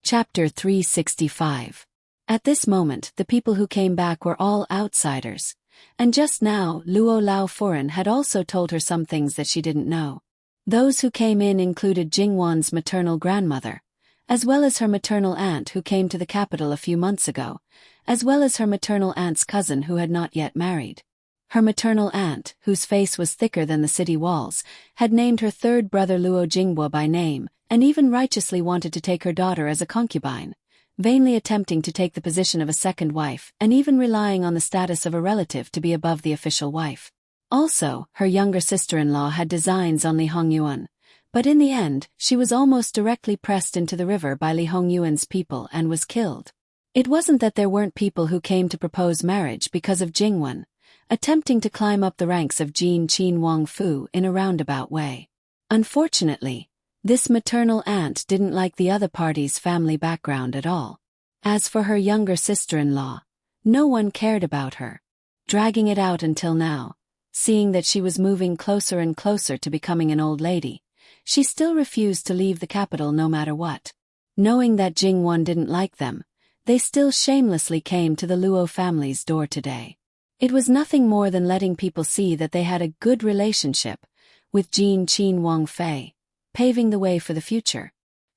Chapter 365. At this moment, the people who came back were all outsiders. And just now, Luo Lao Furen had also told her some things that she didn't know. Those who came in included Jingwan's maternal grandmother, as well as her maternal aunt who came to the capital a few months ago, as well as her maternal aunt's cousin who had not yet married. Her maternal aunt, whose face was thicker than the city walls, had named her third brother Luo Jingbo by name, and even righteously wanted to take her daughter as a concubine, vainly attempting to take the position of a second wife and even relying on the status of a relative to be above the official wife. Also, her younger sister-in-law had designs on Li Hongyuan, but in the end, she was almost directly pressed into the river by Li Hongyuan's people and was killed. It wasn't that there weren't people who came to propose marriage because of Jingwan, attempting to climb up the ranks of Jin Qin Wang Fu in a roundabout way. Unfortunately, this maternal aunt didn't like the other party's family background at all. As for her younger sister-in-law, no one cared about her. Dragging it out until now, seeing that she was moving closer and closer to becoming an old lady, she still refused to leave the capital no matter what. Knowing that Jingwan didn't like them, they still shamelessly came to the Luo family's door today. It was nothing more than letting people see that they had a good relationship with Jin Qin Wang Fei, paving the way for the future.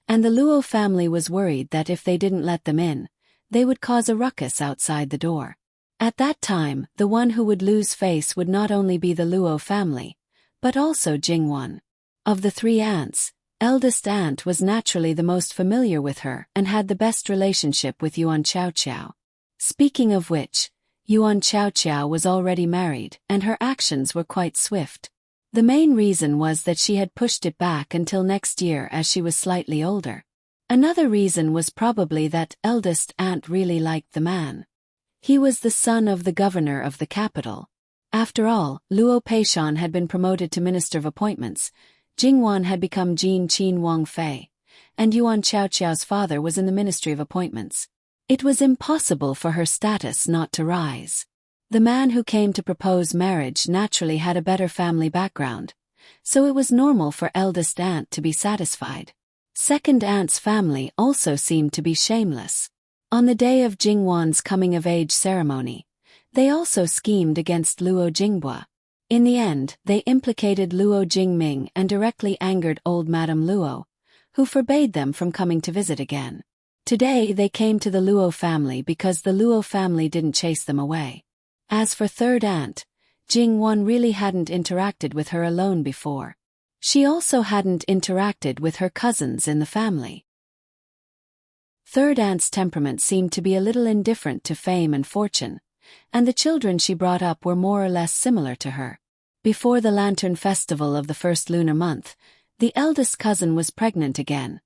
And the Luo family was worried that if they didn't let them in, they would cause a ruckus outside the door. At that time, the one who would lose face would not only be the Luo family, but also Jingwan. Of the three aunts, eldest aunt was naturally the most familiar with her and had the best relationship with Yuan Qiao. Speaking of which, Yuan Qiao was already married and her actions were quite swift. The main reason was that she had pushed it back until next year as she was slightly older. Another reason was probably that eldest aunt really liked the man. He was the son of the governor of the capital. After all, Luo Peishan had been promoted to Minister of Appointments, Jingwan had become Jin Qin Wang Fei, and Yuan Qiao's father was in the Ministry of Appointments. It was impossible for her status not to rise. The man who came to propose marriage naturally had a better family background, so it was normal for eldest aunt to be satisfied. Second aunt's family also seemed to be shameless. On the day of Jingwan's coming-of-age ceremony, they also schemed against Luo Jingbo. In the end, they implicated Luo Jingming and directly angered old Madame Luo, who forbade them from coming to visit again. Today they came to the Luo family because the Luo family didn't chase them away. As for third aunt, Jingwan really hadn't interacted with her alone before. She also hadn't interacted with her cousins in the family. Third aunt's temperament seemed to be a little indifferent to fame and fortune, and the children she brought up were more or less similar to her. Before the Lantern Festival of the first lunar month, the eldest cousin was pregnant again,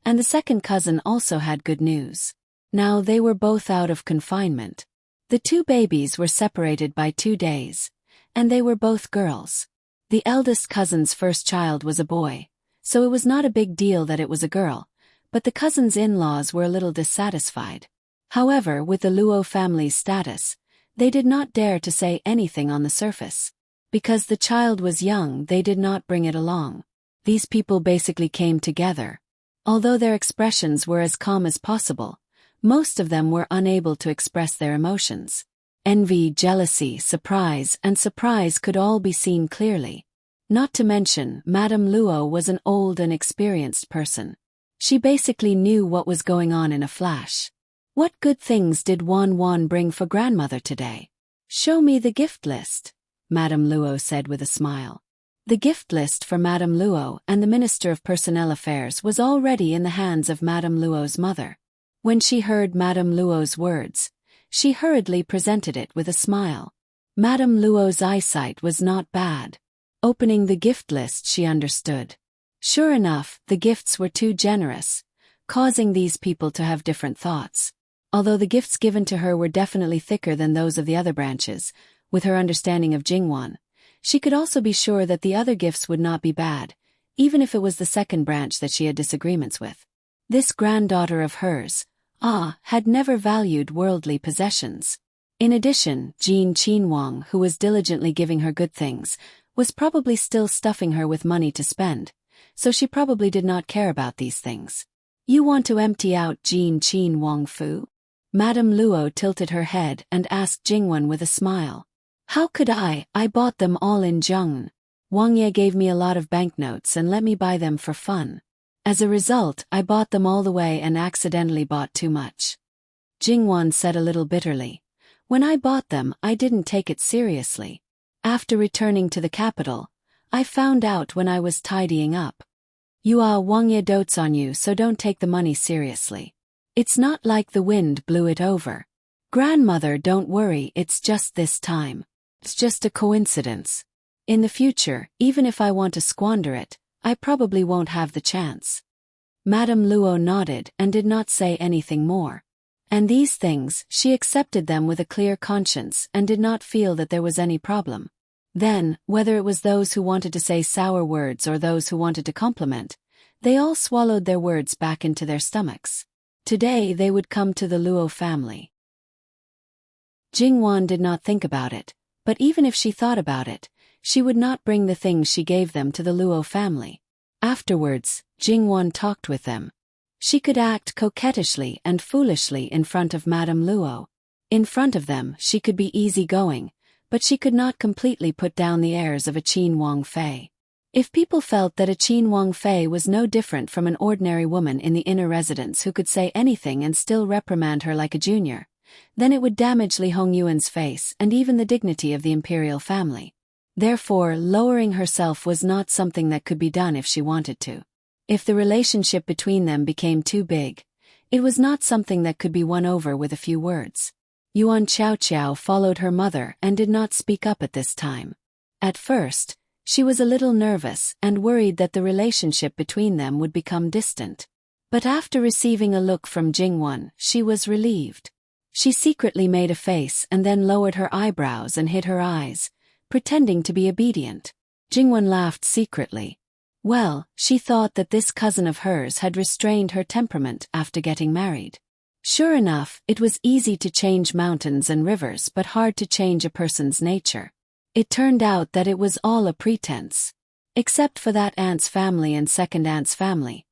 and the second cousin also had good news. Now they were both out of confinement. The two babies were separated by 2 days, and they were both girls. The eldest cousin's first child was a boy, so it was not a big deal that it was a girl, but the cousin's in-laws were a little dissatisfied. However, with the Luo family's status, they did not dare to say anything on the surface. Because the child was young, they did not bring it along. These people basically came together. Although their expressions were as calm as possible, most of them were unable to express their emotions. Envy, jealousy, surprise could all be seen clearly. Not to mention, Madame Luo was an old and experienced person. She basically knew what was going on in a flash. What good things did Wan bring for grandmother today? Show me the gift list, Madame Luo said with a smile. The gift list for Madame Luo and the Minister of Personnel Affairs was already in the hands of Madame Luo's mother. When she heard Madame Luo's words, she hurriedly presented it with a smile. Madame Luo's eyesight was not bad. Opening the gift list, she understood. Sure enough, the gifts were too generous, causing these people to have different thoughts. Although the gifts given to her were definitely thicker than those of the other branches, with her understanding of Jingwan, she could also be sure that the other gifts would not be bad, even if it was the second branch that she had disagreements with. This granddaughter of hers, had never valued worldly possessions. In addition, Jin Qinwang, who was diligently giving her good things, was probably still stuffing her with money to spend, so she probably did not care about these things. You want to empty out Jin Qin Wang Fu? Madame Luo tilted her head and asked Jingwen with a smile. How could I bought them all in Zhengnan. Wang Ye gave me a lot of banknotes and let me buy them for fun. As a result, I bought them all the way and accidentally bought too much. Jingwen said a little bitterly. When I bought them, I didn't take it seriously. After returning to the capital, I found out when I was tidying up. Wang Ye dotes on you, so don't take the money seriously. It's not like the wind blew it over. Grandmother, don't worry, it's just this time. It's just a coincidence. In the future, even if I want to squander it, I probably won't have the chance. Madame Luo nodded and did not say anything more. And these things, she accepted them with a clear conscience and did not feel that there was any problem. Then, whether it was those who wanted to say sour words or those who wanted to compliment, they all swallowed their words back into their stomachs. Today they would come to the Luo family. Jingwen did not think about it, but even if she thought about it, she would not bring the things she gave them to the Luo family. Afterwards, Jingwen talked with them. She could act coquettishly and foolishly in front of Madame Luo. In front of them, she could be easygoing, but she could not completely put down the airs of a Qin Wang Fei. If people felt that a Qin Wang Fei was no different from an ordinary woman in the inner residence who could say anything and still reprimand her like a junior, then it would damage Li Hongyuan's face and even the dignity of the imperial family. Therefore, lowering herself was not something that could be done if she wanted to. If the relationship between them became too big, it was not something that could be won over with a few words. Yuan Xiaoqiao followed her mother and did not speak up at this time. At first, she was a little nervous and worried that the relationship between them would become distant. But after receiving a look from Jingwen, she was relieved. She secretly made a face and then lowered her eyebrows and hid her eyes, pretending to be obedient. Jingwen laughed secretly. Well, she thought that this cousin of hers had restrained her temperament after getting married. Sure enough, it was easy to change mountains and rivers but hard to change a person's nature. It turned out that it was all a pretense. Except for that aunt's family and second aunt's family,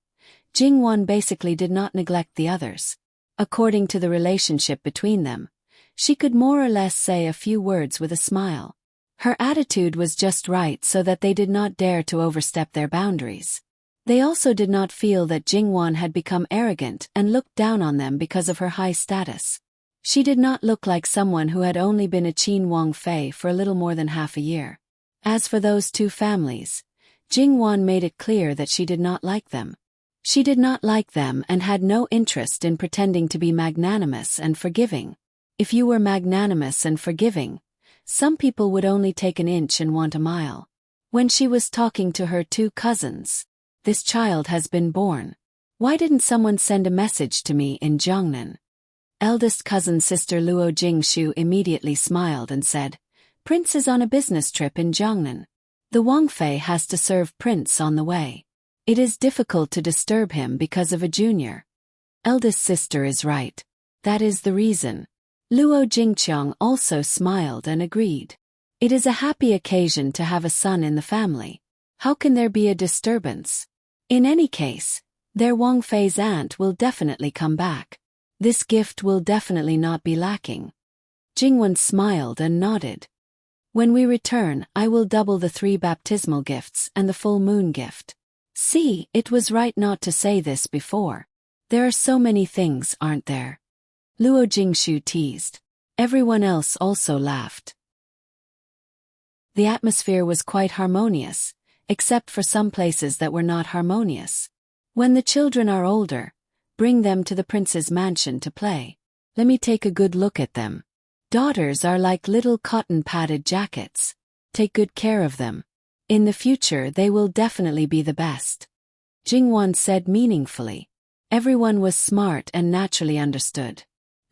Jingwen basically did not neglect the others. According to the relationship between them, she could more or less say a few words with a smile. Her attitude was just right so that they did not dare to overstep their boundaries. They also did not feel that Jingwen had become arrogant and looked down on them because of her high status. She did not look like someone who had only been a Qin Wang Fei for a little more than half a year. As for those two families, Jingwen made it clear that she did not like them. She did not like them and had no interest in pretending to be magnanimous and forgiving. If you were magnanimous and forgiving, some people would only take an inch and want a mile. When she was talking to her two cousins, this child has been born. Why didn't someone send a message to me in Zhengnan? Eldest cousin sister Luo Jingshu immediately smiled and said, Prince is on a business trip in Zhengnan. The Wang Fei has to serve Prince on the way. It is difficult to disturb him because of a junior. Eldest sister is right. That is the reason. Luo Jingqiang also smiled and agreed. It is a happy occasion to have a son in the family. How can there be a disturbance? In any case, their Wang Fei's aunt will definitely come back. This gift will definitely not be lacking. Jingwen smiled and nodded. When we return, I will double the 3 baptismal gifts and the full moon gift. See, it was right not to say this before. There are so many things, aren't there? Luo Jingshu teased. Everyone else also laughed. The atmosphere was quite harmonious, except for some places that were not harmonious. When the children are older, bring them to the prince's mansion to play. Let me take a good look at them. Daughters are like little cotton-padded jackets. Take good care of them. In the future they will definitely be the best. Jingwen said meaningfully. Everyone was smart and naturally understood.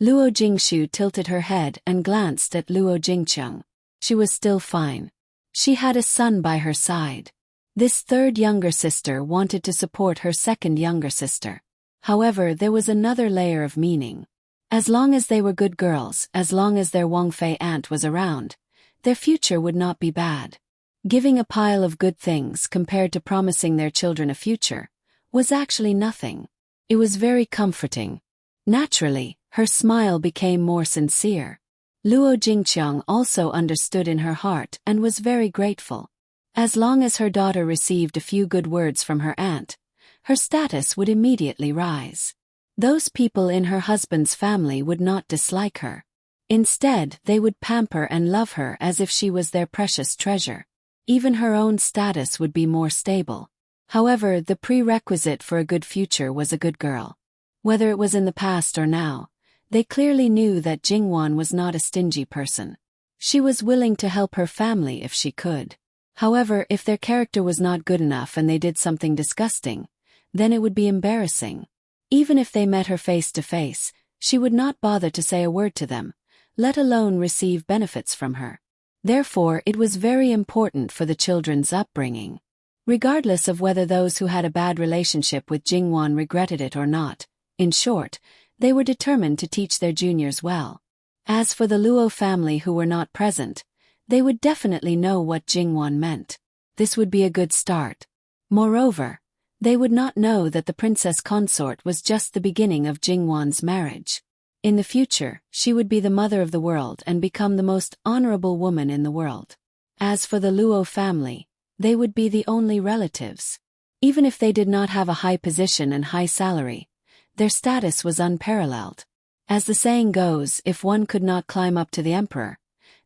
Luo Jingshu tilted her head and glanced at Luo Jingqiang. She was still fine. She had a son by her side. This third younger sister wanted to support her second younger sister. However, there was another layer of meaning. As long as they were good girls, as long as their Wang Fei aunt was around, their future would not be bad. Giving a pile of good things compared to promising their children a future was actually nothing. It was very comforting. Naturally, her smile became more sincere. Luo Jingqiang also understood in her heart and was very grateful. As long as her daughter received a few good words from her aunt, her status would immediately rise. Those people in her husband's family would not dislike her. Instead, they would pamper and love her as if she was their precious treasure. Even her own status would be more stable. However, the prerequisite for a good future was a good girl. Whether it was in the past or now, they clearly knew that Jingwan was not a stingy person. She was willing to help her family if she could. However, if their character was not good enough and they did something disgusting, then it would be embarrassing. Even if they met her face to face, she would not bother to say a word to them, let alone receive benefits from her. Therefore, it was very important for the children's upbringing. Regardless of whether those who had a bad relationship with Jingwan regretted it or not, in short, they were determined to teach their juniors well. As for the Luo family who were not present, they would definitely know what Jingwan meant. This would be a good start. Moreover, they would not know that the princess consort was just the beginning of Jingwan's marriage. In the future, she would be the mother of the world and become the most honorable woman in the world. As for the Luo family, they would be the only relatives. Even if they did not have a high position and high salary, their status was unparalleled. As the saying goes, if one could not climb up to the emperor,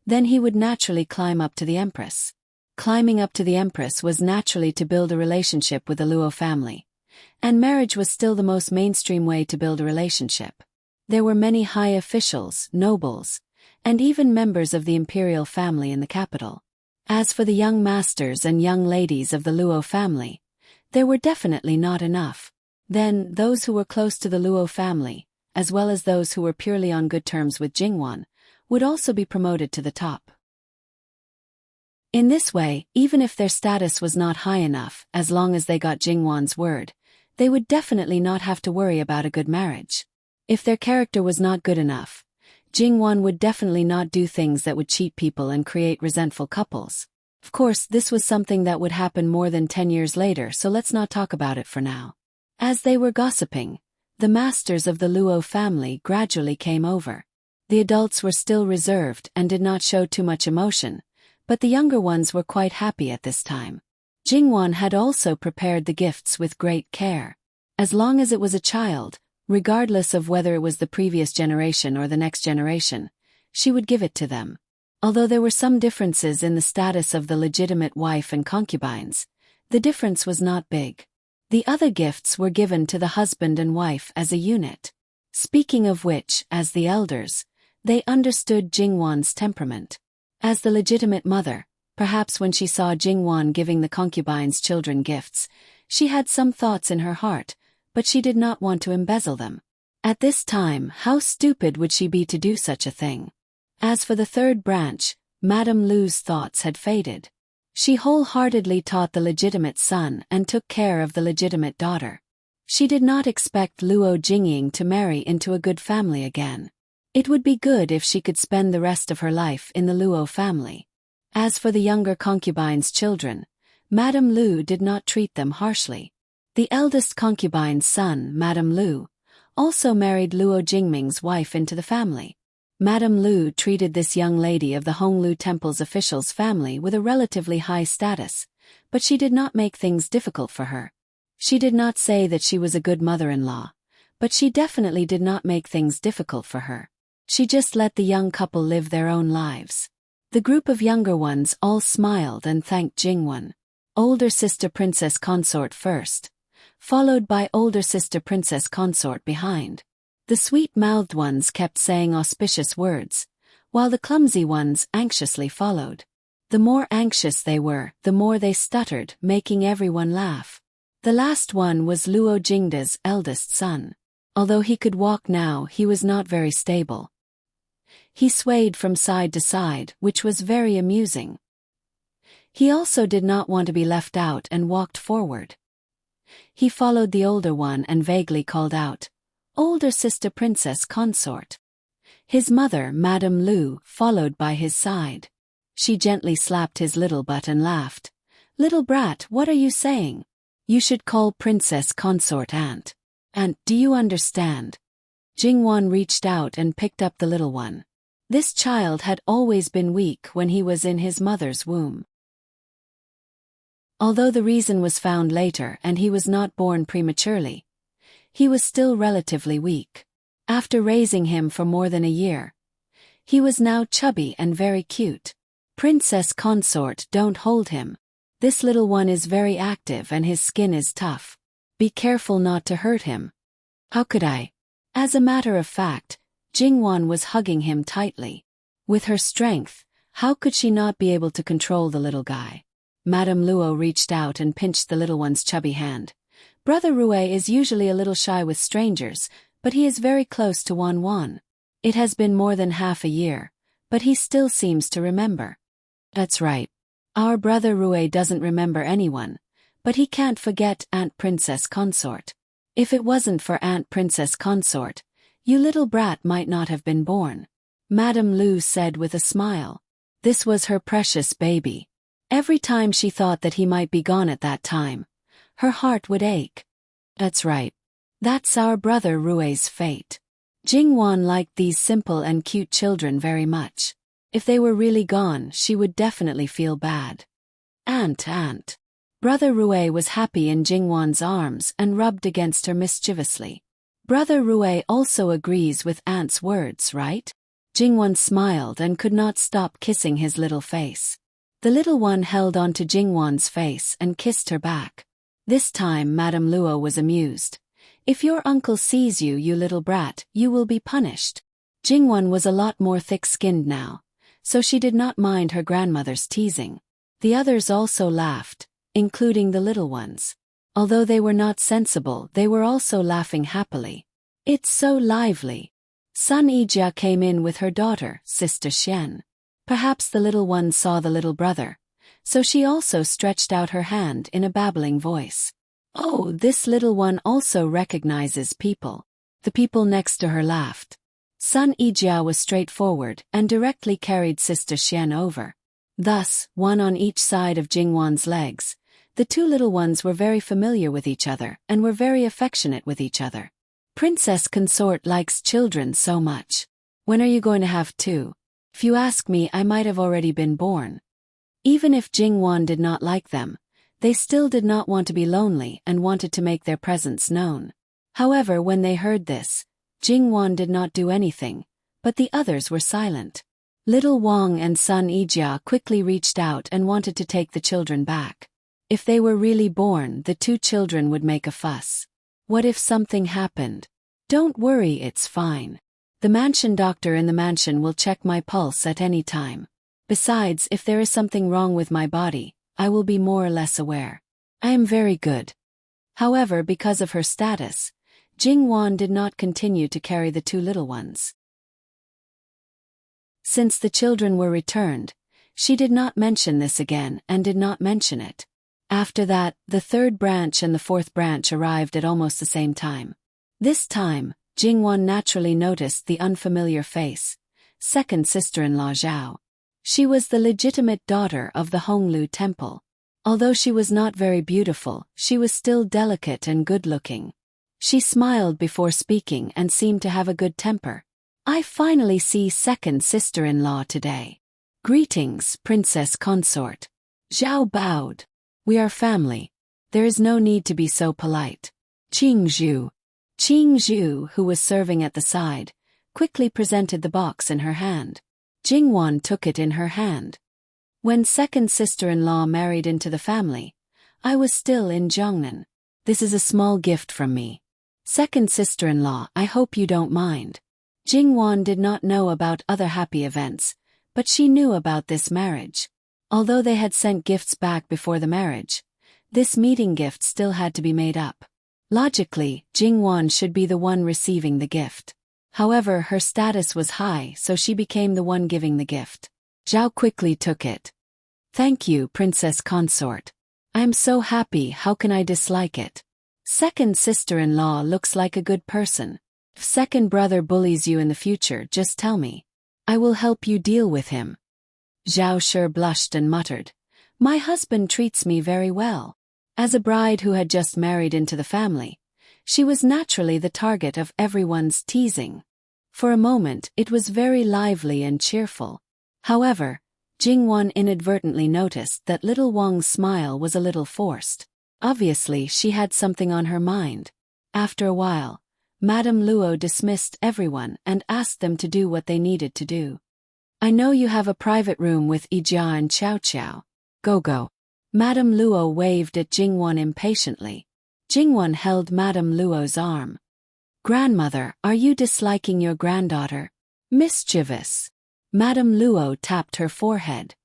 then he would naturally climb up to the empress. Climbing up to the empress was naturally to build a relationship with the Luo family, and marriage was still the most mainstream way to build a relationship. There were many high officials, nobles, and even members of the imperial family in the capital. As for the young masters and young ladies of the Luo family, there were definitely not enough. Then, those who were close to the Luo family, as well as those who were purely on good terms with Jingwan, would also be promoted to the top. In this way, even if their status was not high enough, as long as they got Jingwan's word, they would definitely not have to worry about a good marriage. If their character was not good enough, Jingwan would definitely not do things that would cheat people and create resentful couples. Of course, this was something that would happen more than 10 years later, so let's not talk about it for now. As they were gossiping, the masters of the Luo family gradually came over. The adults were still reserved and did not show too much emotion, but the younger ones were quite happy at this time. Jingwan had also prepared the gifts with great care. As long as it was a child, regardless of whether it was the previous generation or the next generation, she would give it to them. Although there were some differences in the status of the legitimate wife and concubines, the difference was not big. The other gifts were given to the husband and wife as a unit. Speaking of which, as the elders, they understood Jingwan's temperament. As the legitimate mother, perhaps when she saw Jingwan giving the concubines' children gifts, she had some thoughts in her heart, but she did not want to embezzle them. At this time, how stupid would she be to do such a thing? As for the third branch, Madame Lu's thoughts had faded. She wholeheartedly taught the legitimate son and took care of the legitimate daughter. She did not expect Luo Jingying to marry into a good family again. It would be good if she could spend the rest of her life in the Luo family. As for the younger concubine's children, Madame Lu did not treat them harshly. The eldest concubine's son, Madame Lu, also married Luo Jingming's wife into the family. Madame Lu treated this young lady of the Honglu Temple's officials' family with a relatively high status, but she did not make things difficult for her. She did not say that she was a good mother-in-law, but she definitely did not make things difficult for her. She just let the young couple live their own lives. The group of younger ones all smiled and thanked Jingwan. Older sister princess consort first, followed by older sister princess consort behind. The sweet-mouthed ones kept saying auspicious words, while the clumsy ones anxiously followed. The more anxious they were, the more they stuttered, making everyone laugh. The last one was Luo Jingda's eldest son. Although he could walk now, he was not very stable. He swayed from side to side, which was very amusing. He also did not want to be left out and walked forward. He followed the older one and vaguely called out, "Older sister princess consort." His mother, Madame Lu, followed by his side. She gently slapped his little butt and laughed. "Little brat, what are you saying? You should call princess consort aunt." Aunt, do you understand? Jingwan reached out and picked up the little one. This child had always been weak when he was in his mother's womb. Although the reason was found later and he was not born prematurely, he was still relatively weak. After raising him for more than a year, he was now chubby and very cute. Princess consort, don't hold him. This little one is very active and his skin is tough. Be careful not to hurt him. How could I? As a matter of fact, Jingwan was hugging him tightly. With her strength, how could she not be able to control the little guy? Madame Luo reached out and pinched the little one's chubby hand. Brother Rue is usually a little shy with strangers, but he is very close to Wan Wan. It has been more than half a year, but he still seems to remember. That's right. Our brother Rue doesn't remember anyone, but he can't forget Aunt Princess Consort. If it wasn't for Aunt Princess Consort, you little brat might not have been born. Madame Lu said with a smile. This was her precious baby. Every time she thought that he might be gone at that time, her heart would ache. That's right. That's our brother Rue's fate. Jingwan liked these simple and cute children very much. If they were really gone, she would definitely feel bad. Aunt. Brother Rue was happy in Jingwan's arms and rubbed against her mischievously. Brother Rue also agrees with Aunt's words, right? Jingwan smiled and could not stop kissing his little face. The little one held onto Jingwan's face and kissed her back. This time Madame Luo was amused. If your uncle sees you, you little brat, you will be punished. Jingwan was a lot more thick-skinned now, so she did not mind her grandmother's teasing. The others also laughed, including the little ones. Although they were not sensible, they were also laughing happily. It's so lively. Sun Yijia came in with her daughter, Sister Xian. Perhaps the little one saw the little brother, so she also stretched out her hand in a babbling voice. Oh, this little one also recognizes people. The people next to her laughed. Sun Yijia was straightforward and directly carried Sister Xian over. Thus, one on each side of Jingwan's legs, the two little ones were very familiar with each other and were very affectionate with each other. Princess Consort likes children so much. When are you going to have two? If you ask me, I might have already been born. Even if Jingwan did not like them, they still did not want to be lonely and wanted to make their presence known. However, when they heard this, Jingwan did not do anything, but the others were silent. Little Wang and Sun Yijia quickly reached out and wanted to take the children back. If they were really born, the two children would make a fuss. What if something happened? Don't worry, it's fine. The mansion doctor in the mansion will check my pulse at any time. Besides, if there is something wrong with my body, I will be more or less aware. I am very good. However, because of her status, Jingwan did not continue to carry the two little ones. Since the children were returned, she did not mention this again and did not mention it. After that, the third branch and the fourth branch arrived at almost the same time. This time, Jingwan naturally noticed the unfamiliar face, second sister-in-law Zhao. She was the legitimate daughter of the Honglu temple. Although she was not very beautiful, she was still delicate and good-looking. She smiled before speaking and seemed to have a good temper. I finally see second sister-in-law today. Greetings, Princess Consort. Zhao bowed. We are family. There is no need to be so polite. Qingzhu, who was serving at the side, quickly presented the box in her hand. Jingwan took it in her hand. When second sister-in-law married into the family, I was still in Jiangnan. This is a small gift from me. Second sister-in-law, I hope you don't mind. Jingwan did not know about other happy events, but she knew about this marriage. Although they had sent gifts back before the marriage, this meeting gift still had to be made up. Logically, Jingwan should be the one receiving the gift. However, her status was high, so she became the one giving the gift. Zhao quickly took it. Thank you, Princess Consort. I am so happy, how can I dislike it? Second sister-in-law looks like a good person. If second brother bullies you in the future, just tell me. I will help you deal with him. Zhao sure blushed and muttered. My husband treats me very well. As a bride who had just married into the family, She was naturally the target of everyone's teasing. For a moment it was very lively and cheerful. However, Jingwon inadvertently noticed that little Wang's smile was a little forced. Obviously she had something on her mind. After a while, Madame Luo dismissed everyone and asked them to do what they needed to do. I know you have a private room with Ijia and Xiao Xiao. Go. Madame Luo waved at Jingwon impatiently. Jingwon held Madame Luo's arm. Grandmother, are you disliking your granddaughter? Mischievous. Madame Luo tapped her forehead.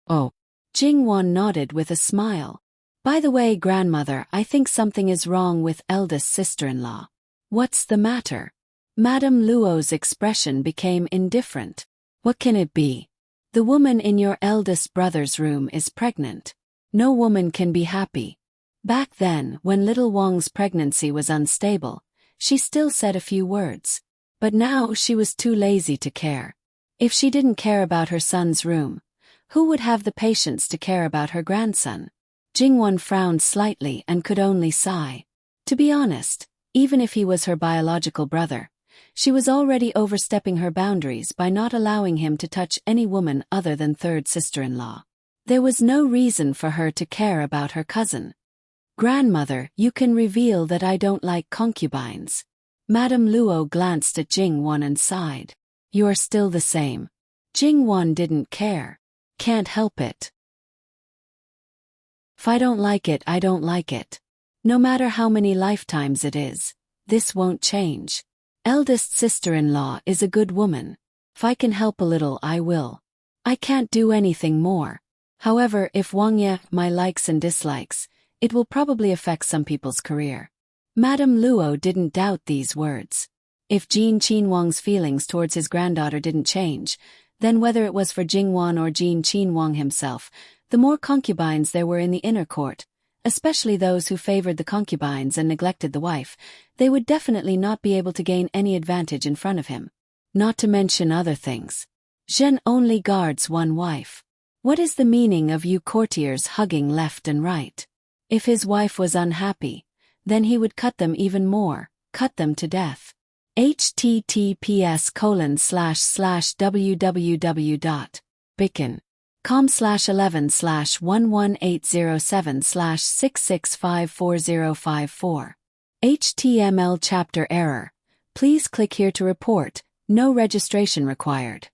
Oh. Jingwon nodded with a smile. By the way, grandmother, I think something is wrong with eldest sister-in-law. What's the matter? Madame Luo's expression became indifferent. What can it be? The woman in your eldest brother's room is pregnant. No woman can be happy. Back then, when little Wang's pregnancy was unstable, she still said a few words. But now she was too lazy to care. If she didn't care about her son's room, who would have the patience to care about her grandson? Jingwon frowned slightly and could only sigh. To be honest, even if he was her biological brother, she was already overstepping her boundaries by not allowing him to touch any woman other than third sister-in-law. There was no reason for her to care about her cousin. Grandmother, you can reveal that I don't like concubines. Madame Luo glanced at Jingwon and sighed. You're still the same. Jingwon didn't care. Can't help it. If I don't like it, I don't like it. No matter how many lifetimes it is, this won't change. Eldest sister-in-law is a good woman. If I can help a little, I will. I can't do anything more. However, if Wang Ye, my likes and dislikes, it will probably affect some people's career. Madame Luo didn't doubt these words. If Jin Qinhuang's feelings towards his granddaughter didn't change, then whether it was for Jingwon or Jin Qinhuang himself, the more concubines there were in the inner court, especially those who favored the concubines and neglected the wife, they would definitely not be able to gain any advantage in front of him. Not to mention other things. Zhen only guards one wife. What is the meaning of you courtiers hugging left and right? If his wife was unhappy, then he would cut them even more, cut them to death. https://www.bicken.com/11/11807/6654054. HTML chapter error. Please click here to report. No registration required.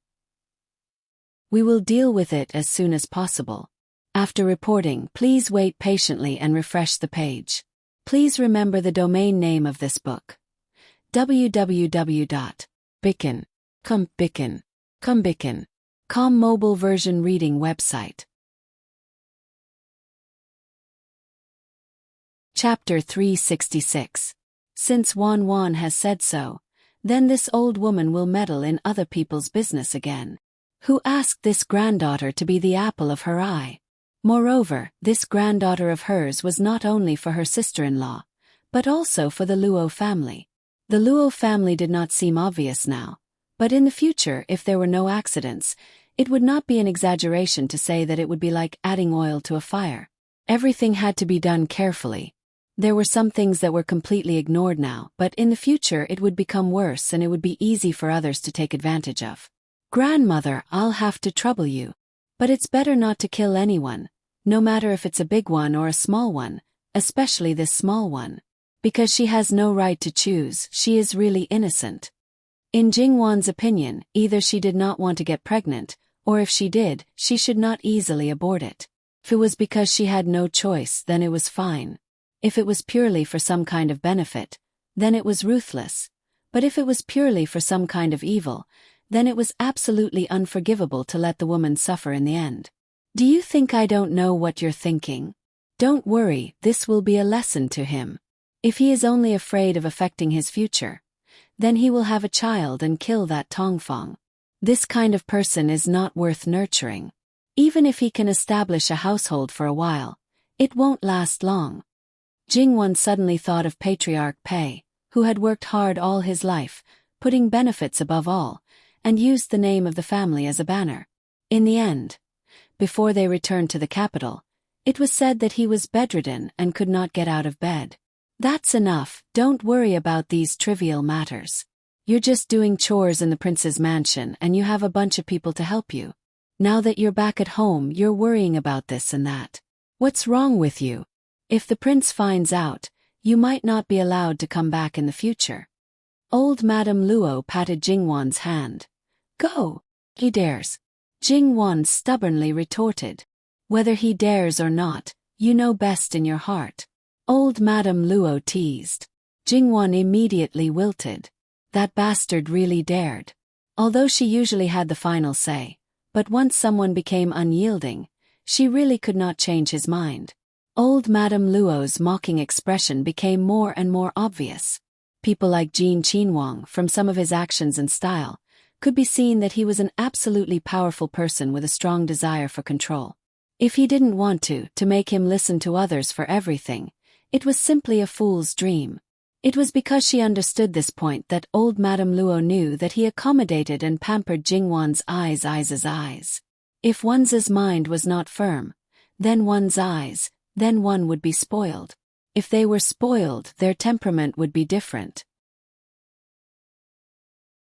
We will deal with it as soon as possible. After reporting, please wait patiently and refresh the page. Please remember the domain name of this book. www.bicken.com mobile version reading website. Chapter 366. Since Wan has said so, then this old woman will meddle in other people's business again. Who asked this granddaughter to be the apple of her eye? Moreover, this granddaughter of hers was not only for her sister-in-law, but also for the Luo family. The Luo family did not seem obvious now, but in the future, if there were no accidents, it would not be an exaggeration to say that it would be like adding oil to a fire. Everything had to be done carefully. There were some things that were completely ignored now, but in the future it would become worse and it would be easy for others to take advantage of. Grandmother, I'll have to trouble you. But it's better not to kill anyone, no matter if it's a big one or a small one, especially this small one. Because she has no right to choose, she is really innocent. In Jingwon's opinion, either she did not want to get pregnant, or if she did, she should not easily abort it. If it was because she had no choice, then it was fine. If it was purely for some kind of benefit, then it was ruthless. But if it was purely for some kind of evil, then it was absolutely unforgivable to let the woman suffer in the end. Do you think I don't know what you're thinking? Don't worry, this will be a lesson to him. If he is only afraid of affecting his future, then he will have a child and kill that Tongfang. This kind of person is not worth nurturing. Even if he can establish a household for a while, it won't last long. Jingwon suddenly thought of Patriarch Pei, who had worked hard all his life, putting benefits above all, and used the name of the family as a banner. In the end, before they returned to the capital, it was said that he was bedridden and could not get out of bed. That's enough, don't worry about these trivial matters. You're just doing chores in the prince's mansion and you have a bunch of people to help you. Now that you're back at home, you're worrying about this and that. What's wrong with you? If the prince finds out, you might not be allowed to come back in the future. Old Madame Luo patted Jingwan's hand. Go. He dares. Jingwan stubbornly retorted. Whether he dares or not, you know best in your heart. Old Madame Luo teased. Jingwan immediately wilted. That bastard really dared. Although she usually had the final say, but once someone became unyielding, she really could not change his mind. Old Madame Luo's mocking expression became more and more obvious. People like Jin Qinhuang, from some of his actions and style, could be seen that he was an absolutely powerful person with a strong desire for control. If he didn't want to make him listen to others for everything, it was simply a fool's dream. It was because she understood this point that old Madame Luo knew that he accommodated and pampered Jingwan's eyes. If one's mind was not firm, then one would be spoiled. If they were spoiled, their temperament would be different.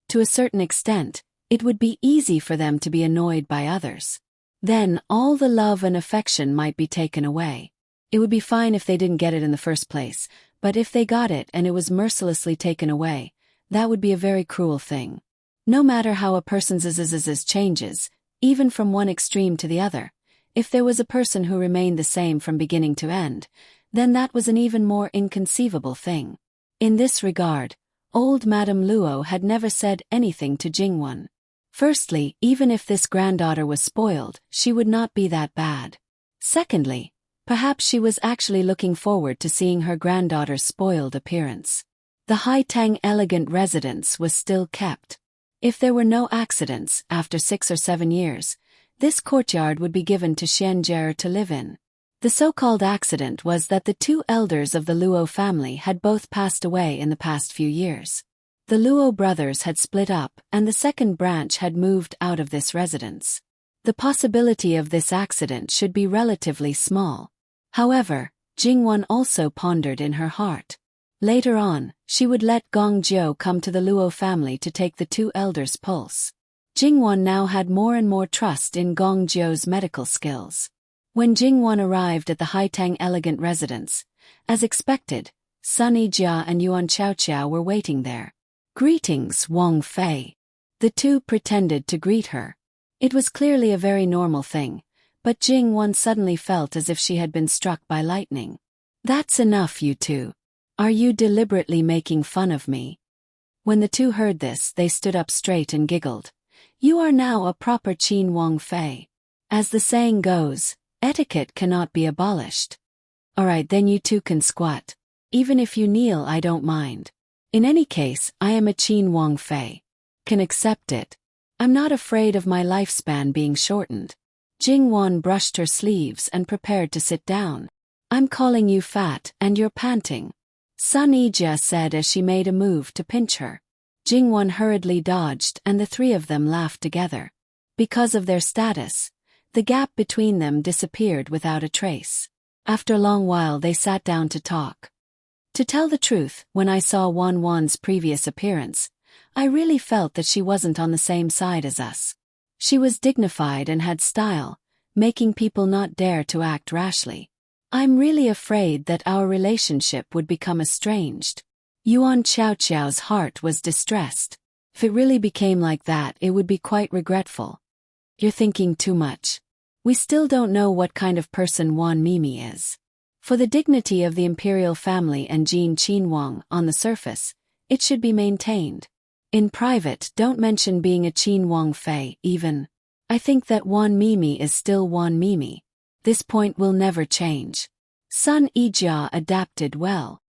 To a certain extent, it would be easy for them to be annoyed by others. Then all the love and affection might be taken away. It would be fine if they didn't get it in the first place, but if they got it and it was mercilessly taken away, that would be a very cruel thing. No matter how a person's changes, even from one extreme to the other, if there was a person who remained the same from beginning to end, then that was an even more inconceivable thing. In this regard, old Madame Luo had never said anything to Jingwan. Firstly, even if this granddaughter was spoiled, she would not be that bad. Secondly, perhaps she was actually looking forward to seeing her granddaughter's spoiled appearance. The Haitang elegant residence was still kept. If there were no accidents, after 6 or 7 years, this courtyard would be given to Xianjie to live in. The so-called accident was that the 2 elders of the Luo family had both passed away in the past few years. The Luo brothers had split up and the second branch had moved out of this residence. The possibility of this accident should be relatively small. However, Jingwan also pondered in her heart. Later on, she would let Gong Jiu come to the Luo family to take the 2 elders' pulse. Jingwan now had more and more trust in Gong Jiu's medical skills. When Jingwan arrived at the Haitang elegant residence, as expected, Sun Yijia and Yuan Xiaoqiao were waiting there. Greetings, Wang Fei. The 2 pretended to greet her. It was clearly a very normal thing, but Jingwan suddenly felt as if she had been struck by lightning. That's enough, you 2. Are you deliberately making fun of me? When the 2 heard this, they stood up straight and giggled. You are now a proper Qin Wang Fei. As the saying goes, etiquette cannot be abolished. Alright, then you 2 can squat. Even if you kneel, I don't mind. In any case, I am a Qin Wang Fei. Can accept it. I'm not afraid of my lifespan being shortened. Jingwan brushed her sleeves and prepared to sit down. I'm calling you fat and you're panting. Sun Yijia said as she made a move to pinch her. Jingwan hurriedly dodged and the 3 of them laughed together. Because of their status, the gap between them disappeared without a trace. After a long while they sat down to talk. To tell the truth, when I saw Wan's previous appearance, I really felt that she wasn't on the same side as us. She was dignified and had style, making people not dare to act rashly. I'm really afraid that our relationship would become estranged. Yuan Xiaoqiao's heart was distressed. If it really became like that, it would be quite regretful. You're thinking too much. We still don't know what kind of person Wan Mimi is. For the dignity of the imperial family and Jin Qinhuang on the surface, it should be maintained. In private, don't mention being a Qin Wang Fei, even. I think that Wan Mimi is still Wan Mimi. This point will never change. Sun Yijia adapted well.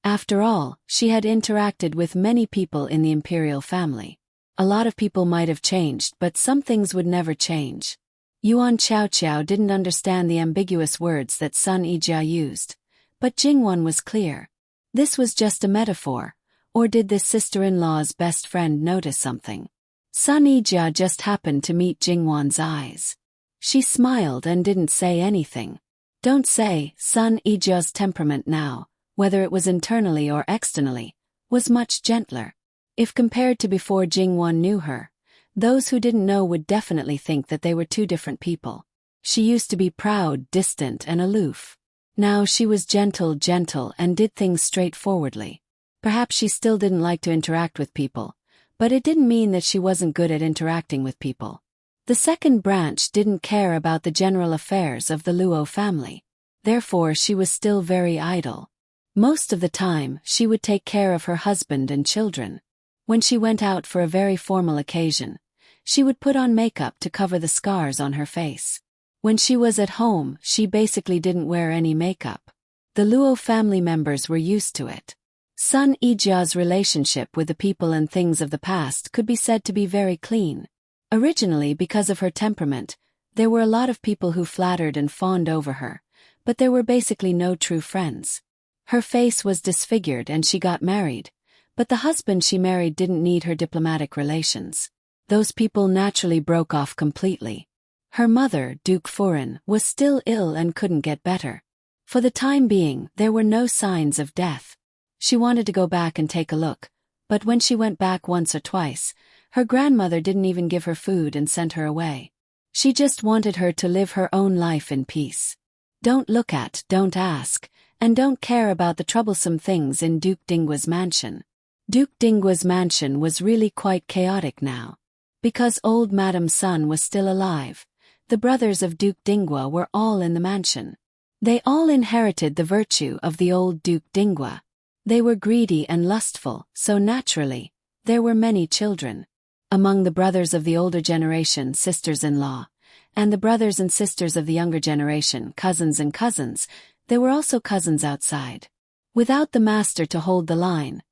After all, she had interacted with many people in the imperial family. A lot of people might have changed, but some things would never change. Yuan Xiaoqiao didn't understand the ambiguous words that Sun Yijia used, but Jingwan was clear. This was just a metaphor, or did this sister-in-law's best friend notice something? Sun Yijia just happened to meet Jingwan's eyes. She smiled and didn't say anything. Don't say, Sun Ija's temperament now, whether it was internally or externally, was much gentler. If compared to before Jingwon knew her, those who didn't know would definitely think that they were two different people. She used to be proud, distant, and aloof. Now she was gentle, and did things straightforwardly. Perhaps she still didn't like to interact with people, but it didn't mean that she wasn't good at interacting with people. The second branch didn't care about the general affairs of the Luo family. Therefore she was still very idle. Most of the time, she would take care of her husband and children. When she went out for a very formal occasion, she would put on makeup to cover the scars on her face. When she was at home, she basically didn't wear any makeup. The Luo family members were used to it. Sun Ija's relationship with the people and things of the past could be said to be very clean. Originally, because of her temperament, there were a lot of people who flattered and fawned over her, but there were basically no true friends. Her face was disfigured and she got married, but the husband she married didn't need her diplomatic relations. Those people naturally broke off completely. Her mother, Duke Furin, was still ill and couldn't get better. For the time being, there were no signs of death. She wanted to go back and take a look, but when she went back once or twice, her grandmother didn't even give her food and sent her away. She just wanted her to live her own life in peace. Don't look at, don't ask, and don't care about the troublesome things in Duke Dinggua's mansion. Duke Dinggua's mansion was really quite chaotic now. Because old Madame Sun was still alive, the brothers of Duke Dinggua were all in the mansion. They all inherited the virtue of the old Duke Dinggua. They were greedy and lustful, so naturally, there were many children. Among the brothers of the older generation, sisters-in-law, and the brothers and sisters of the younger generation, cousins and cousins, there were also cousins outside. Without the master to hold the line,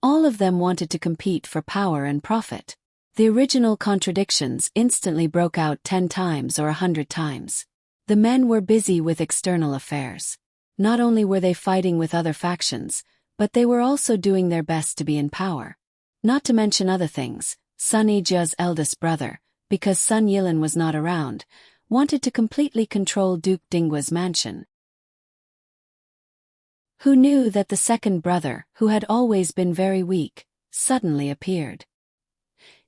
all of them wanted to compete for power and profit. The original contradictions instantly broke out 10 times or 100 times. The men were busy with external affairs. Not only were they fighting with other factions, but they were also doing their best to be in power. Not to mention other things, Sun Ija's eldest brother, because Sun Yilin was not around, wanted to completely control Duke Dinggua's mansion. Who knew that the second brother, who had always been very weak, suddenly appeared.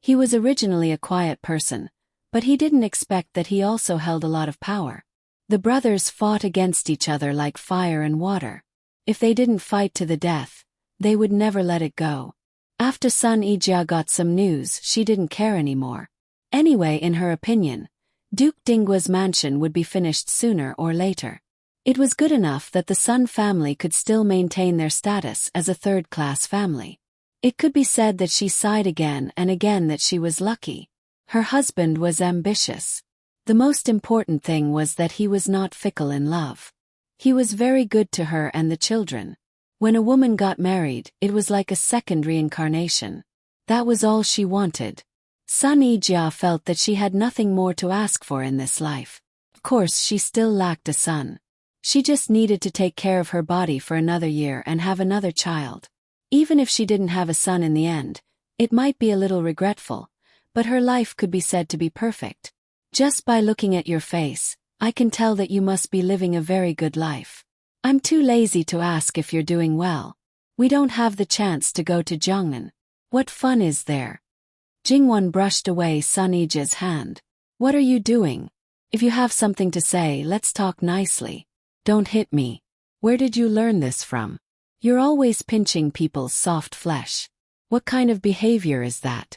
He was originally a quiet person, but he didn't expect that he also held a lot of power. The brothers fought against each other like fire and water. If they didn't fight to the death, they would never let it go. After Sun Ija got some news, she didn't care anymore. Anyway, in her opinion, Duke Dinggua's mansion would be finished sooner or later. It was good enough that the Sun family could still maintain their status as a third-class family. It could be said that she sighed again and again that she was lucky. Her husband was ambitious. The most important thing was that he was not fickle in love. He was very good to her and the children. When a woman got married, it was like a second reincarnation. That was all she wanted. Sun Ija felt that she had nothing more to ask for in this life. Of course, she still lacked a son. She just needed to take care of her body for another year and have another child. Even if she didn't have a son in the end, it might be a little regretful, but her life could be said to be perfect. Just by looking at your face, I can tell that you must be living a very good life. I'm too lazy to ask if you're doing well. We don't have the chance to go to Zhongnan. What fun is there? Jingwon brushed away Sun Ija's hand. What are you doing? If you have something to say, let's talk nicely. Don't hit me. Where did you learn this from? You're always pinching people's soft flesh. What kind of behavior is that?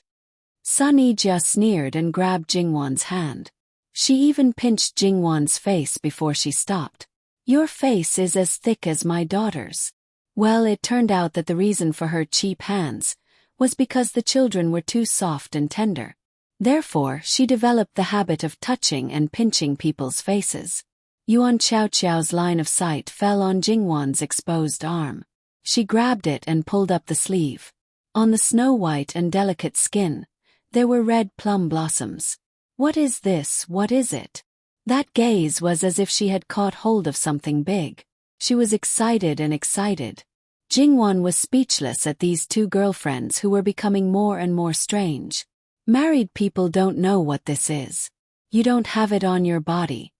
Sun Ija sneered and grabbed Jingwon's hand. She even pinched Jingwon's face before she stopped. Your face is as thick as my daughter's. Well, it turned out that the reason for her cheap hands was because the children were too soft and tender. Therefore, she developed the habit of touching and pinching people's faces. Yuan Xiaoqiao's line of sight fell on Jingwon's exposed arm. She grabbed it and pulled up the sleeve. On the snow-white and delicate skin, there were red plum blossoms. What is this? What is it? That gaze was as if she had caught hold of something big. She was excited and excited. Jingwon was speechless at these two girlfriends who were becoming more and more strange. Married people don't know what this is. You don't have it on your body.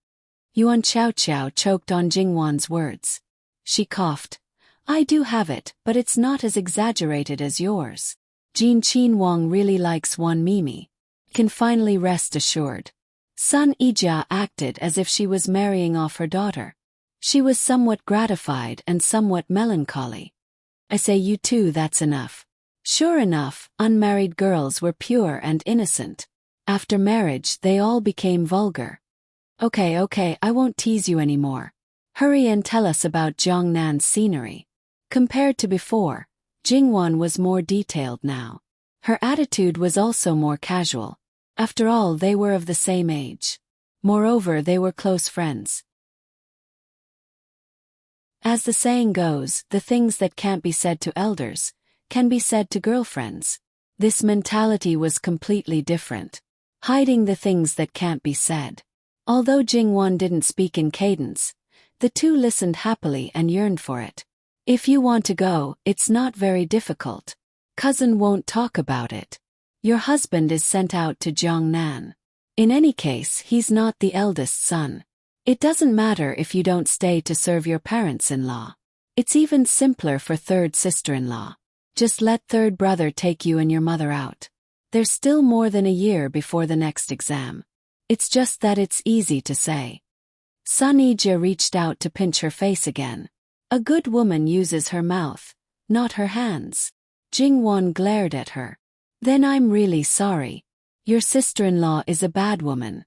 Yuan Xiaoqiao choked on Jingwan's words. She coughed. I do have it, but it's not as exaggerated as yours. Jin Qinwang really likes Wan Mimi. Can finally rest assured. Sun Yijia acted as if she was marrying off her daughter. She was somewhat gratified and somewhat melancholy. I say you too, that's enough. Sure enough, unmarried girls were pure and innocent. After marriage they all became vulgar. Okay, I won't tease you anymore. Hurry and tell us about Jiangnan's scenery. Compared to before, Jingwan was more detailed now. Her attitude was also more casual. After all, they were of the same age. Moreover, they were close friends. As the saying goes, the things that can't be said to elders can be said to girlfriends. This mentality was completely different. Hiding the things that can't be said. Although Jingwan didn't speak in cadence, the two listened happily and yearned for it. If you want to go, it's not very difficult. Cousin won't talk about it. Your husband is sent out to Jiangnan. In any case, he's not the eldest son. It doesn't matter if you don't stay to serve your parents-in-law. It's even simpler for third sister-in-law. Just let third brother take you and your mother out. There's still more than a year before the next exam. It's just that it's easy to say. Sun Yijia reached out to pinch her face again. A good woman uses her mouth, not her hands. Jingwan glared at her. Then I'm really sorry. Your sister-in-law is a bad woman.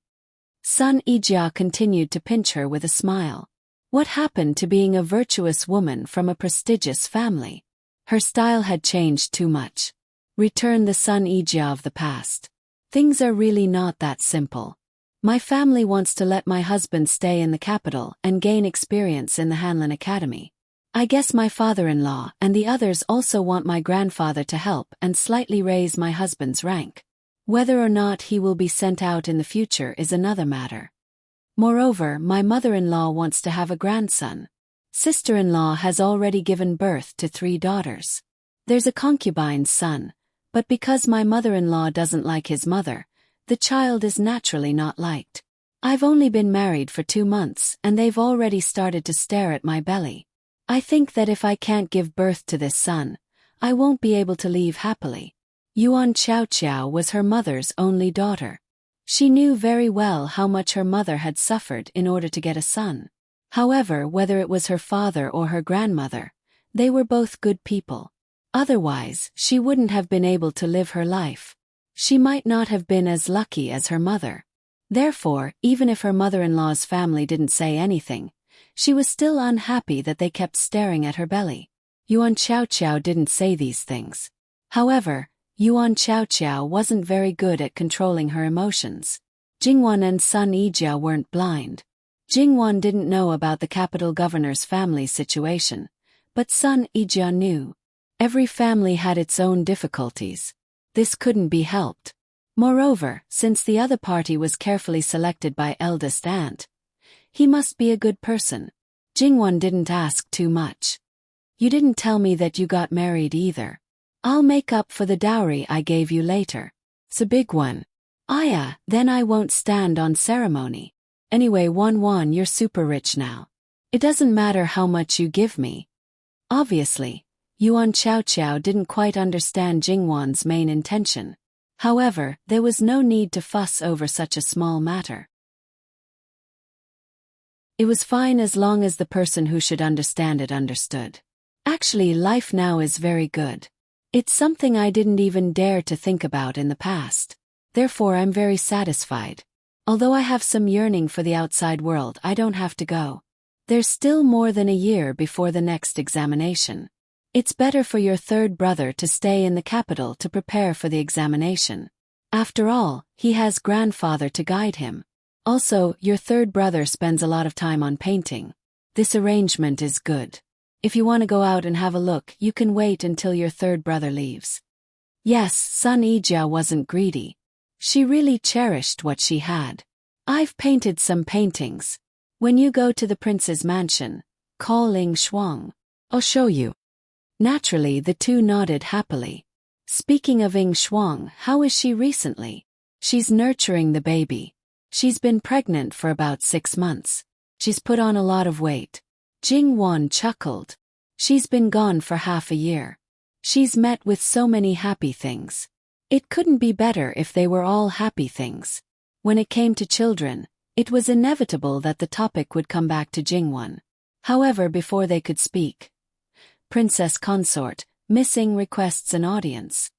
Sun Yijia continued to pinch her with a smile. What happened to being a virtuous woman from a prestigious family? Her style had changed too much. Return the Sun Yijia of the past. Things are really not that simple. My family wants to let my husband stay in the capital and gain experience in the Hanlin Academy. I guess my father-in-law and the others also want my grandfather to help and slightly raise my husband's rank. Whether or not he will be sent out in the future is another matter. Moreover, my mother-in-law wants to have a grandson. Sister-in-law has already given birth to 3 daughters. There's a concubine's son, but because my mother-in-law doesn't like his mother, the child is naturally not liked. I've only been married for 2 months and they've already started to stare at my belly. I think that if I can't give birth to this son, I won't be able to leave happily. Yuan Xiaoqiao was her mother's only daughter. She knew very well how much her mother had suffered in order to get a son. However, whether it was her father or her grandmother, they were both good people. Otherwise, she wouldn't have been able to live her life. She might not have been as lucky as her mother. Therefore, even if her mother-in-law's family didn't say anything, she was still unhappy that they kept staring at her belly. Yuan Xiaoqiao didn't say these things. However, Yuan Xiaoqiao wasn't very good at controlling her emotions. Jingwan and Sun Yijia weren't blind. Jingwan didn't know about the capital governor's family situation, but Sun Yijia knew. Every family had its own difficulties. This couldn't be helped. Moreover, since the other party was carefully selected by eldest aunt, he must be a good person. Jingwan didn't ask too much. You didn't tell me that you got married either. I'll make up for the dowry I gave you later. It's a big one. Yeah, then I won't stand on ceremony. Anyway, Wan, you're super rich now. It doesn't matter how much you give me. Obviously, Yuan Xiaoqiao didn't quite understand Jingwan's main intention. However, there was no need to fuss over such a small matter. It was fine as long as the person who should understand it understood. Actually, life now is very good. It's something I didn't even dare to think about in the past. Therefore, I'm very satisfied. Although I have some yearning for the outside world, I don't have to go. There's still more than a year before the next examination. It's better for your third brother to stay in the capital to prepare for the examination. After all, he has grandfather to guide him. Also, your third brother spends a lot of time on painting. This arrangement is good. If you want to go out and have a look, you can wait until your third brother leaves. Yes, Sun Yijia wasn't greedy. She really cherished what she had. I've painted some paintings. When you go to the prince's mansion, call Ling Shuang. I'll show you. Naturally, the two nodded happily. Speaking of Ing Shuang, how is she recently? She's nurturing the baby. She's been pregnant for about 6 months. She's put on a lot of weight. Jingwon chuckled. She's been gone for half a year. She's met with so many happy things. It couldn't be better if they were all happy things. When it came to children, it was inevitable that the topic would come back to Jingwon. However, before they could speak, Princess Consort, missing, requests an audience.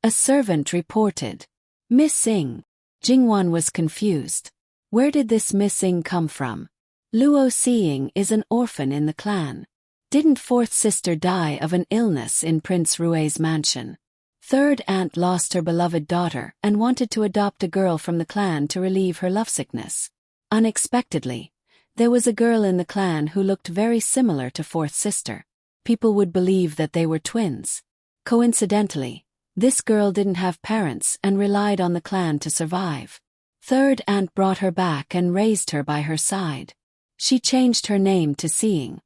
A servant reported. Missing. Jingwon was confused. Where did this missing come from? Luo Xiying is an orphan in the clan. Didn't fourth sister die of an illness in Prince Rui's mansion? Third aunt lost her beloved daughter and wanted to adopt a girl from the clan to relieve her lovesickness. Unexpectedly, there was a girl in the clan who looked very similar to fourth sister. People would believe that they were twins. Coincidentally, this girl didn't have parents and relied on the clan to survive. Third aunt brought her back and raised her by her side. She changed her name to Xiying.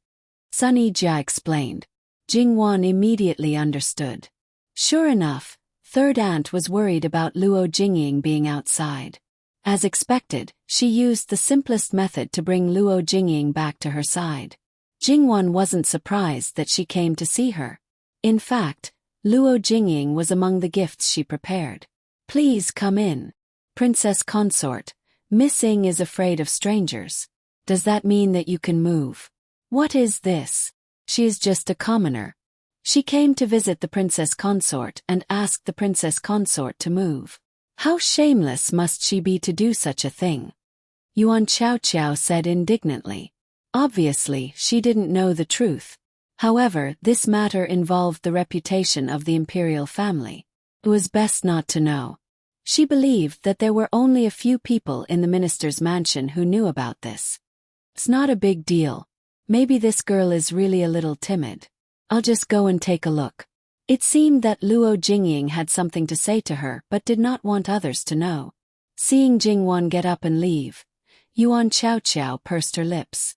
Sunny Jia explained. Jingwon immediately understood. Sure enough, third aunt was worried about Luo Jingying being outside. As expected, she used the simplest method to bring Luo Jingying back to her side. Jingwon wasn't surprised that she came to see her. In fact, Luo Jingying was among the gifts she prepared. Please come in. Princess Consort, Missing is afraid of strangers. Does that mean that you can move? What is this? She is just a commoner. She came to visit the Princess Consort and asked the Princess Consort to move. How shameless must she be to do such a thing? Yuan Qiao said indignantly. Obviously, she didn't know the truth. However, this matter involved the reputation of the imperial family. It was best not to know. She believed that there were only a few people in the minister's mansion who knew about this. It's not a big deal. Maybe this girl is really a little timid. I'll just go and take a look. It seemed that Luo Jingying had something to say to her but did not want others to know. Seeing Jingwon get up and leave, Yuan Qiao pursed her lips.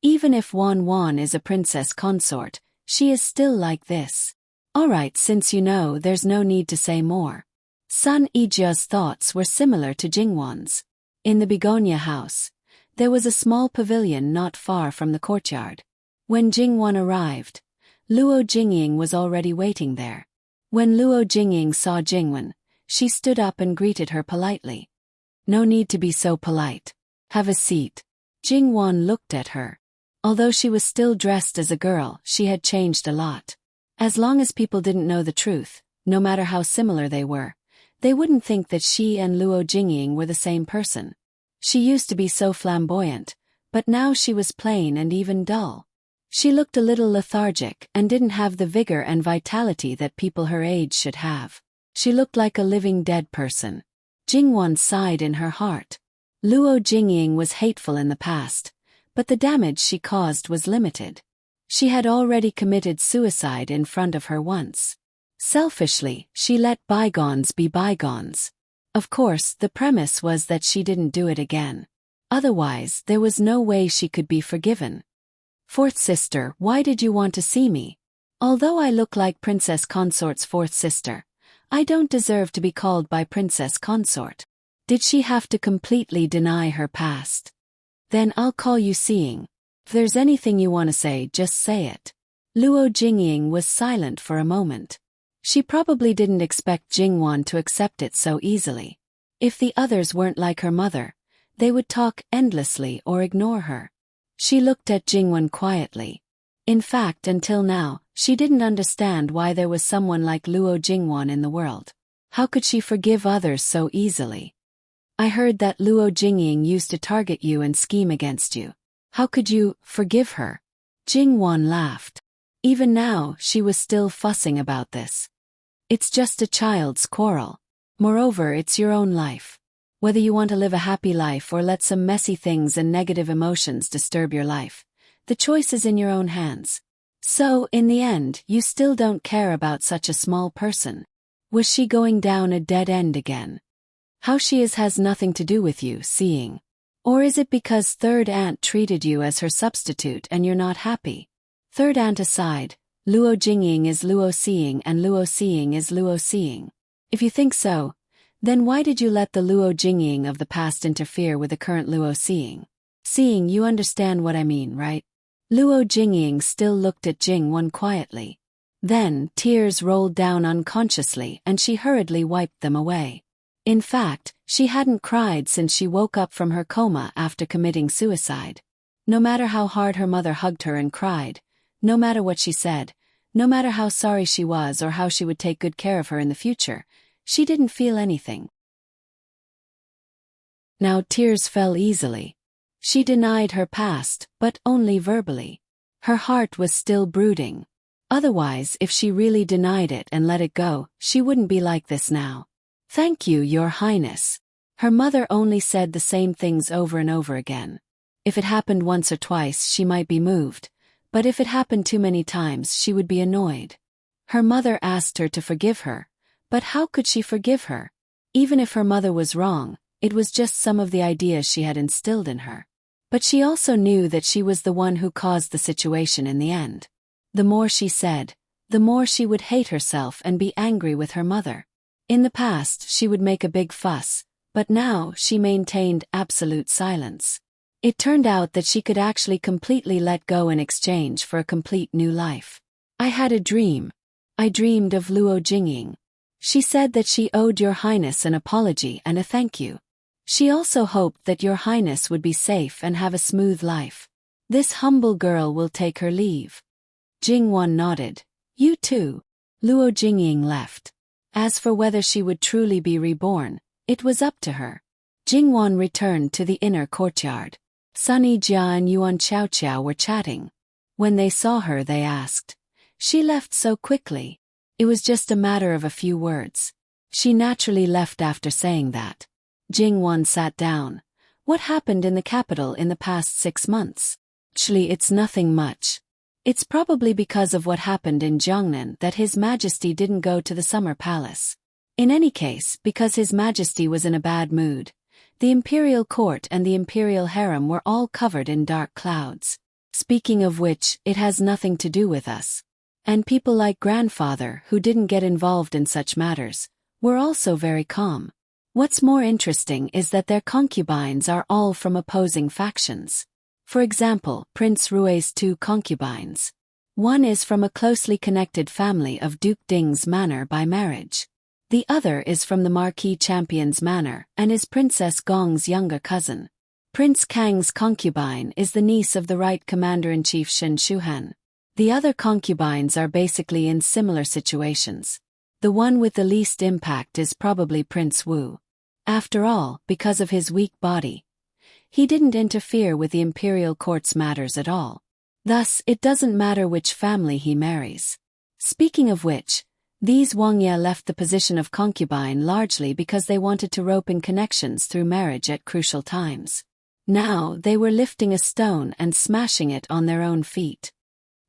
Even if Wan is a princess consort, she is still like this. Alright, since you know, there's no need to say more. Sun Yijia's thoughts were similar to Jingwon's. In the begonia house, there was a small pavilion not far from the courtyard. When Jingwon arrived, Luo Jingying was already waiting there. When Luo Jingying saw Jingwon, she stood up and greeted her politely. No need to be so polite. Have a seat. Jingwon looked at her. Although she was still dressed as a girl, she had changed a lot. As long as people didn't know the truth, no matter how similar they were, they wouldn't think that she and Luo Jingying were the same person. She used to be so flamboyant, but now she was plain and even dull. She looked a little lethargic and didn't have the vigor and vitality that people her age should have. She looked like a living dead person. Jingwon sighed in her heart. Luo Jingying was hateful in the past, but the damage she caused was limited. She had already committed suicide in front of her once. Selfishly, she let bygones be bygones. Of course, the premise was that she didn't do it again. Otherwise, there was no way she could be forgiven. Fourth sister, why did you want to see me? Although I look like Princess Consort's fourth sister, I don't deserve to be called by Princess Consort. Did she have to completely deny her past? Then I'll call you Xiying. If there's anything you want to say, just say it. Luo Jingying was silent for a moment. She probably didn't expect Jingwon to accept it so easily. If the others weren't like her mother, they would talk endlessly or ignore her. She looked at Jingwon quietly. In fact, until now, she didn't understand why there was someone like Luo Jingwon in the world. How could she forgive others so easily? I heard that Luo Jingying used to target you and scheme against you. How could you forgive her? Jingwon laughed. Even now, she was still fussing about this. It's just a child's quarrel. Moreover, it's your own life. Whether you want to live a happy life or let some messy things and negative emotions disturb your life, the choice is in your own hands. So, in the end, you still don't care about such a small person. Was she going down a dead end again? How she is has nothing to do with you, Xiying. Or is it because third aunt treated you as her substitute and you're not happy? Third aunt aside, Luo Jingying is Luo Xiying and Luo Xiying is Luo Xiying. If you think so, Then why did you let the Luo Jingying of the past interfere with the current Luo seeing? Seeing, you understand what I mean, right? Luo Jingying still looked at Jingwon quietly. Then, tears rolled down unconsciously and she hurriedly wiped them away. In fact, she hadn't cried since she woke up from her coma after committing suicide. No matter how hard her mother hugged her and cried, no matter what she said, no matter how sorry she was or how she would take good care of her in the future, she didn't feel anything. Now tears fell easily. She denied her past, but only verbally. Her heart was still brooding. Otherwise, if she really denied it and let it go, she wouldn't be like this now. Thank you, Your Highness. Her mother only said the same things over and over again. If it happened once or twice, she might be moved, but if it happened too many times, she would be annoyed. Her mother asked her to forgive her, but how could she forgive her? Even if her mother was wrong, it was just some of the ideas she had instilled in her. But she also knew that she was the one who caused the situation in the end. The more she said, the more she would hate herself and be angry with her mother. In the past, she would make a big fuss, but now she maintained absolute silence. It turned out that she could actually completely let go in exchange for a complete new life. I had a dream. I dreamed of Luo Jingying. She said that she owed Your Highness an apology and a thank you. She also hoped that Your Highness would be safe and have a smooth life. This humble girl will take her leave. Jingwon nodded. You too. Luo Jingying left. As for whether she would truly be reborn, it was up to her. Jingwon returned to the inner courtyard. Sunny Jia and Yuan Xiaoqiao were chatting. When they saw her, they asked. She left so quickly. It was just a matter of a few words. She naturally left after saying that. Jingwon sat down. What happened in the capital in the past 6 months? Actually, it's nothing much. It's probably because of what happened in Jiangnan that His Majesty didn't go to the Summer Palace. In any case, because His Majesty was in a bad mood, the imperial court and the imperial harem were all covered in dark clouds. Speaking of which, it has nothing to do with us. And people like grandfather, who didn't get involved in such matters, were also very calm. What's more interesting is that their concubines are all from opposing factions. For example, Prince Rui's 2 concubines. One is from a closely connected family of Duke Ding's manor by marriage. The other is from the Marquis Champion's manor and is Princess Gong's younger cousin. Prince Kang's concubine is the niece of the right Commander-in-Chief Shen Shuhan. The other concubines are basically in similar situations. The one with the least impact is probably Prince Wu. After all, because of his weak body, he didn't interfere with the imperial court's matters at all. Thus, it doesn't matter which family he marries. Speaking of which, these Wangya left the position of concubine largely because they wanted to rope in connections through marriage at crucial times. Now, they were lifting a stone and smashing it on their own feet.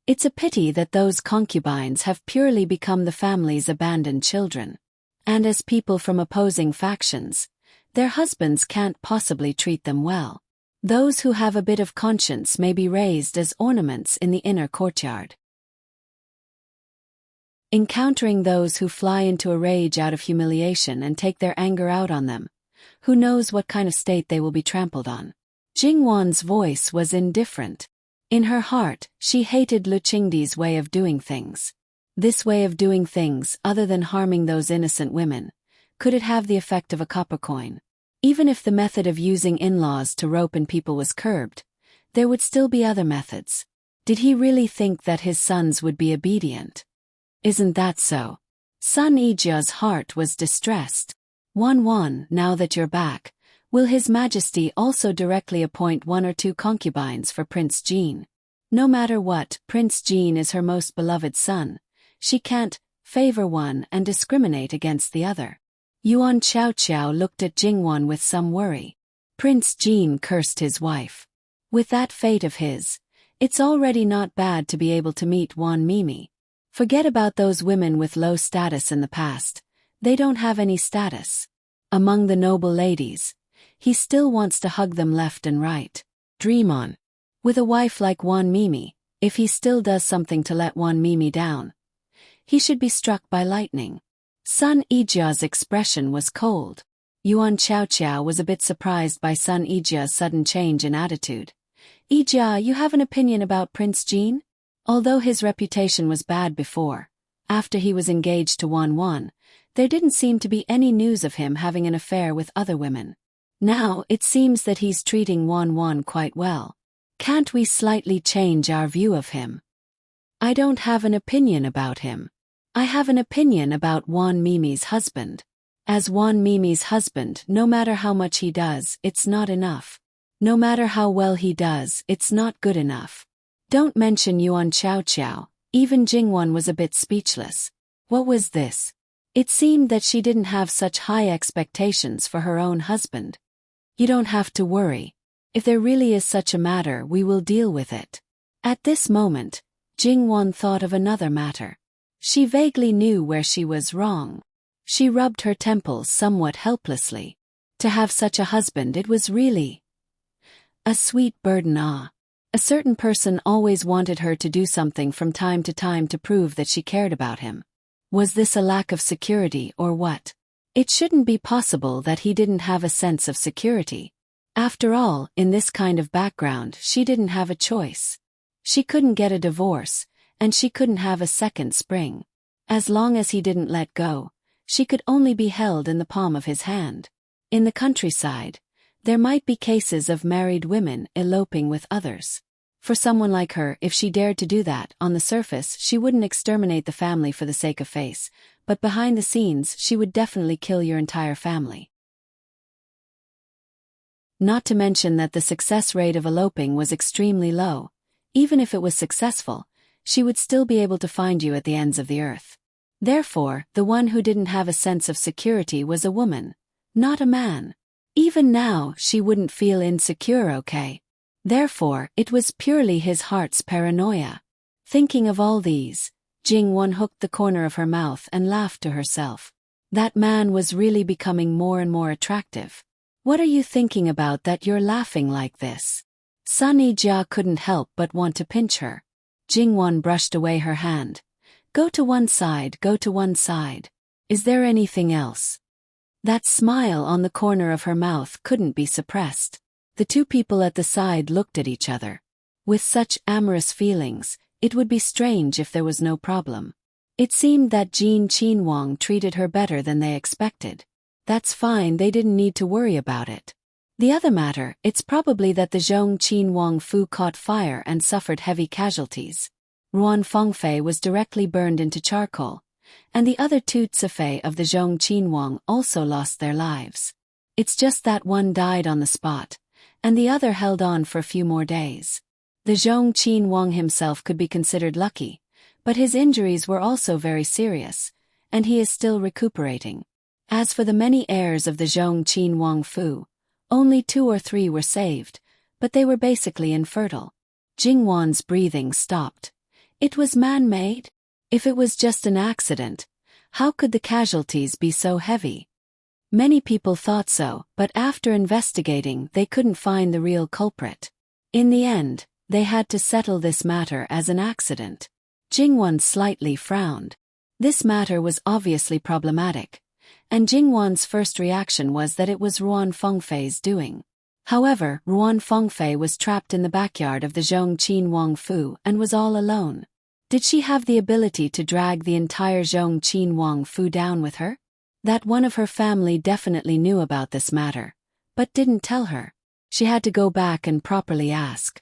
It's a pity that those concubines have purely become the family's abandoned children. And as people from opposing factions, their husbands can't possibly treat them well. Those who have a bit of conscience may be raised as ornaments in the inner courtyard. Encountering those who fly into a rage out of humiliation and take their anger out on them, who knows what kind of state they will be trampled on. Jingwon's voice was indifferent. In her heart, she hated Lu Qingdi's way of doing things. This way of doing things, other than harming those innocent women, could it have the effect of a copper coin? Even if the method of using in-laws to rope in people was curbed, there would still be other methods. Did he really think that his sons would be obedient? Isn't that so? Sun Yijia's heart was distressed. Wan, now that you're back, will His Majesty also directly appoint 1 or 2 concubines for Prince Jean? No matter what, Prince Jean is her most beloved son. She can't favor one and discriminate against the other. Yuan Xiaoqiao looked at Jingwon with some worry. Prince Jean cursed his wife. With that fate of his, it's already not bad to be able to meet Wan Mimi. Forget about those women with low status in the past. They don't have any status. Among the noble ladies, he still wants to hug them left and right. Dream on. With a wife like Wan Mimi, if he still does something to let Wan Mimi down, he should be struck by lightning. Sun Yijia's expression was cold. Yuan Xiaoqiao was a bit surprised by Sun Yijia's sudden change in attitude. "Yijia, you have an opinion about Prince Jin?" Although his reputation was bad before, after he was engaged to Wan, there didn't seem to be any news of him having an affair with other women. Now it seems that he's treating Wan quite well. Can't we slightly change our view of him? "I don't have an opinion about him. I have an opinion about Wan Mimi's husband. As Wan Mimi's husband, no matter how much he does, it's not enough. No matter how well he does, it's not good enough." Don't mention Yuan Xiaoqiao, even Jingwan was a bit speechless. What was this? It seemed that she didn't have such high expectations for her own husband. "You don't have to worry. If there really is such a matter, we will deal with it." At this moment, Jingwan thought of another matter. She vaguely knew where she was wrong. She rubbed her temples somewhat helplessly. To have such a husband, it was really a sweet burden. A certain person always wanted her to do something from time to time to prove that she cared about him. Was this a lack of security or what? It shouldn't be possible that he didn't have a sense of security. After all, in this kind of background, she didn't have a choice. She couldn't get a divorce, and she couldn't have a second spring. As long as he didn't let go, she could only be held in the palm of his hand. In the countryside, there might be cases of married women eloping with others. For someone like her, if she dared to do that, on the surface she wouldn't exterminate the family for the sake of face, but behind the scenes she would definitely kill your entire family. Not to mention that the success rate of eloping was extremely low. Even if it was successful, she would still be able to find you at the ends of the earth. Therefore, the one who didn't have a sense of security was a woman, not a man. Even now, she wouldn't feel insecure, okay? Therefore, it was purely his heart's paranoia. Thinking of all these, Jingwon hooked the corner of her mouth and laughed to herself. That man was really becoming more and more attractive. "What are you thinking about that you're laughing like this?" Sun Yijia couldn't help but want to pinch her. Jingwon brushed away her hand. Go to one side. Is there anything else?" That smile on the corner of her mouth couldn't be suppressed. The two people at the side looked at each other. With such amorous feelings, it would be strange if there was no problem. It seemed that Jin Qinwang treated her better than they expected. That's fine, they didn't need to worry about it. The other matter, it's probably that the Zhong Qinwang Fu caught fire and suffered heavy casualties. Ruan Fengfei was directly burned into charcoal, and the other two Zifei of the Zhong Qinwang also lost their lives. It's just that one died on the spot, and the other held on for a few more days. The Zhong Qinwang himself could be considered lucky, but his injuries were also very serious, and he is still recuperating. As for the many heirs of the Zhong Qinwang Fu, only 2 or 3 were saved, but they were basically infertile. Jingwan's breathing stopped. It was man-made? If it was just an accident, how could the casualties be so heavy? Many people thought so, but after investigating they couldn't find the real culprit. In the end, they had to settle this matter as an accident. Jingwan slightly frowned. This matter was obviously problematic, and Jingwan's first reaction was that it was Ruan Fengfei's doing. However, Ruan Fengfei was trapped in the backyard of the Zhong Qinwang Fu and was all alone. Did she have the ability to drag the entire Zhong Qinwang Fu down with her? That one of her family definitely knew about this matter, but didn't tell her. She had to go back and properly ask.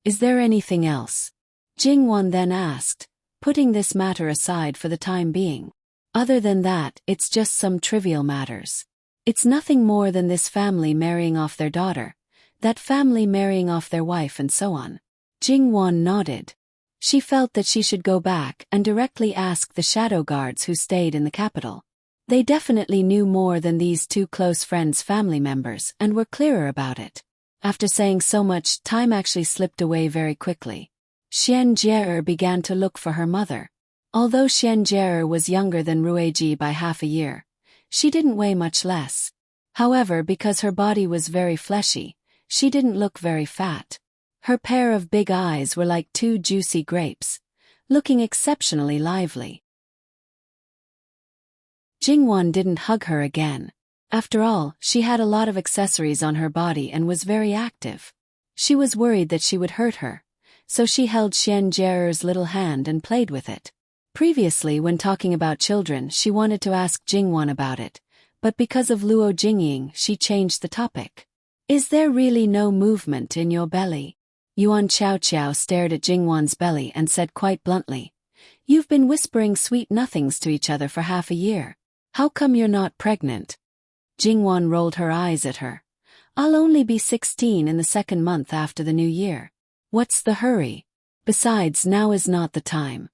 Is there anything else? Jingwan then asked, putting this matter aside for the time being. Other than that, it's just some trivial matters. It's nothing more than this family marrying off their daughter, that family marrying off their wife, and so on. Jingwan nodded. She felt that she should go back and directly ask the shadow guards who stayed in the capital. They definitely knew more than these two close friends' family members and were clearer about it. After saying so much, time actually slipped away very quickly. Xian Jie began to look for her mother. Although Xian Jie was younger than Rueji by half a year, she didn't weigh much less. However, because her body was very fleshy, she didn't look very fat. Her pair of big eyes were like 2 juicy grapes, looking exceptionally lively. Jingwon didn't hug her again. After all, she had a lot of accessories on her body and was very active. She was worried that she would hurt her, so she held Xian Jie's little hand and played with it. Previously, when talking about children, she wanted to ask Jingwon about it, but because of Luo Jingying, she changed the topic. Is there really no movement in your belly? Yuan Xiaoqiao stared at Jingwon's belly and said quite bluntly, "You've been whispering sweet nothings to each other for half a year. How come you're not pregnant?" Jingwon rolled her eyes at her. "I'll only be 16 in the second month after the new year. What's the hurry? Besides, now is not the time."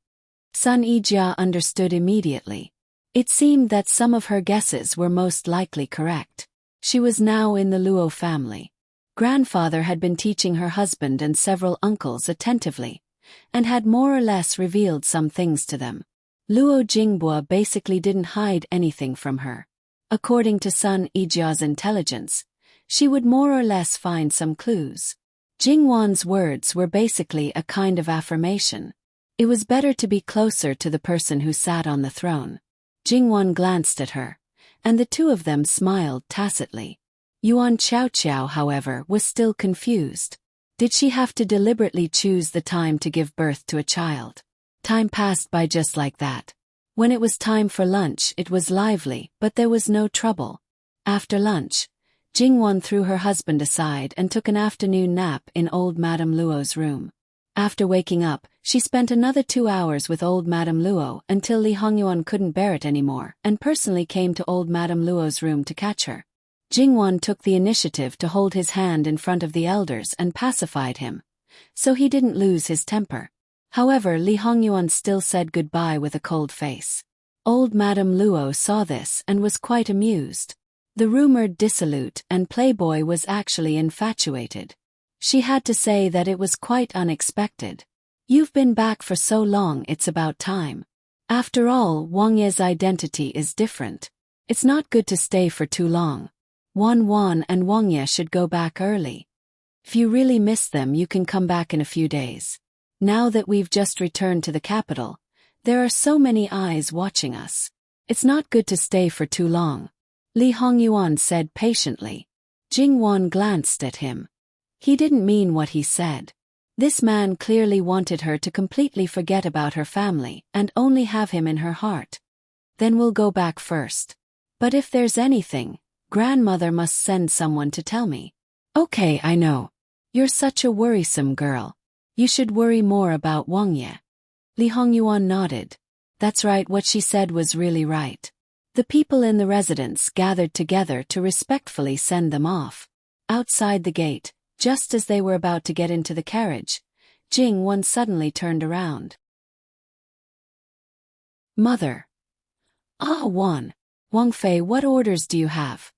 Sun Yijia understood immediately. It seemed that some of her guesses were most likely correct. She was now in the Luo family. Grandfather had been teaching her husband and several uncles attentively, and had more or less revealed some things to them. Luo Jingbua basically didn't hide anything from her. According to Sun Yijia's intelligence, she would more or less find some clues. Jingwon's words were basically a kind of affirmation. It was better to be closer to the person who sat on the throne. Jingwon glanced at her, and the two of them smiled tacitly. Yuan Xiaoqiao, however, was still confused. Did she have to deliberately choose the time to give birth to a child? Time passed by just like that. When it was time for lunch, it was lively, but there was no trouble. After lunch, Jingwon threw her husband aside and took an afternoon nap in old Madame Luo's room. After waking up, she spent another 2 hours with old Madame Luo until Li Hongyuan couldn't bear it anymore and personally came to old Madame Luo's room to catch her. Jingwon took the initiative to hold his hand in front of the elders and pacified him, so he didn't lose his temper. However, Li Hongyuan still said goodbye with a cold face. Old Madame Luo saw this and was quite amused. The rumored dissolute and playboy was actually infatuated. She had to say that it was quite unexpected. "You've been back for so long, it's about time. After all, Wang Ye's identity is different. It's not good to stay for too long. Wan and Wang Ye should go back early. If you really miss them, you can come back in a few days. Now that we've just returned to the capital, there are so many eyes watching us. It's not good to stay for too long," Li Hongyuan said patiently. Jingwon glanced at him. He didn't mean what he said. This man clearly wanted her to completely forget about her family and only have him in her heart. "Then we'll go back first. But if there's anything, grandmother must send someone to tell me." "Okay, I know. You're such a worrisome girl. You should worry more about Wang Ye." Li Hongyuan nodded. That's right, what she said was really right. The people in the residence gathered together to respectfully send them off. Outside the gate, just as they were about to get into the carriage, Jingwon suddenly turned around. "Mother." "Ah, Wang Fei, what orders do you have?"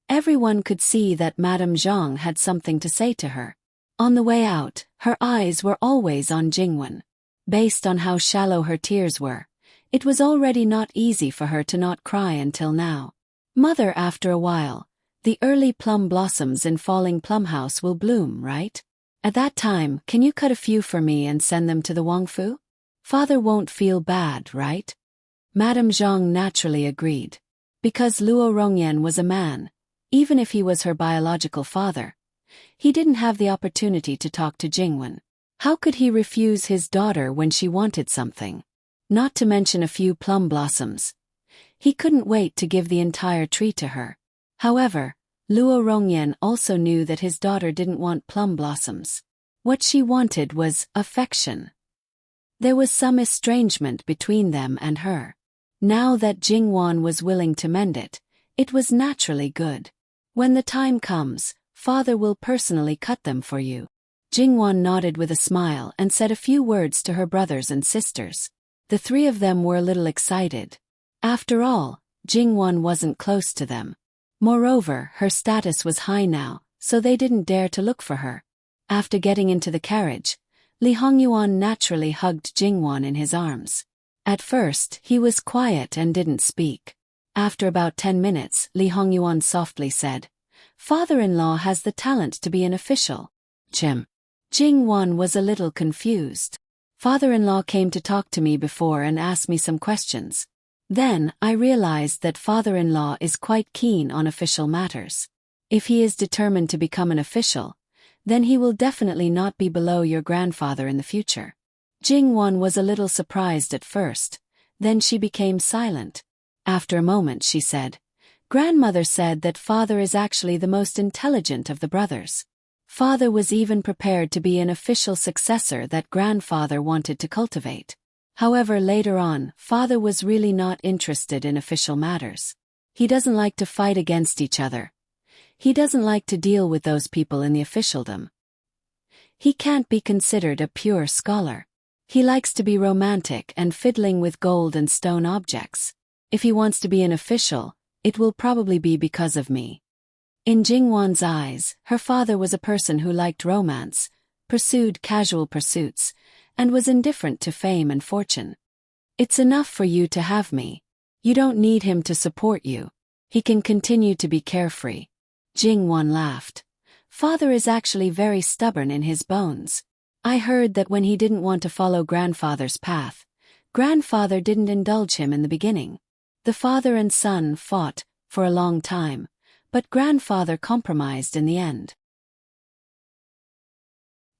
Everyone could see that Madame Zhang had something to say to her. On the way out, her eyes were always on Jingwon. Based on how shallow her tears were, it was already not easy for her to not cry until now. "Mother, after a while, the early plum blossoms in Falling Plum House will bloom, right? At that time, can you cut a few for me and send them to the Wangfu? Father won't feel bad, right?" Madame Zhang naturally agreed. Because Luo Rongyan was a man, even if he was her biological father, he didn't have the opportunity to talk to Jingwon. How could he refuse his daughter when she wanted something? Not to mention a few plum blossoms. He couldn't wait to give the entire tree to her. However, Luo Rongyan also knew that his daughter didn't want plum blossoms. What she wanted was affection. There was some estrangement between them and her. Now that Jingwon was willing to mend it, it was naturally good. "When the time comes, Father will personally cut them for you." Jingwon nodded with a smile and said a few words to her brothers and sisters. The three of them were a little excited. After all, Jingwon wasn't close to them. Moreover, her status was high now, so they didn't dare to look for her. After getting into the carriage, Li Hongyuan naturally hugged Jingwon in his arms. At first, he was quiet and didn't speak. After about 10 minutes, Li Hongyuan softly said, "Father-in-law has the talent to be an official." Jingwon was a little confused. "Father-in-law came to talk to me before and asked me some questions. Then, I realized that father-in-law is quite keen on official matters. If he is determined to become an official, then he will definitely not be below your grandfather in the future. Jingwon was a little surprised at first, then she became silent. After a moment she said, "Grandmother said that father is actually the most intelligent of the brothers. Father was even prepared to be an official successor that grandfather wanted to cultivate. However, later on, father was really not interested in official matters. He doesn't like to fight against each other. He doesn't like to deal with those people in the officialdom. He can't be considered a pure scholar. He likes to be romantic and fiddling with gold and stone objects. If he wants to be an official, it will probably be because of me." In Jingwon's eyes, her father was a person who liked romance, pursued casual pursuits, and was indifferent to fame and fortune. "It's enough for you to have me. You don't need him to support you. He can continue to be carefree." Jingwon laughed. "Father is actually very stubborn in his bones. I heard that when he didn't want to follow grandfather's path, grandfather didn't indulge him in the beginning. The father and son fought for a long time, but grandfather compromised in the end.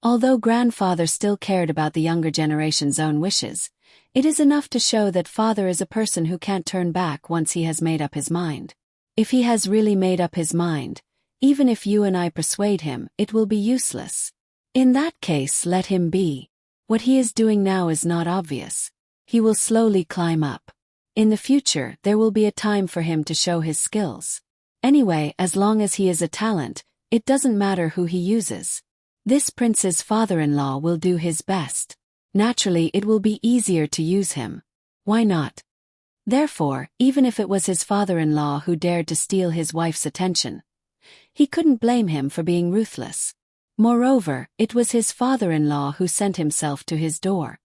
Although grandfather still cared about the younger generation's own wishes, it is enough to show that father is a person who can't turn back once he has made up his mind. If he has really made up his mind, even if you and I persuade him, it will be useless. In that case, let him be. What he is doing now is not obvious. He will slowly climb up. In the future, there will be a time for him to show his skills. Anyway, as long as he is a talent, it doesn't matter who he uses. This prince's father-in-law will do his best. Naturally, it will be easier to use him. Why not? Therefore, even if it was his father-in-law who dared to steal his wife's attention, he couldn't blame him for being ruthless. Moreover, it was his father-in-law who sent himself to his door.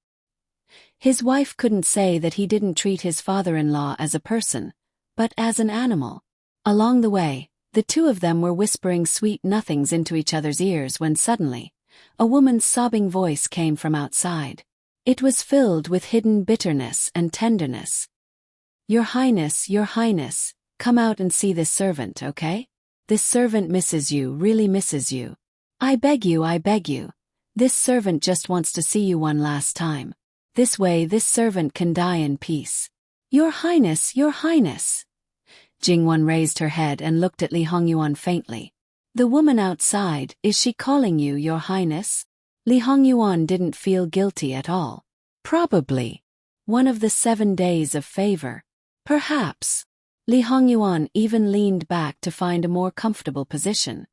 His wife couldn't say that he didn't treat his father-in-law as a person, but as an animal. Along the way, the two of them were whispering sweet nothings into each other's ears when suddenly, a woman's sobbing voice came from outside. It was filled with hidden bitterness and tenderness. Your Highness, come out and see this servant, okay? This servant misses you, really misses you. I beg you. This servant just wants to see you one last time. This way this servant can die in peace. Your Highness. Jingwon raised her head and looked at Li Hongyuan faintly. The woman outside, is she calling you Your Highness? Li Hongyuan didn't feel guilty at all. Probably. One of the 7 days of favor. Perhaps. Li Hongyuan even leaned back to find a more comfortable position.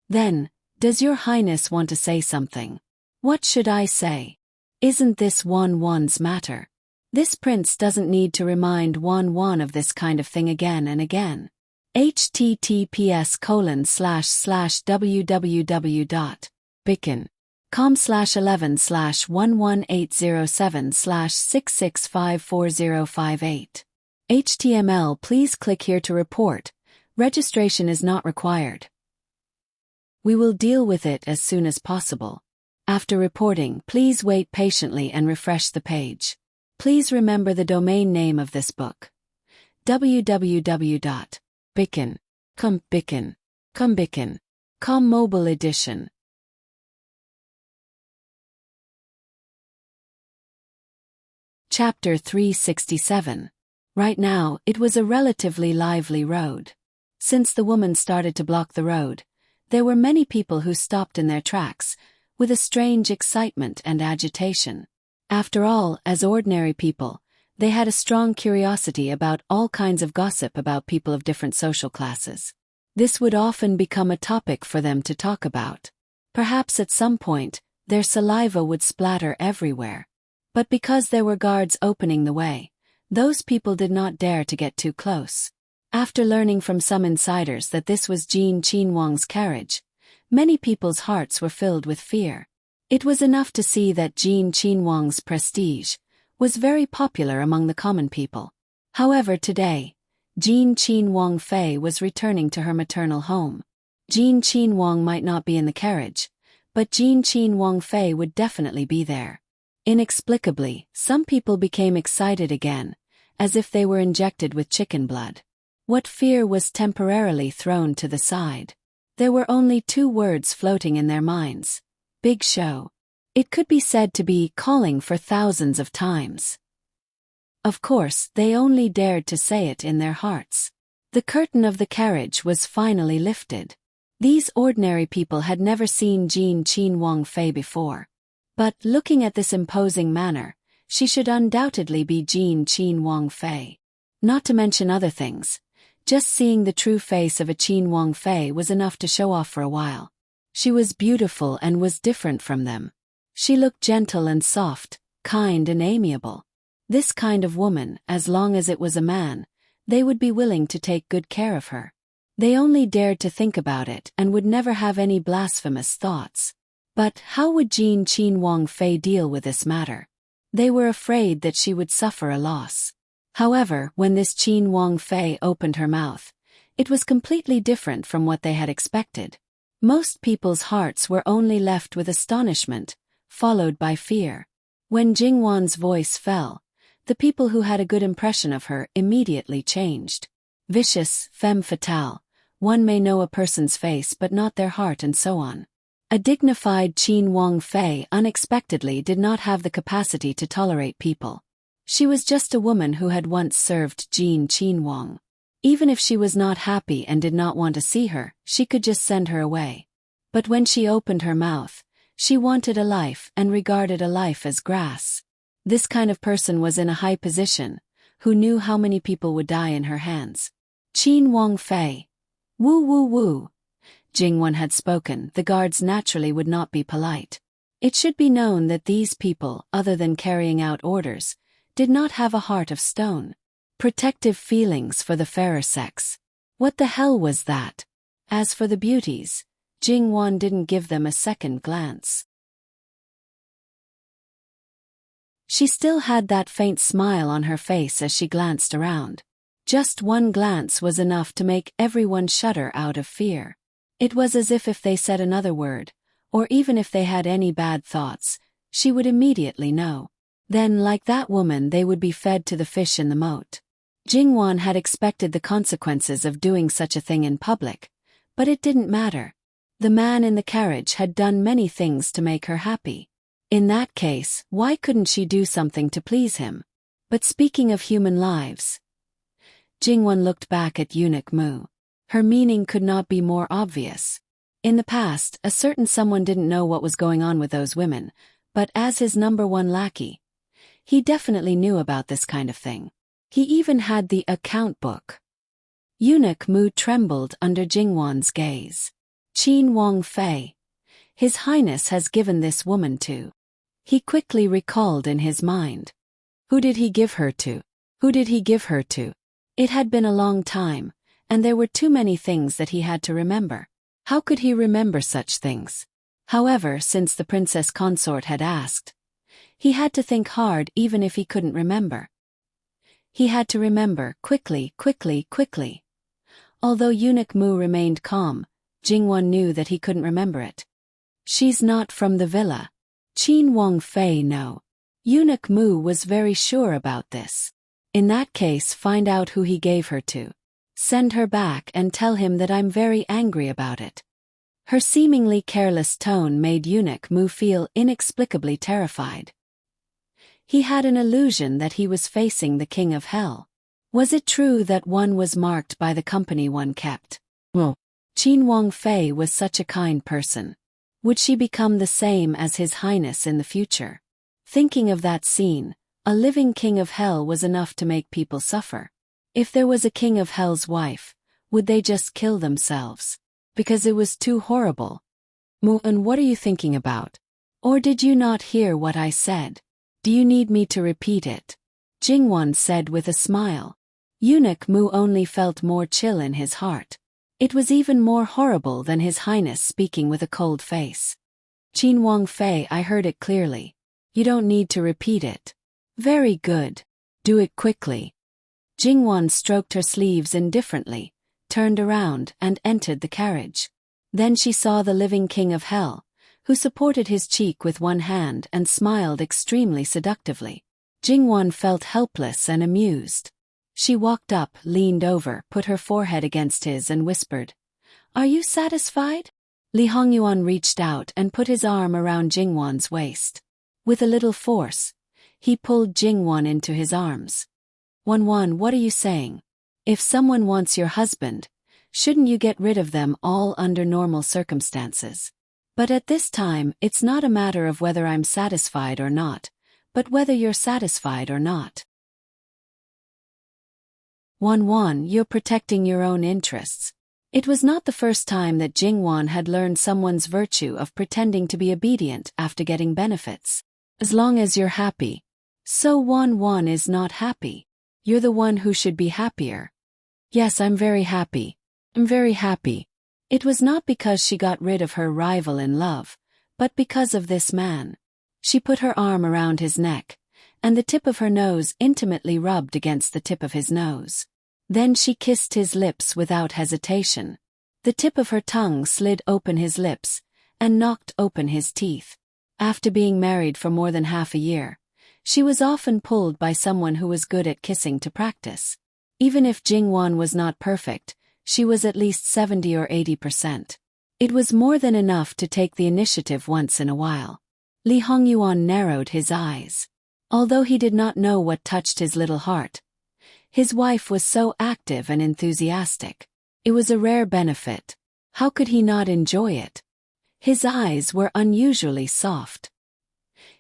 Then, does Your Highness want to say something? What should I say? Isn't this Wan's matter? This prince doesn't need to remind Wan of this kind of thing again and again. https://www.bicken.com/11/11807/6654058. HTML. Please click here to report. Registration is not required. We will deal with it as soon as possible. After reporting, please wait patiently and refresh the page. Please remember the domain name of this book. www.bicken.com mobile edition. Chapter 367. Right now, it was a relatively lively road. Since the woman started to block the road, there were many people who stopped in their tracks, with a strange excitement and agitation. After all, as ordinary people, they had a strong curiosity about all kinds of gossip about people of different social classes. This would often become a topic for them to talk about. Perhaps at some point, their saliva would splatter everywhere. But because there were guards opening the way, those people did not dare to get too close. After learning from some insiders that this was Jin Qinhuang's carriage, many people's hearts were filled with fear. It was enough to see that Jin Qinhuang's prestige was very popular among the common people. However, today, Jin Qinhuang Fei was returning to her maternal home. Jin Qinhuang might not be in the carriage, but Jin Qinhuang Fei would definitely be there. Inexplicably, some people became excited again, as if they were injected with chicken blood. What fear was temporarily thrown to the side. There were only two words floating in their minds. Big show. It could be said to be calling for thousands of times. Of course, they only dared to say it in their hearts. The curtain of the carriage was finally lifted. These ordinary people had never seen Jean Qin Wang Fei before. But, looking at this imposing manner, she should undoubtedly be Jean Qin Wang Fei. Not to mention other things. Just seeing the true face of a Qin Wang Fei was enough to show off for a while. She was beautiful and was different from them. She looked gentle and soft, kind and amiable. This kind of woman, as long as it was a man, they would be willing to take good care of her. They only dared to think about it and would never have any blasphemous thoughts. But how would Jean Qin Wang Fei deal with this matter? They were afraid that she would suffer a loss. However, when this Qin Wang Fei opened her mouth, it was completely different from what they had expected. Most people's hearts were only left with astonishment, followed by fear. When Jingwan's voice fell, the people who had a good impression of her immediately changed. Vicious, femme fatale, one may know a person's face but not their heart, and so on. A dignified Qin Wang Fei unexpectedly did not have the capacity to tolerate people. She was just a woman who had once served Jean Qin Wang. Even if she was not happy and did not want to see her, she could just send her away. But when she opened her mouth, she wanted a life and regarded a life as grass. This kind of person was in a high position, who knew how many people would die in her hands. Qin Wang Fei. Woo woo woo. Jingwan had spoken. The guards naturally would not be polite. It should be known that these people, other than carrying out orders, did not have a heart of stone. Protective feelings for the fairer sex. What the hell was that? As for the beauties, Jingwan didn't give them a second glance. She still had that faint smile on her face as she glanced around. Just one glance was enough to make everyone shudder out of fear. It was as if they said another word, or even if they had any bad thoughts, she would immediately know. Then, like that woman, they would be fed to the fish in the moat. Jingwan had expected the consequences of doing such a thing in public, but it didn't matter. The man in the carriage had done many things to make her happy. In that case, why couldn't she do something to please him? But speaking of human lives, Jingwan looked back at Eunuch Mu. Her meaning could not be more obvious. In the past, a certain someone didn't know what was going on with those women, but as his number one lackey, he definitely knew about this kind of thing. He even had the account book. Eunuch Mu trembled under Jingwan's gaze. Qin Wang Fei. His Highness has given this woman to. He quickly recalled in his mind. Who did he give her to? Who did he give her to? It had been a long time, and there were too many things that he had to remember. How could he remember such things? However, since the princess consort had asked, he had to think hard even if he couldn't remember. He had to remember quickly. Although Eunuch Mu remained calm, Jingwan knew that he couldn't remember it. She's not from the villa. Qin Wang Fei, no. Eunuch Mu was very sure about this. In that case, find out who he gave her to. Send her back and tell him that I'm very angry about it. Her seemingly careless tone made Eunuch Mu feel inexplicably terrified. He had an illusion that he was facing the King of Hell. Was it true that one was marked by the company one kept? Well, Qin Wang Fei was such a kind person. Would she become the same as His Highness in the future? Thinking of that scene, a living King of Hell was enough to make people suffer. If there was a King of Hell's wife, would they just kill themselves? Because it was too horrible. And what are you thinking about? Or did you not hear what I said? Do you need me to repeat it? Jingwan said with a smile. Eunuch Mu only felt more chill in his heart. It was even more horrible than His Highness speaking with a cold face. Qin Wang Fei, I heard it clearly. You don't need to repeat it. Very good. Do it quickly. Jingwan stroked her sleeves indifferently, turned around and entered the carriage. Then she saw the living King of Hell, who supported his cheek with one hand and smiled extremely seductively. Jingwan felt helpless and amused. She walked up, leaned over, put her forehead against his and whispered, "Are you satisfied?" Li Hongyuan reached out and put his arm around Jingwan's waist. With a little force, he pulled Jingwan into his arms. "Wanwan, what are you saying? If someone wants your husband, shouldn't you get rid of them all under normal circumstances? But at this time, it's not a matter of whether I'm satisfied or not, but whether you're satisfied or not. Wanwan, you're protecting your own interests." It was not the first time that Jingwan had learned someone's virtue of pretending to be obedient after getting benefits. As long as you're happy. So Wanwan is not happy. You're the one who should be happier. Yes, I'm very happy. I'm very happy. It was not because she got rid of her rival in love, but because of this man. She put her arm around his neck, and the tip of her nose intimately rubbed against the tip of his nose. Then she kissed his lips without hesitation. The tip of her tongue slid open his lips, and knocked open his teeth. After being married for more than half a year, she was often pulled by someone who was good at kissing to practice. Even if Jingwan was not perfect, she was at least 70 or 80%. It was more than enough to take the initiative once in a while. Li Hongyuan narrowed his eyes. Although he did not know what touched his little heart, his wife was so active and enthusiastic. It was a rare benefit. How could he not enjoy it? His eyes were unusually soft.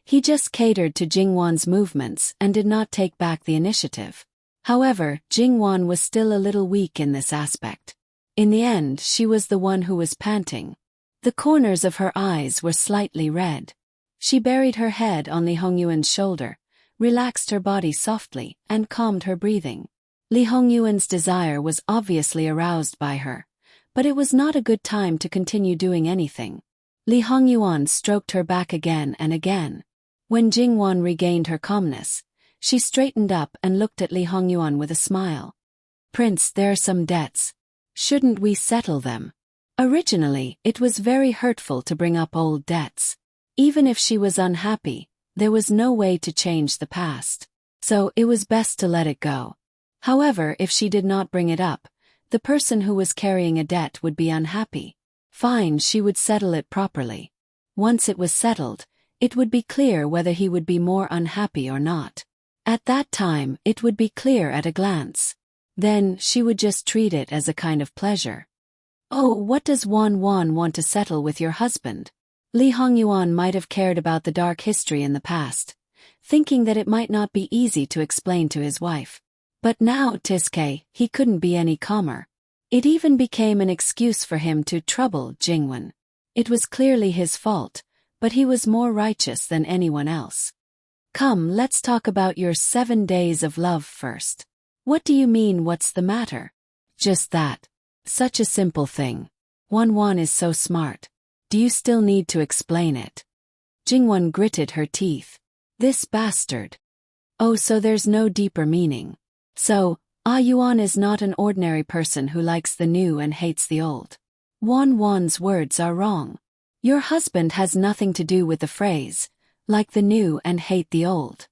He just catered to Jingwan's movements and did not take back the initiative. However, Jingwan was still a little weak in this aspect. In the end, she was the one who was panting. The corners of her eyes were slightly red. She buried her head on Li Hongyuan's shoulder, relaxed her body softly, and calmed her breathing. Li Hongyuan's desire was obviously aroused by her, but it was not a good time to continue doing anything. Li Hongyuan stroked her back again and again. When Jingwan regained her calmness, she straightened up and looked at Li Hongyuan with a smile. "Prince, there are some debts. Shouldn't we settle them?" Originally, it was very hurtful to bring up old debts. Even if she was unhappy, there was no way to change the past. So it was best to let it go. However, if she did not bring it up, the person who was carrying a debt would be unhappy. Fine, she would settle it properly. Once it was settled, it would be clear whether he would be more unhappy or not. At that time, it would be clear at a glance. Then, she would just treat it as a kind of pleasure. "Oh, what does Wanwan want to settle with your husband?" Li Hongyuan might have cared about the dark history in the past, thinking that it might not be easy to explain to his wife. But now, Tiske, he couldn't be any calmer. It even became an excuse for him to trouble Jingwan. It was clearly his fault, but he was more righteous than anyone else. "Come, let's talk about your 7 days of love first." "What do you mean, what's the matter?" "Just that. Such a simple thing. Wanwan is so smart. Do you still need to explain it?" Jingwan gritted her teeth. "This bastard. Oh, so there's no deeper meaning. So, Yuan is not an ordinary person who likes the new and hates the old. Wanwan's words are wrong. Your husband has nothing to do with the phrase, like the new and hate the old.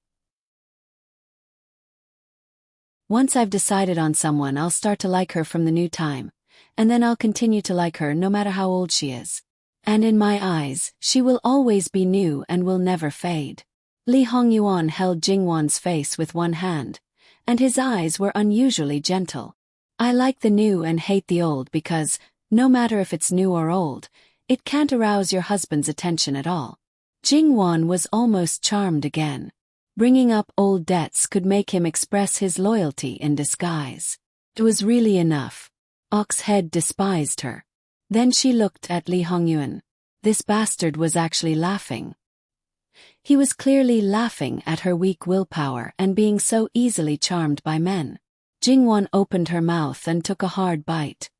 Once I've decided on someone, I'll start to like her from the new time, and then I'll continue to like her no matter how old she is. And in my eyes, she will always be new and will never fade." Li Hongyuan held Jingwan's face with one hand, and his eyes were unusually gentle. "I like the new and hate the old because, no matter if it's new or old, it can't arouse your husband's attention at all." Jingwan was almost charmed again. Bringing up old debts could make him express his loyalty in disguise. It was really enough. Oxhead despised her. Then she looked at Li Hongyuan. This bastard was actually laughing. He was clearly laughing at her weak willpower and being so easily charmed by men. Jingwan opened her mouth and took a hard bite.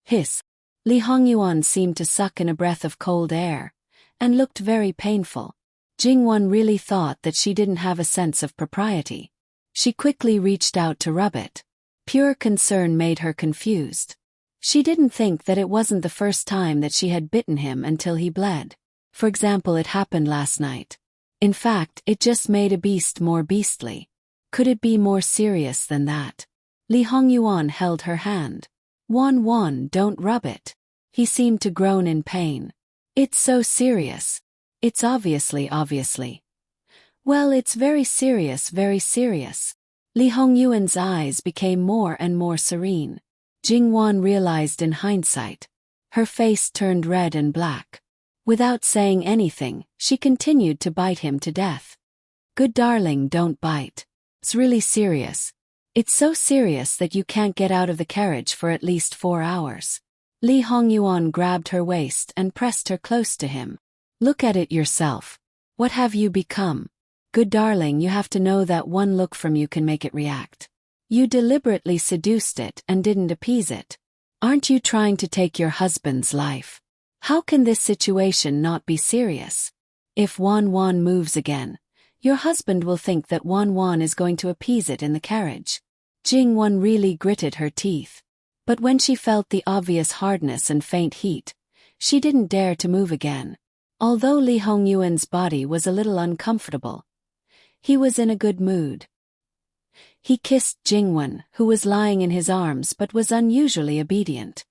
Hiss. Li Hongyuan seemed to suck in a breath of cold air, and looked very painful. Jingwan really thought that she didn't have a sense of propriety. She quickly reached out to rub it. Pure concern made her confused. She didn't think that it wasn't the first time that she had bitten him until he bled. For example, it happened last night. In fact, it just made a beast more beastly. Could it be more serious than that? Li Hongyuan held her hand. Wan Wan, don't rub it. He seemed to groan in pain. It's so serious. It's obviously. Well, it's very serious, very serious. Li Hongyuan's eyes became more and more serene. Jingwan realized in hindsight. Her face turned red and black. Without saying anything, she continued to bite him to death. Good darling, don't bite. It's really serious. It's so serious that you can't get out of the carriage for at least 4 hours. Li Hongyuan grabbed her waist and pressed her close to him. Look at it yourself. What have you become? Good darling, you have to know that one look from you can make it react. You deliberately seduced it and didn't appease it. Aren't you trying to take your husband's life? How can this situation not be serious? If Wan Wan moves again, your husband will think that Wan Wan is going to appease it in the carriage. Jingwan really gritted her teeth. But when she felt the obvious hardness and faint heat, she didn't dare to move again. Although Li Hongyuan's body was a little uncomfortable, he was in a good mood. He kissed Jingwan, who was lying in his arms but was unusually obedient.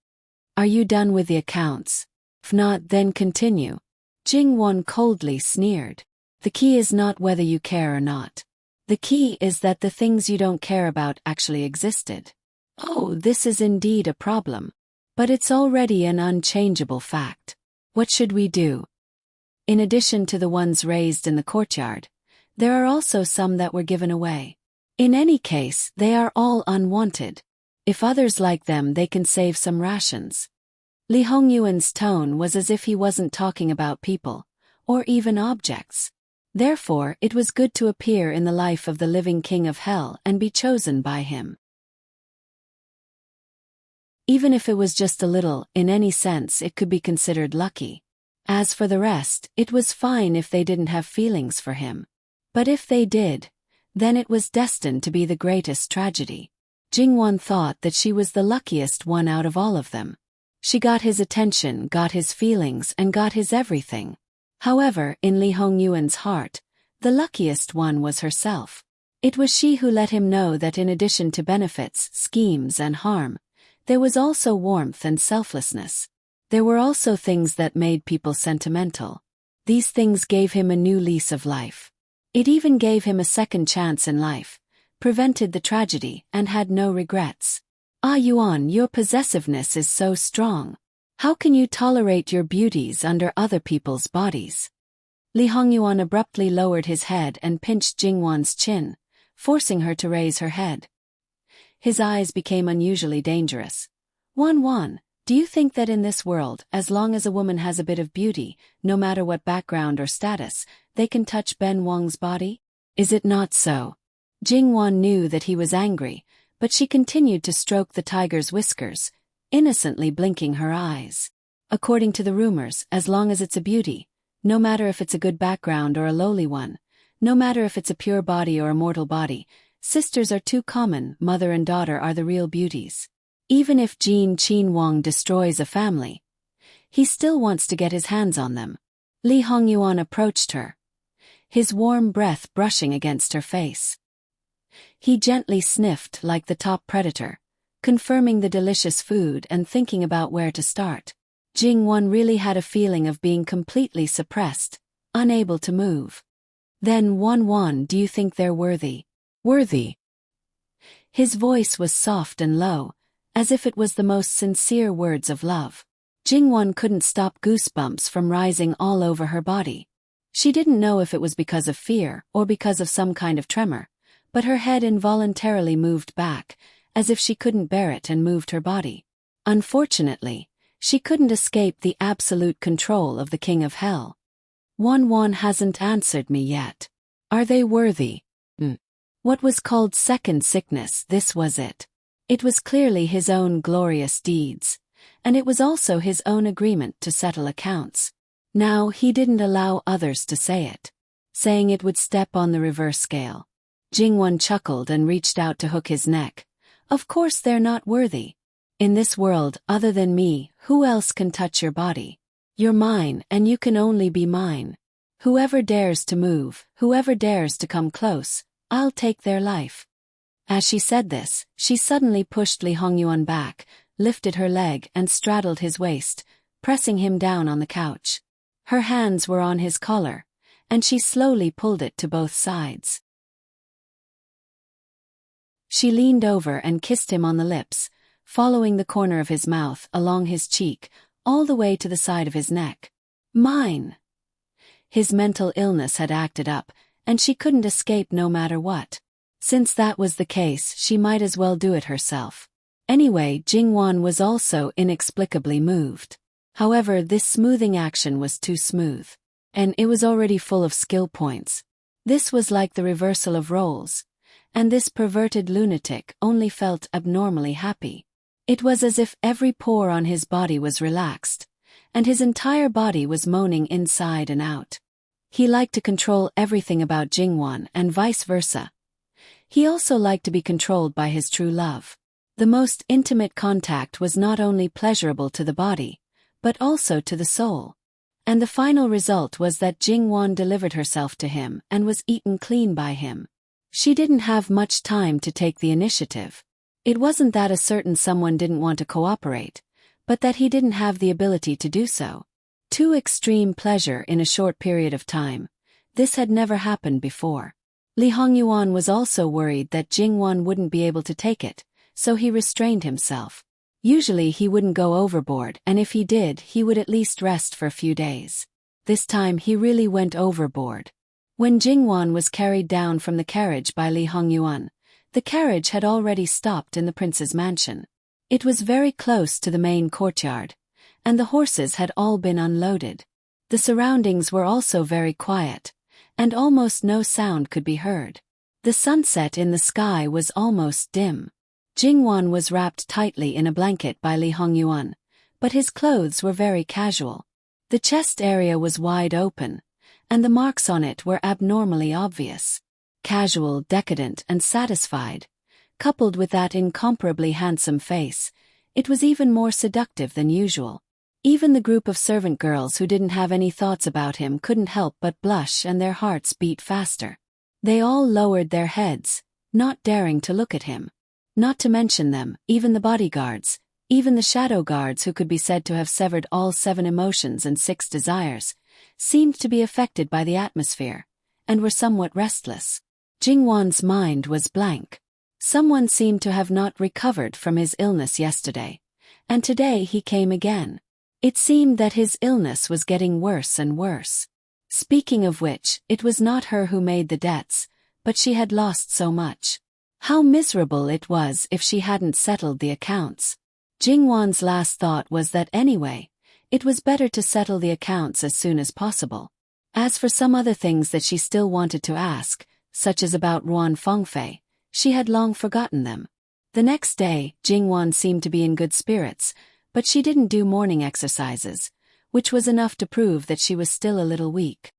Are you done with the accounts? If not, then continue. Jingwan coldly sneered. The key is not whether you care or not. The key is that the things you don't care about actually existed. Oh, this is indeed a problem. But it's already an unchangeable fact. What should we do? In addition to the ones raised in the courtyard, there are also some that were given away. In any case, they are all unwanted. If others like them, they can save some rations. Li Hongyuan's tone was as if he wasn't talking about people, or even objects. Therefore, it was good to appear in the life of the living king of hell and be chosen by him. Even if it was just a little, in any sense it could be considered lucky. As for the rest, it was fine if they didn't have feelings for him. But if they did, then it was destined to be the greatest tragedy. Jingwan thought that she was the luckiest one out of all of them. She got his attention, got his feelings, and got his everything. However, in Li Hongyuan's heart, the luckiest one was herself. It was she who let him know that in addition to benefits, schemes, and harm, there was also warmth and selflessness. There were also things that made people sentimental. These things gave him a new lease of life. It even gave him a second chance in life, prevented the tragedy, and had no regrets. Ah Yuan, your possessiveness is so strong. How can you tolerate your beauties under other people's bodies? Li Hongyuan abruptly lowered his head and pinched Jingwan's chin, forcing her to raise her head. His eyes became unusually dangerous. Wan Wan, do you think that in this world, as long as a woman has a bit of beauty, no matter what background or status, they can touch Ben Wang's body? Is it not so? Jingwan knew that he was angry, but she continued to stroke the tiger's whiskers, innocently blinking her eyes. According to the rumors, as long as it's a beauty, no matter if it's a good background or a lowly one, no matter if it's a pure body or a mortal body, sisters are too common, mother and daughter are the real beauties. Even if Jin Qin Wang destroys a family, he still wants to get his hands on them. Li Hongyuan approached her, his warm breath brushing against her face. He gently sniffed like the top predator, confirming the delicious food and thinking about where to start. Jingwan really had a feeling of being completely suppressed, unable to move. Then Wan Wan, do you think they're worthy? Worthy? His voice was soft and low, as if it was the most sincere words of love. Jingwan couldn't stop goosebumps from rising all over her body. She didn't know if it was because of fear or because of some kind of tremor, but her head involuntarily moved back, as if she couldn't bear it, and moved her body. Unfortunately, she couldn't escape the absolute control of the King of Hell. Wan Wan hasn't answered me yet. Are they worthy? What was called second sickness, this was it. It was clearly his own glorious deeds, and it was also his own agreement to settle accounts. Now he didn't allow others to say it, saying it would step on the reverse scale. Jingwan chuckled and reached out to hook his neck. Of course they're not worthy. In this world, other than me, who else can touch your body? You're mine, and you can only be mine. Whoever dares to move, whoever dares to come close, I'll take their life. As she said this, she suddenly pushed Li Hongyuan back, lifted her leg and straddled his waist, pressing him down on the couch. Her hands were on his collar, and she slowly pulled it to both sides. She leaned over and kissed him on the lips, following the corner of his mouth along his cheek, all the way to the side of his neck. Mine! His mental illness had acted up, and she couldn't escape no matter what. Since that was the case, she might as well do it herself. Anyway, Jingwan was also inexplicably moved. However, this smoothing action was too smooth. And it was already full of skill points. This was like the reversal of roles. And this perverted lunatic only felt abnormally happy. It was as if every pore on his body was relaxed, and his entire body was moaning inside and out. He liked to control everything about Jingwan and vice versa. He also liked to be controlled by his true love. The most intimate contact was not only pleasurable to the body, but also to the soul. And the final result was that Jingwan delivered herself to him and was eaten clean by him. She didn't have much time to take the initiative. It wasn't that a certain someone didn't want to cooperate, but that he didn't have the ability to do so. Too extreme pleasure in a short period of time. This had never happened before. Li Hongyuan was also worried that Jingwan wouldn't be able to take it, so he restrained himself. Usually he wouldn't go overboard, and if he did, he would at least rest for a few days. This time he really went overboard. When Jingwan was carried down from the carriage by Li Hongyuan, the carriage had already stopped in the prince's mansion. It was very close to the main courtyard, and the horses had all been unloaded. The surroundings were also very quiet, and almost no sound could be heard. The sunset in the sky was almost dim. Jingwan was wrapped tightly in a blanket by Li Hongyuan, but his clothes were very casual. The chest area was wide open, and the marks on it were abnormally obvious. Casual, decadent, and satisfied, coupled with that incomparably handsome face, it was even more seductive than usual. Even the group of servant girls who didn't have any thoughts about him couldn't help but blush, and their hearts beat faster. They all lowered their heads, not daring to look at him. Not to mention them, even the bodyguards, even the shadow guards who could be said to have severed all 7 emotions and 6 desires, seemed to be affected by the atmosphere, and were somewhat restless. Jingwan's mind was blank. Someone seemed to have not recovered from his illness yesterday, and today he came again. It seemed that his illness was getting worse and worse. Speaking of which, it was not her who made the debts, but she had lost so much. How miserable it was if she hadn't settled the accounts. Jingwan's last thought was that anyway, it was better to settle the accounts as soon as possible. As for some other things that she still wanted to ask, such as about Ruan Fengfei, she had long forgotten them. The next day, Jingwan seemed to be in good spirits, but she didn't do morning exercises, which was enough to prove that she was still a little weak.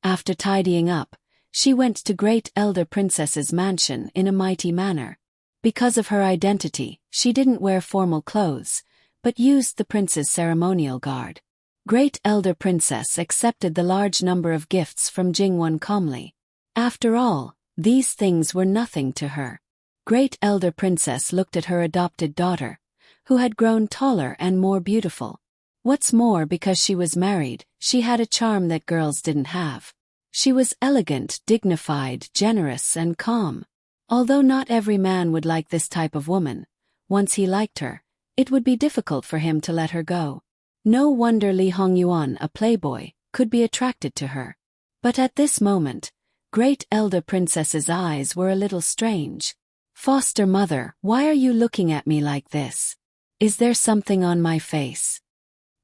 After tidying up, she went to Great Elder Princess's mansion in a mighty manner. Because of her identity, she didn't wear formal clothes, but used the prince's ceremonial garb. Great Elder Princess accepted the large number of gifts from Jingwan calmly. After all, these things were nothing to her. Great Elder Princess looked at her adopted daughter, who had grown taller and more beautiful. What's more, because she was married, she had a charm that girls didn't have. She was elegant, dignified, generous, and calm. Although not every man would like this type of woman, once he liked her, it would be difficult for him to let her go. No wonder Li Hongyuan, a playboy, could be attracted to her. But at this moment, Great Elder Princess's eyes were a little strange. Foster mother, why are you looking at me like this? Is there something on my face?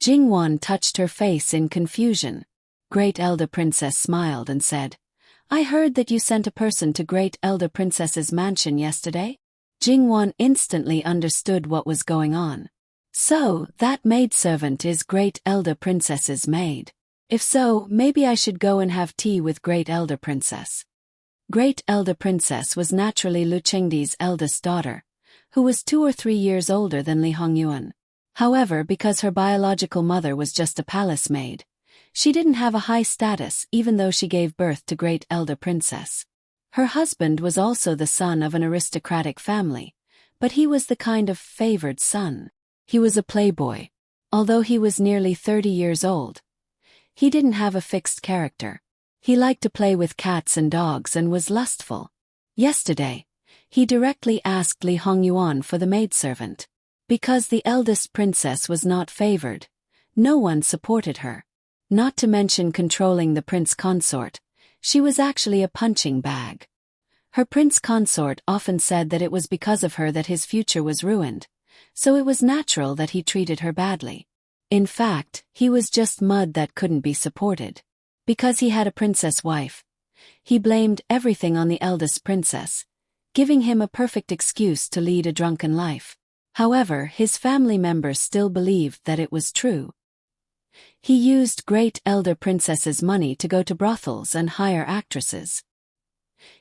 Jingwan touched her face in confusion. Great Elder Princess smiled and said, I heard that you sent a person to Great Elder Princess's mansion yesterday? Jingwan instantly understood what was going on. So, that maidservant is Great Elder Princess's maid. If so, maybe I should go and have tea with Great Elder Princess. Great Elder Princess was naturally Lu Chengdi's eldest daughter, who was 2 or 3 years older than Li Hongyuan. However, because her biological mother was just a palace maid, She didn't have a high status even though she gave birth to great elder princess. Her husband was also the son of an aristocratic family, but he was the kind of favored son. He was a playboy. Although he was nearly 30 years old, he didn't have a fixed character. He liked to play with cats and dogs and was lustful. Yesterday, he directly asked Li Hongyuan for the maidservant. Because the eldest princess was not favored, no one supported her. Not to mention controlling the prince consort, she was actually a punching bag. Her prince consort often said that it was because of her that his future was ruined, so it was natural that he treated her badly. In fact, he was just mud that couldn't be supported. Because he had a princess wife, he blamed everything on the eldest princess, giving him a perfect excuse to lead a drunken life. However, his family members still believed that it was true. He used great elder princess's money to go to brothels and hire actresses.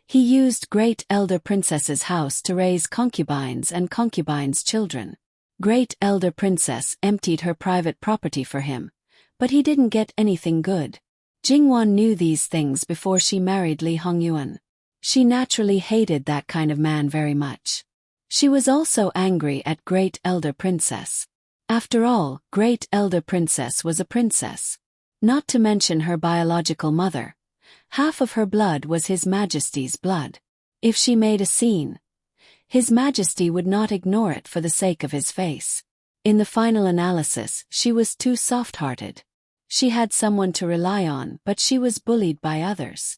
He used great elder princess's house to raise concubines and concubines' children. Great elder princess emptied her private property for him, but he didn't get anything good. Jingwan knew these things before she married Li Hongyuan. She naturally hated that kind of man very much. She was also angry at great elder princess. After all, great elder princess was a princess. Not to mention her biological mother. Half of her blood was His Majesty's blood. If she made a scene, His Majesty would not ignore it for the sake of his face. In the final analysis, she was too soft-hearted. She had someone to rely on, but she was bullied by others.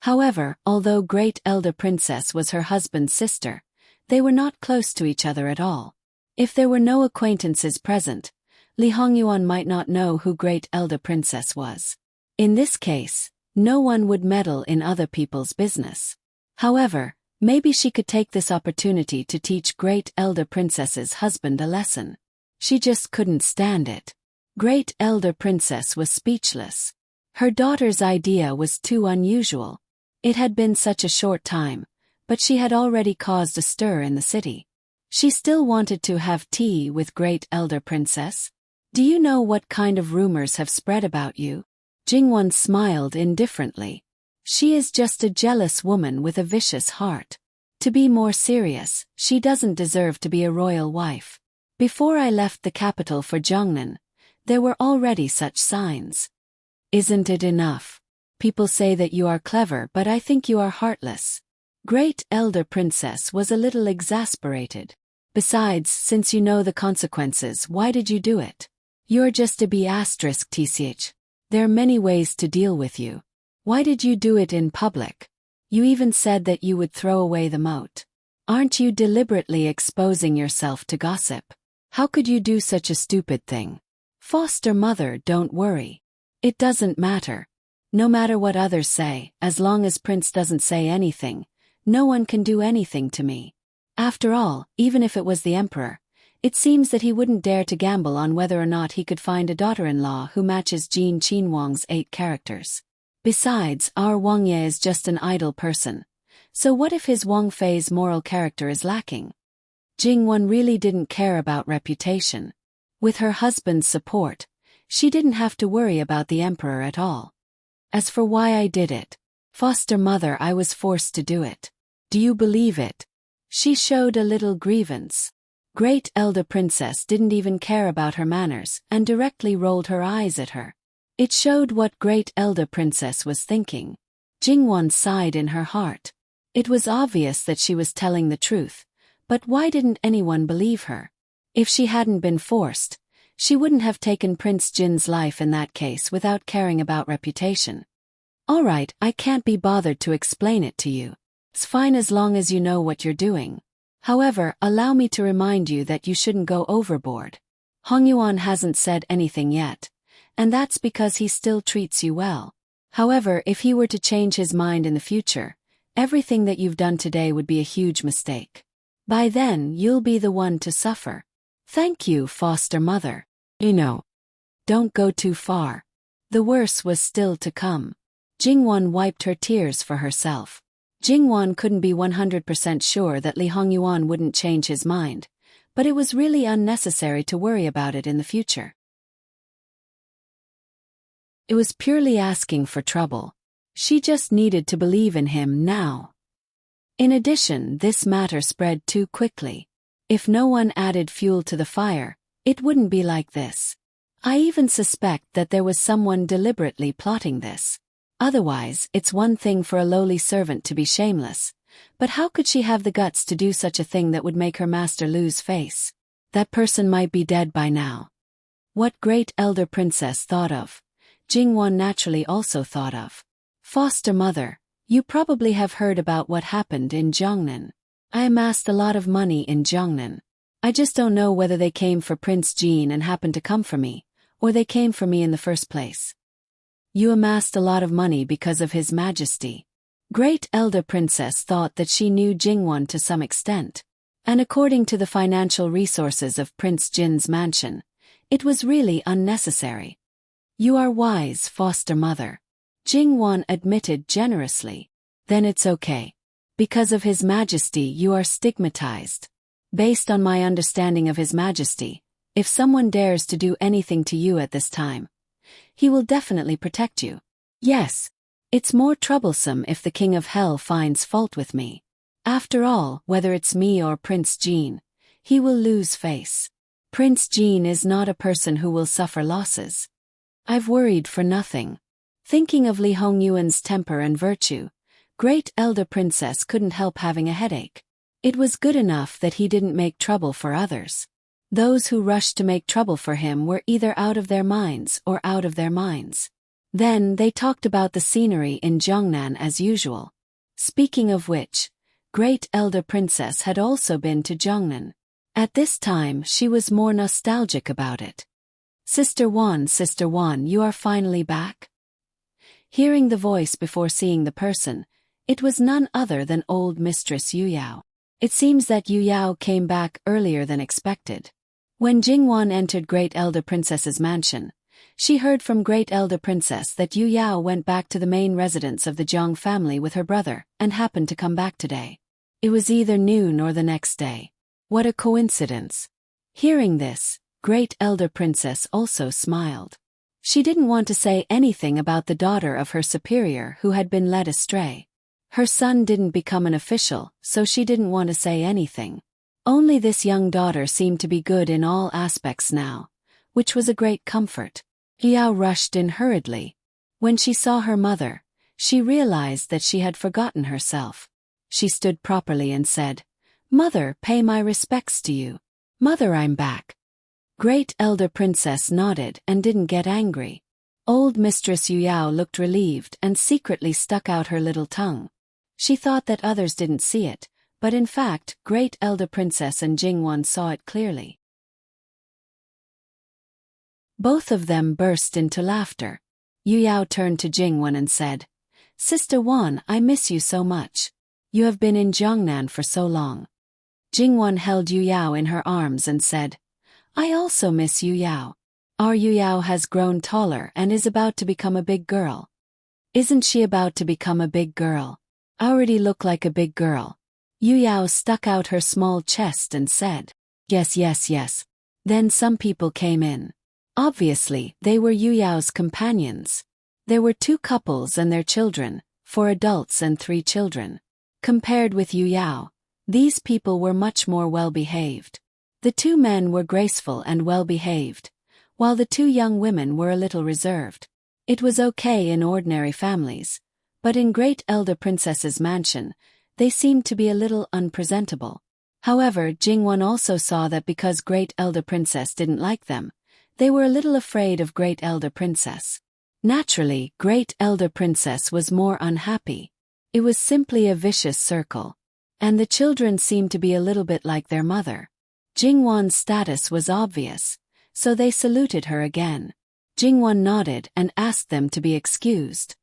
However, although great elder princess was her husband's sister, they were not close to each other at all. If there were no acquaintances present, Li Hongyuan might not know who great elder princess was. In this case, no one would meddle in other people's business. However, maybe she could take this opportunity to teach great elder princess's husband a lesson. She just couldn't stand it. Great elder princess was speechless. Her daughter's idea was too unusual. It had been such a short time, but she had already caused a stir in the city. She still wanted to have tea with great elder princess. Do you know what kind of rumors have spread about you? Jingwan smiled indifferently. She is just a jealous woman with a vicious heart. To be more serious, she doesn't deserve to be a royal wife. Before I left the capital for Jiangnan, there were already such signs. Isn't it enough? People say that you are clever, but I think you are heartless. Great elder princess was a little exasperated. Besides, since you know the consequences, why did you do it? You're just a B*TCH. There are many ways to deal with you. Why did you do it in public? You even said that you would throw away the moat. Aren't you deliberately exposing yourself to gossip? How could you do such a stupid thing? Foster mother, don't worry. It doesn't matter. No matter what others say, as long as Prince doesn't say anything, no one can do anything to me. After all, even if it was the emperor, it seems that he wouldn't dare to gamble on whether or not he could find a daughter-in-law who matches Jin Qinhuang's 8 characters. Besides, our Wang Ye is just an idle person. So what if his Wang Fei's moral character is lacking? Jingwan really didn't care about reputation. With her husband's support, she didn't have to worry about the emperor at all. As for why I did it, foster mother, I was forced to do it. Do you believe it? She showed a little grievance. Great elder princess didn't even care about her manners and directly rolled her eyes at her. It showed what great elder princess was thinking. Jingwan sighed in her heart. It was obvious that she was telling the truth, but why didn't anyone believe her? If she hadn't been forced, she wouldn't have taken Prince Jin's life in that case without caring about reputation. Alright, I can't be bothered to explain it to you. It's fine as long as you know what you're doing. However, allow me to remind you that you shouldn't go overboard. Hongyuan hasn't said anything yet, and that's because he still treats you well. However, if he were to change his mind in the future, everything that you've done today would be a huge mistake. By then, you'll be the one to suffer. Thank you, foster mother. Don't go too far. The worst was still to come. Jingwan wiped her tears for herself. Jingwan couldn't be 100% sure that Li Hongyuan wouldn't change his mind, but it was really unnecessary to worry about it in the future. It was purely asking for trouble. She just needed to believe in him now. In addition, this matter spread too quickly. If no one added fuel to the fire, it wouldn't be like this. I even suspect that there was someone deliberately plotting this. Otherwise, it's one thing for a lowly servant to be shameless, but how could she have the guts to do such a thing that would make her master lose face? That person might be dead by now. What great elder princess thought of, Jingwon naturally also thought of. Foster mother, you probably have heard about what happened in Jongnan. I amassed a lot of money in Jongnan. I just don't know whether they came for Prince Jean and happened to come for me, or they came for me in the first place. You amassed a lot of money because of His Majesty. Great elder princess thought that she knew Jingwon to some extent. And according to the financial resources of Prince Jin's mansion, it was really unnecessary. You are wise, foster mother. Jingwon admitted generously. Then it's okay. Because of His Majesty you are stigmatized. Based on my understanding of His Majesty, if someone dares to do anything to you at this time, He will definitely protect you. Yes. It's more troublesome if the King of Hell finds fault with me. After all, whether it's me or Prince Jean, he will lose face. Prince Jean is not a person who will suffer losses. I've worried for nothing. Thinking of Li Hongyuan's temper and virtue, great elder princess couldn't help having a headache. It was good enough that he didn't make trouble for others. Those who rushed to make trouble for him were either out of their minds or out of their minds. Then they talked about the scenery in Jongnan as usual. Speaking of which, great elder princess had also been to Jongnan. At this time she was more nostalgic about it. Sister Wan, you are finally back? Hearing the voice before seeing the person, it was none other than old Mistress Yu Yao. It seems that Yu Yao came back earlier than expected. When Jingwon entered Great Elder Princess's mansion, she heard from Great Elder Princess that Yu Yao went back to the main residence of the Jiang family with her brother and happened to come back today. It was either noon or the next day. What a coincidence. Hearing this, Great Elder Princess also smiled. She didn't want to say anything about the daughter of her superior who had been led astray. Her son didn't become an official, so she didn't want to say anything. Only this young daughter seemed to be good in all aspects now, which was a great comfort. Liao rushed in hurriedly. When she saw her mother, she realized that she had forgotten herself. She stood properly and said, "Mother, pay my respects to you." "Mother, I'm back." Great Elder Princess nodded and didn't get angry. Old Mistress Yu Yao looked relieved and secretly stuck out her little tongue. She thought that others didn't see it, but in fact, Great Elder Princess and Jingwon saw it clearly. Both of them burst into laughter. Yu Yao turned to Jingwon and said, "Sister Wan, I miss you so much. You have been in Jiangnan for so long." Jingwon held Yu Yao in her arms and said, "I also miss Yu Yao. Our Yu Yao has grown taller and is about to become a big girl." "Isn't she about to become a big girl? I already look like a big girl." Yu Yao stuck out her small chest and said, Yes. Then some people came in. Obviously, they were Yu Yao's companions. There were 2 couples and their children, 4 adults and 3 children. Compared with Yu Yao, these people were much more well-behaved. The 2 men were graceful and well-behaved, while the 2 young women were a little reserved. It was okay in ordinary families, but in Great Elder Princess's mansion, they seemed to be a little unpresentable. However, Jingwon also saw that because Great Elder Princess didn't like them, they were a little afraid of Great Elder Princess. Naturally, Great Elder Princess was more unhappy. It was simply a vicious circle. And the children seemed to be a little bit like their mother. Jingwon's status was obvious, so they saluted her again. Jingwon nodded and asked them to be excused.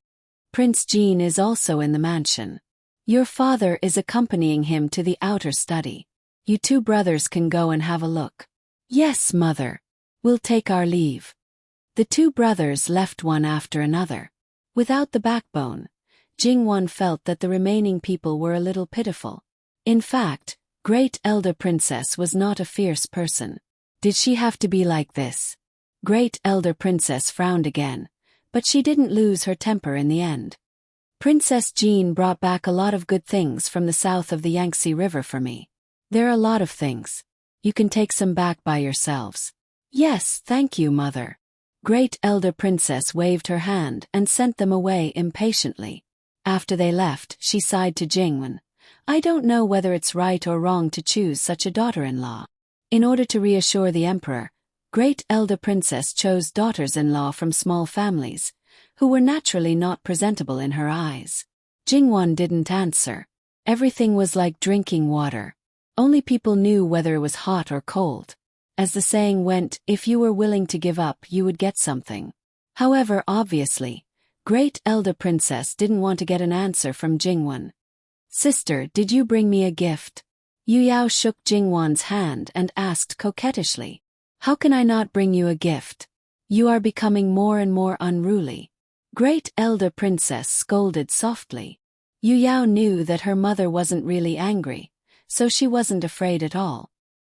"Prince Jean is also in the mansion. Your father is accompanying him to the outer study. You 2 brothers can go and have a look." "Yes, mother. We'll take our leave." The 2 brothers left one after another. Without the backbone, Jingwon felt that the remaining people were a little pitiful. In fact, Great Elder Princess was not a fierce person. Did she have to be like this? Great Elder Princess frowned again, But she didn't lose her temper in the end. Princess Jean brought back a lot of good things from the south of the Yangtze River for me. There are a lot of things. You can take some back by yourselves. Yes, thank you, mother. Great elder princess waved her hand and sent them away impatiently. After they left, she sighed to Jingwen. I don't know whether it's right or wrong to choose such a daughter-in-law. In order to reassure the emperor, Great elder princess chose daughters-in-law from small families, who were naturally not presentable in her eyes. Jingwen didn't answer. Everything was like drinking water. Only people knew whether it was hot or cold. As the saying went, if you were willing to give up, you would get something. However, obviously, Great elder princess didn't want to get an answer from Jingwen. Sister, did you bring me a gift? Yu Yao shook Jingwen's hand and asked coquettishly. How can I not bring you a gift? You are becoming more and more unruly. Great elder princess scolded softly. Yu Yao knew that her mother wasn't really angry, so she wasn't afraid at all.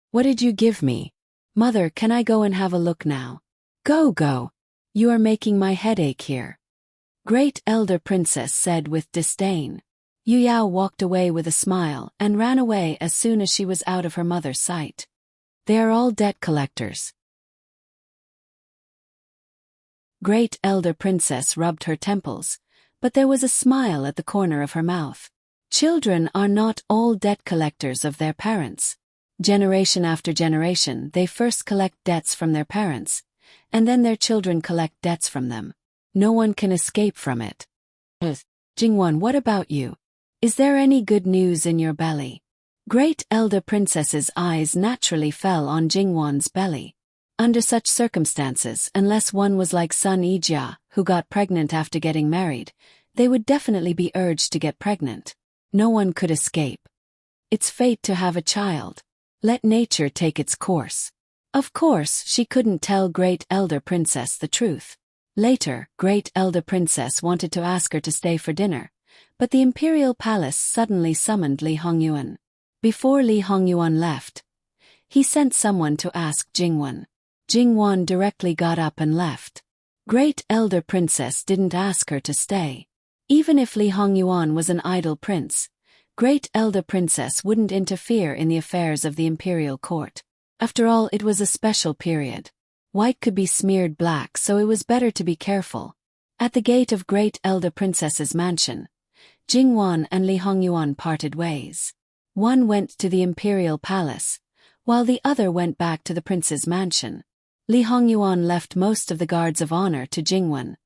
What did you give me? Mother, can I go and have a look now? Go. You are making my head ache here. Great elder princess said with disdain. Yu Yao walked away with a smile and ran away as soon as she was out of her mother's sight. They are all debt collectors. Great elder princess rubbed her temples, but there was a smile at the corner of her mouth. Children are not all debt collectors of their parents. Generation after generation, they first collect debts from their parents, and then their children collect debts from them. No one can escape from it. Jingwen, what about you? Is there any good news in your belly? Great elder princess's eyes naturally fell on Jingwen's belly. Under such circumstances, unless one was like Sun Yijia, who got pregnant after getting married, they would definitely be urged to get pregnant. No one could escape. It's fate to have a child. Let nature take its course. Of course, she couldn't tell Great elder princess the truth. Later, Great elder princess wanted to ask her to stay for dinner, but the imperial palace suddenly summoned Li Hongyuan. Before Li Hongyuan left, he sent someone to ask Jingwen. Jingwen directly got up and left. Great elder princess didn't ask her to stay. Even if Li Hongyuan was an idle prince, Great elder princess wouldn't interfere in the affairs of the imperial court. After all, it was a special period. White could be smeared black, so it was better to be careful. At the gate of Great elder princess's mansion, Jingwen and Li Hongyuan parted ways. One went to the imperial palace, while the other went back to the prince's mansion. Li Hongyuan left most of the guards of honor to Jingwen,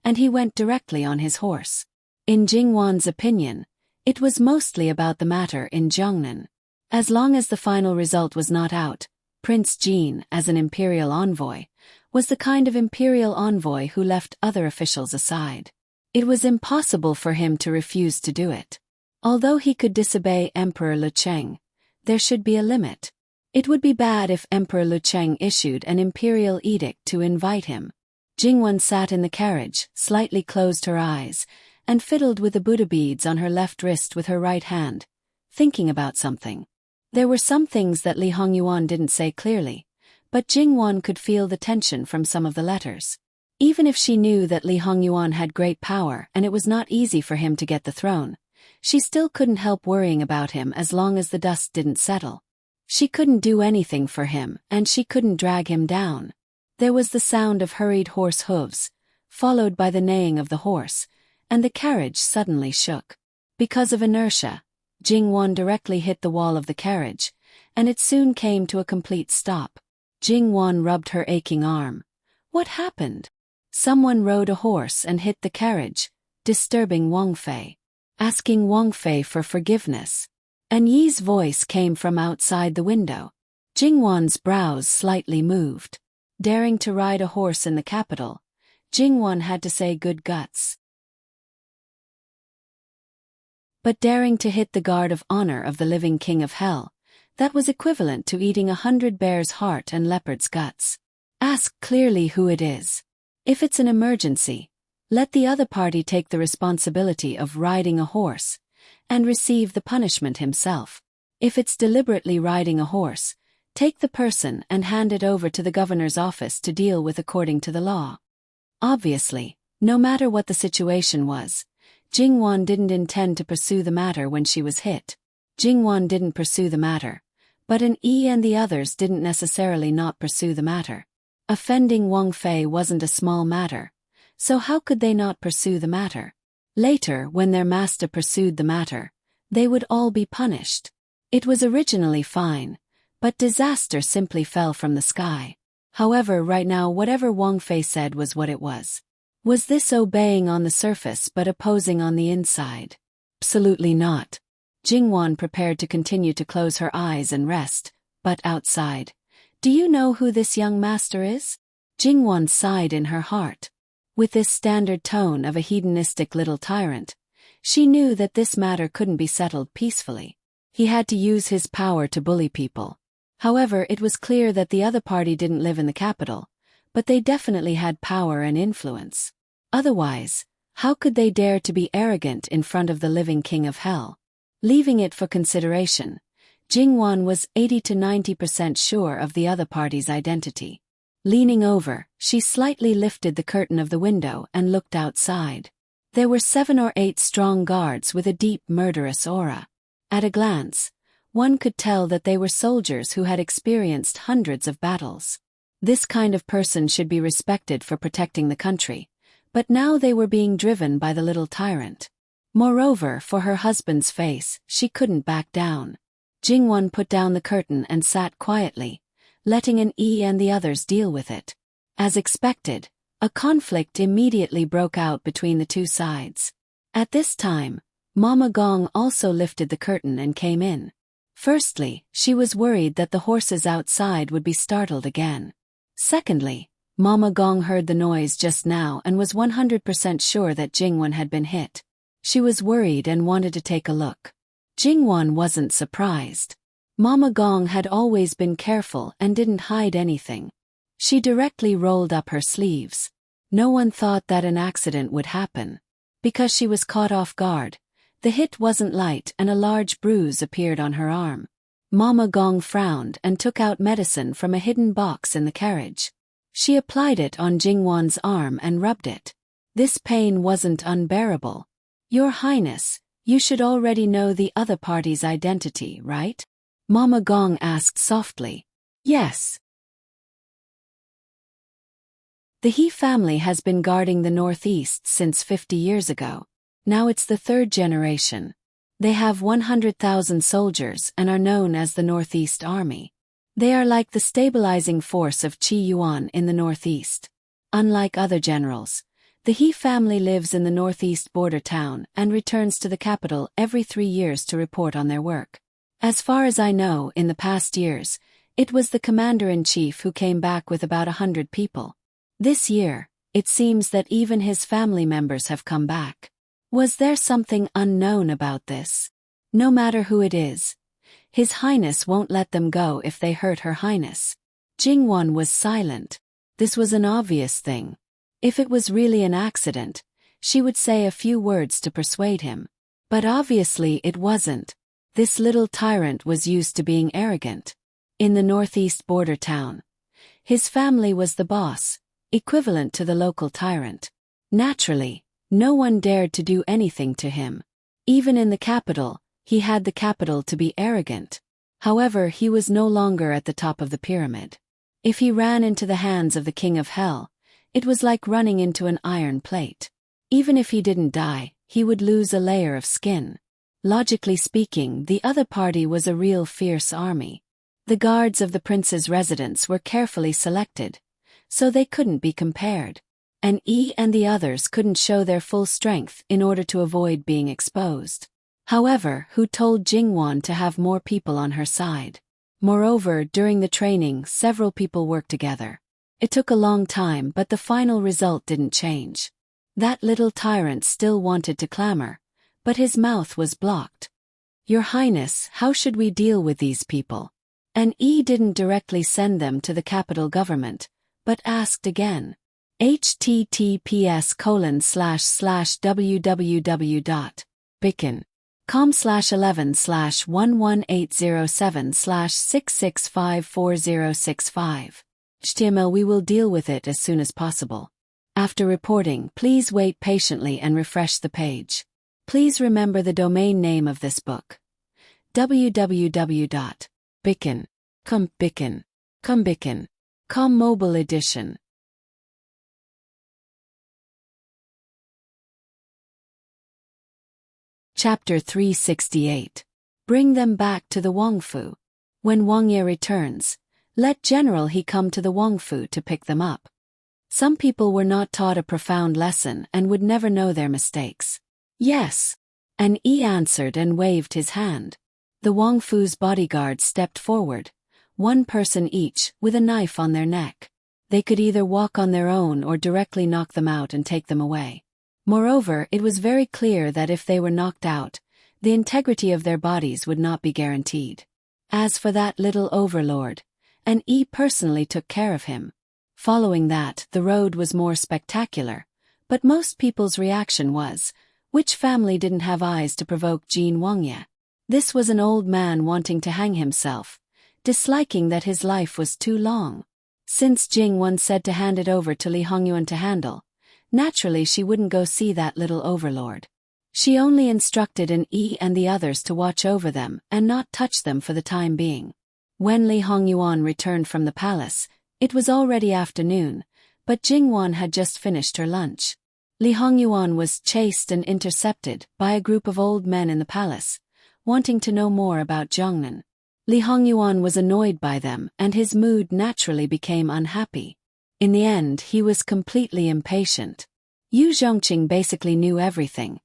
and he went directly on his horse. In Jingwen's opinion, it was mostly about the matter in Jiangnan. As long as the final result was not out, Prince Jin, as an imperial envoy, was the kind of imperial envoy who left other officials aside. It was impossible for him to refuse to do it. Although he could disobey Emperor Lu Cheng, there should be a limit. It would be bad if Emperor Lu Cheng issued an imperial edict to invite him. Jingwen sat in the carriage, slightly closed her eyes, and fiddled with the Buddha beads on her left wrist with her right hand, thinking about something. There were some things that Li Hongyuan didn't say clearly, but Jingwen could feel the tension from some of the letters. Even if she knew that Li Hongyuan had great power and it was not easy for him to get the throne, she still couldn't help worrying about him as long as the dust didn't settle. She couldn't do anything for him, and she couldn't drag him down. There was the sound of hurried horse hooves, followed by the neighing of the horse, and the carriage suddenly shook. Because of inertia, Jingwen directly hit the wall of the carriage, and it soon came to a complete stop. Jingwen rubbed her aching arm. What happened? Someone rode a horse and hit the carriage, disturbing Wang Fei. Asking Wang Fei for forgiveness. An Yi's voice came from outside the window. Jingwen's brows slightly moved. Daring to ride a horse in the capital, Jingwen had to say good guts. But daring to hit the guard of honor of the living king of hell, that was equivalent to eating 100 bears' heart and leopard's guts. Ask clearly who it is. If it's an emergency, let the other party take the responsibility of riding a horse, and receive the punishment himself. If it's deliberately riding a horse, take the person and hand it over to the governor's office to deal with according to the law. Obviously, No matter what the situation was, Jingwan didn't intend to pursue the matter when she was hit. Jingwan didn't pursue the matter, but an E and the others didn't necessarily not pursue the matter. Offending Wang Fei wasn't a small matter, so how could they not pursue the matter? Later, when their master pursued the matter, they would all be punished. It was originally fine, but disaster simply fell from the sky. However, right now whatever Wang Fei said was what it was. Was this obeying on the surface but opposing on the inside? Absolutely not. Jingwan prepared to continue to close her eyes and rest, but outside. Do you know who this young master is? Jingwan sighed in her heart. With this standard tone of a hedonistic little tyrant, she knew that this matter couldn't be settled peacefully. He had to use his power to bully people. However, it was clear that the other party didn't live in the capital, but they definitely had power and influence. Otherwise, how could they dare to be arrogant in front of the living king of hell? Leaving it for consideration, Jingwan was 80 to 90% sure of the other party's identity. Leaning over, she slightly lifted the curtain of the window and looked outside. There were 7 or 8 strong guards with a deep murderous aura. At a glance, one could tell that they were soldiers who had experienced hundreds of battles. This kind of person should be respected for protecting the country, but now they were being driven by the little tyrant. Moreover, for her husband's face, she couldn't back down. Jingwan put down the curtain and sat quietly, letting an E and the others deal with it. As expected, a conflict immediately broke out between the two sides. At this time, Mama Gong also lifted the curtain and came in. Firstly, she was worried that the horses outside would be startled again. Secondly, Mama Gong heard the noise just now and was 100% sure that Jingwan had been hit. She was worried and wanted to take a look. Jingwan wasn't surprised. Mama Gong had always been careful and didn't hide anything. She directly rolled up her sleeves. No one thought that an accident would happen. Because she was caught off guard, the hit wasn't light and a large bruise appeared on her arm. Mama Gong frowned and took out medicine from a hidden box in the carriage. She applied it on Jingwan's arm and rubbed it. This pain wasn't unbearable. Your Highness, you should already know the other party's identity, right? Mama Gong asked softly. Yes. The He family has been guarding the Northeast since 50 years ago. Now it's the 3rd generation. They have 100,000 soldiers and are known as the Northeast Army. They are like the stabilizing force of Qi Yuan in the Northeast. Unlike other generals, the He family lives in the Northeast border town and returns to the capital every 3 years to report on their work. As far as I know, in the past years, it was the commander-in-chief who came back with about 100 people. This year, it seems that even his family members have come back. Was there something unknown about this? No matter who it is, His Highness won't let them go if they hurt Her Highness. Jingwan was silent. This was an obvious thing. If it was really an accident, she would say a few words to persuade him. But obviously it wasn't. This little tyrant was used to being arrogant. In the Northeast border town, his family was the boss, equivalent to the local tyrant. Naturally, no one dared to do anything to him. Even in the capital, he had the capital to be arrogant. However, he was no longer at the top of the pyramid. If he ran into the hands of the King of Hell, it was like running into an iron plate. Even if he didn't die, he would lose a layer of skin. Logically speaking, the other party was a real fierce army. The guards of the prince's residence were carefully selected, so they couldn't be compared. And E and the others couldn't show their full strength in order to avoid being exposed. However, who told Jingwan to have more people on her side? Moreover, during the training, several people worked together. It took a long time, but the final result didn't change. That little tyrant still wanted to clamor, but his mouth was blocked. Your Highness, how should we deal with these people? And E didn't directly send them to the capital government, but asked again. https://www.bicken.com/11/11807/6654065. HTML. We will deal with it as soon as possible. After reporting, please wait patiently and refresh the page. Please remember the domain name of this book. www.bikin.com mobile edition. Chapter 368. Bring them back to the Wangfu. When Wangye returns, let General He come to the Wangfu to pick them up. Some people were not taught a profound lesson and would never know their mistakes. Yes. An Yi answered and waved his hand. The Wangfu's bodyguards stepped forward, one person each, with a knife on their neck. They could either walk on their own or directly knock them out and take them away. Moreover, it was very clear that if they were knocked out, the integrity of their bodies would not be guaranteed. As for that little overlord, an Yi personally took care of him. Following that, the road was more spectacular, but most people's reaction was, which family didn't have eyes to provoke Jin Wangye? This was an old man wanting to hang himself, disliking that his life was too long. Since Jing Wen said to hand it over to Li Hongyuan to handle, naturally she wouldn't go see that little overlord. She only instructed an Yi and the others to watch over them and not touch them for the time being. When Li Hongyuan returned from the palace, it was already afternoon, but Jing Wen had just finished her lunch. Li Hongyuan was chased and intercepted by a group of old men in the palace, wanting to know more about Zhongnan. Li Hongyuan was annoyed by them and his mood naturally became unhappy. In the end, he was completely impatient. Yu Zhongqing basically knew everything,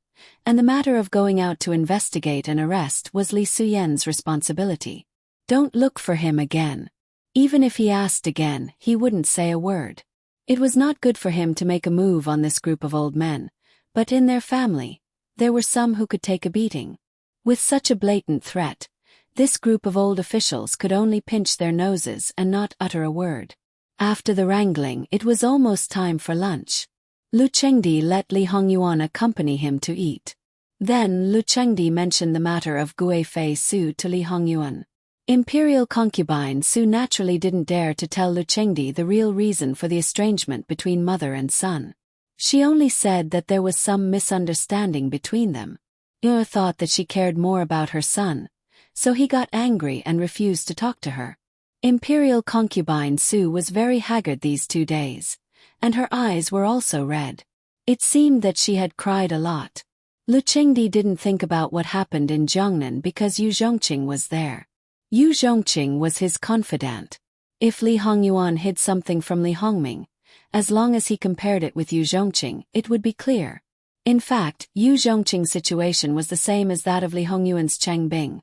and the matter of going out to investigate and arrest was Li Suyen's responsibility. Don't look for him again. Even if he asked again, he wouldn't say a word. It was not good for him to make a move on this group of old men, but in their family, there were some who could take a beating. With such a blatant threat, this group of old officials could only pinch their noses and not utter a word. After the wrangling, it was almost time for lunch. Lu Chengdi let Li Hongyuan accompany him to eat. Then Lu Chengdi mentioned the matter of Gui Fei Su to Li Hongyuan. Imperial concubine Su naturally didn't dare to tell Lu Chengdi the real reason for the estrangement between mother and son. She only said that there was some misunderstanding between them. Yu thought that she cared more about her son, so he got angry and refused to talk to her. Imperial concubine Su was very haggard these 2 days, and her eyes were also red. It seemed that she had cried a lot. Lu Chengdi didn't think about what happened in Zhongnan because Yu Zhongqing was there. Yu Zhongqing was his confidant. If Li Hongyuan hid something from Li Hongming, as long as he compared it with Yu Zhongqing, it would be clear. In fact, Yu Zhongqing's situation was the same as that of Li Hongyuan's Cheng Bing.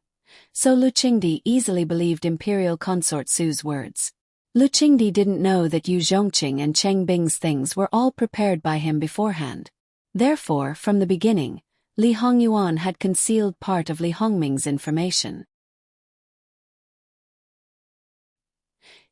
So Lu Chengdi easily believed Imperial Consort Su's words. Lu Chengdi didn't know that Yu Zhongqing and Cheng Bing's things were all prepared by him beforehand. Therefore, from the beginning, Li Hongyuan had concealed part of Li Hongming's information.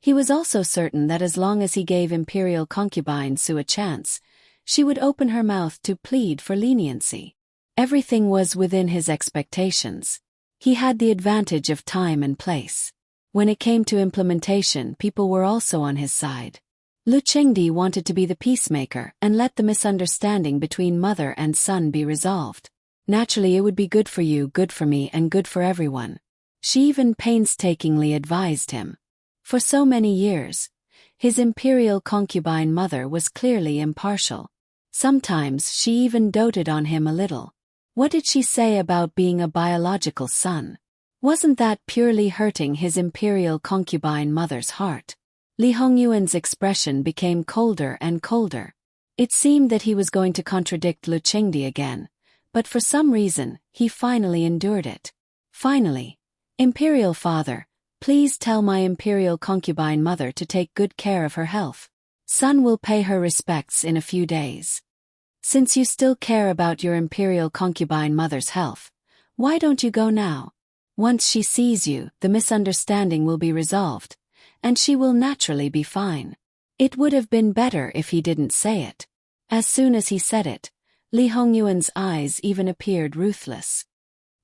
He was also certain that as long as he gave Imperial concubine Su a chance, she would open her mouth to plead for leniency. Everything was within his expectations. He had the advantage of time and place. When it came to implementation, people were also on his side. Lu Chengdi wanted to be the peacemaker and let the misunderstanding between mother and son be resolved. Naturally, it would be good for you, good for me, and good for everyone. She even painstakingly advised him. For so many years, his imperial concubine mother was clearly impartial. Sometimes she even doted on him a little. What did she say about being a biological son? Wasn't that purely hurting his imperial concubine mother's heart? Li Hongyuan's expression became colder and colder. It seemed that he was going to contradict Lu Chengdi again, but for some reason, he finally endured it. Finally, Imperial Father, please tell my imperial concubine mother to take good care of her health. Son will pay her respects in a few days. Since you still care about your imperial concubine mother's health, why don't you go now? Once she sees you, the misunderstanding will be resolved, and she will naturally be fine. It would have been better if he didn't say it. As soon as he said it, Li Hongyuan's eyes even appeared ruthless.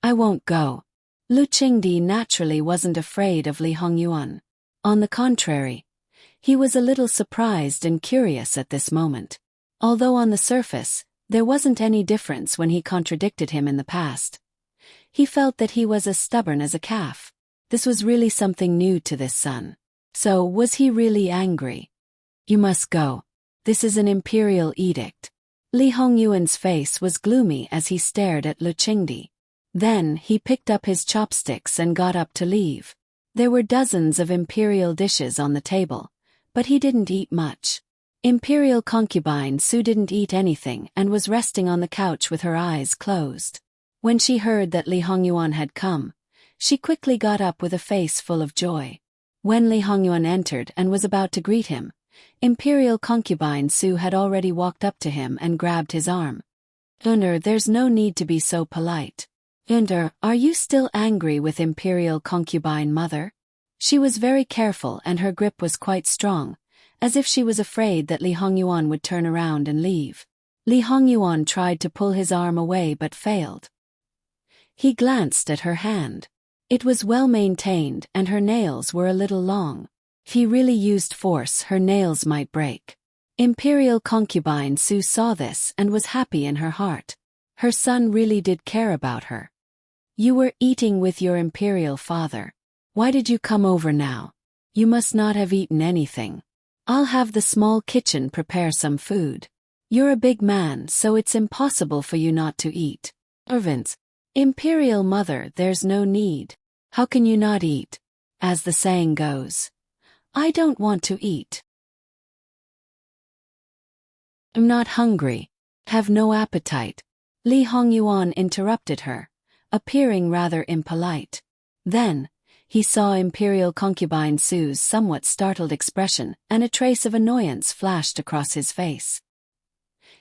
I won't go. Lu Chengdi naturally wasn't afraid of Li Hongyuan. On the contrary, he was a little surprised and curious at this moment. Although on the surface, there wasn't any difference when he contradicted him in the past. He felt that he was as stubborn as a calf. This was really something new to this son. So, was he really angry? You must go. This is an imperial edict. Li Hongyuan's face was gloomy as he stared at Lu Qingdi. Then, he picked up his chopsticks and got up to leave. There were dozens of imperial dishes on the table, but he didn't eat much. Imperial concubine Su didn't eat anything and was resting on the couch with her eyes closed. When she heard that Li Hongyuan had come, she quickly got up with a face full of joy. When Li Hongyuan entered and was about to greet him, Imperial concubine Su had already walked up to him and grabbed his arm. There's no need to be so polite. Are you still angry with Imperial concubine mother? She was very careful and her grip was quite strong, as if she was afraid that Li Hongyuan would turn around and leave. Li Hongyuan tried to pull his arm away but failed. He glanced at her hand. It was well maintained and her nails were a little long. If he really used force, her nails might break. Imperial concubine Su saw this and was happy in her heart. Her son really did care about her. You were eating with your imperial father. Why did you come over now? You must not have eaten anything. I'll have the small kitchen prepare some food. You're a big man, so it's impossible for you not to eat. Irvins. Imperial mother, there's no need. How can you not eat? As the saying goes, I don't want to eat. I'm not hungry. Have no appetite. Li Hongyuan interrupted her, appearing rather impolite. Then, he saw Imperial concubine Su's somewhat startled expression and a trace of annoyance flashed across his face.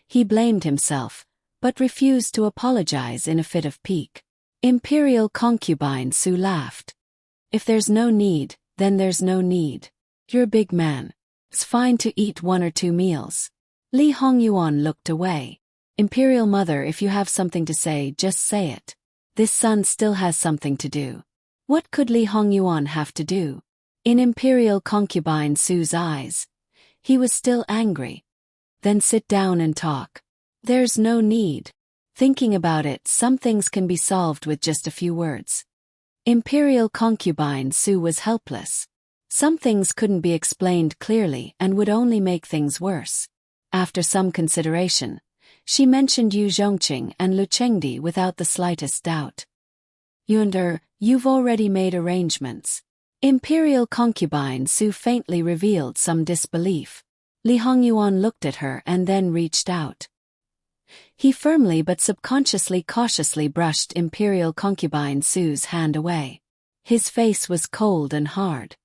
He blamed himself, but refused to apologize in a fit of pique. Imperial concubine Su laughed. If there's no need, then there's no need. You're a big man. It's fine to eat 1 or 2 meals. Li Hongyuan looked away. Imperial mother, if you have something to say, just say it. This son still has something to do. What could Li Hongyuan have to do? In Imperial concubine Su's eyes, he was still angry. Then sit down and talk. There's no need. Thinking about it, some things can be solved with just a few words. Imperial concubine Su was helpless. Some things couldn't be explained clearly and would only make things worse. After some consideration, she mentioned Yu Zhongqing and Lu Qingdi without the slightest doubt. You've already made arrangements. Imperial concubine Su faintly revealed some disbelief. Li Hongyuan looked at her and then reached out. He firmly but subconsciously cautiously brushed Imperial concubine Su's hand away. His face was cold and hard.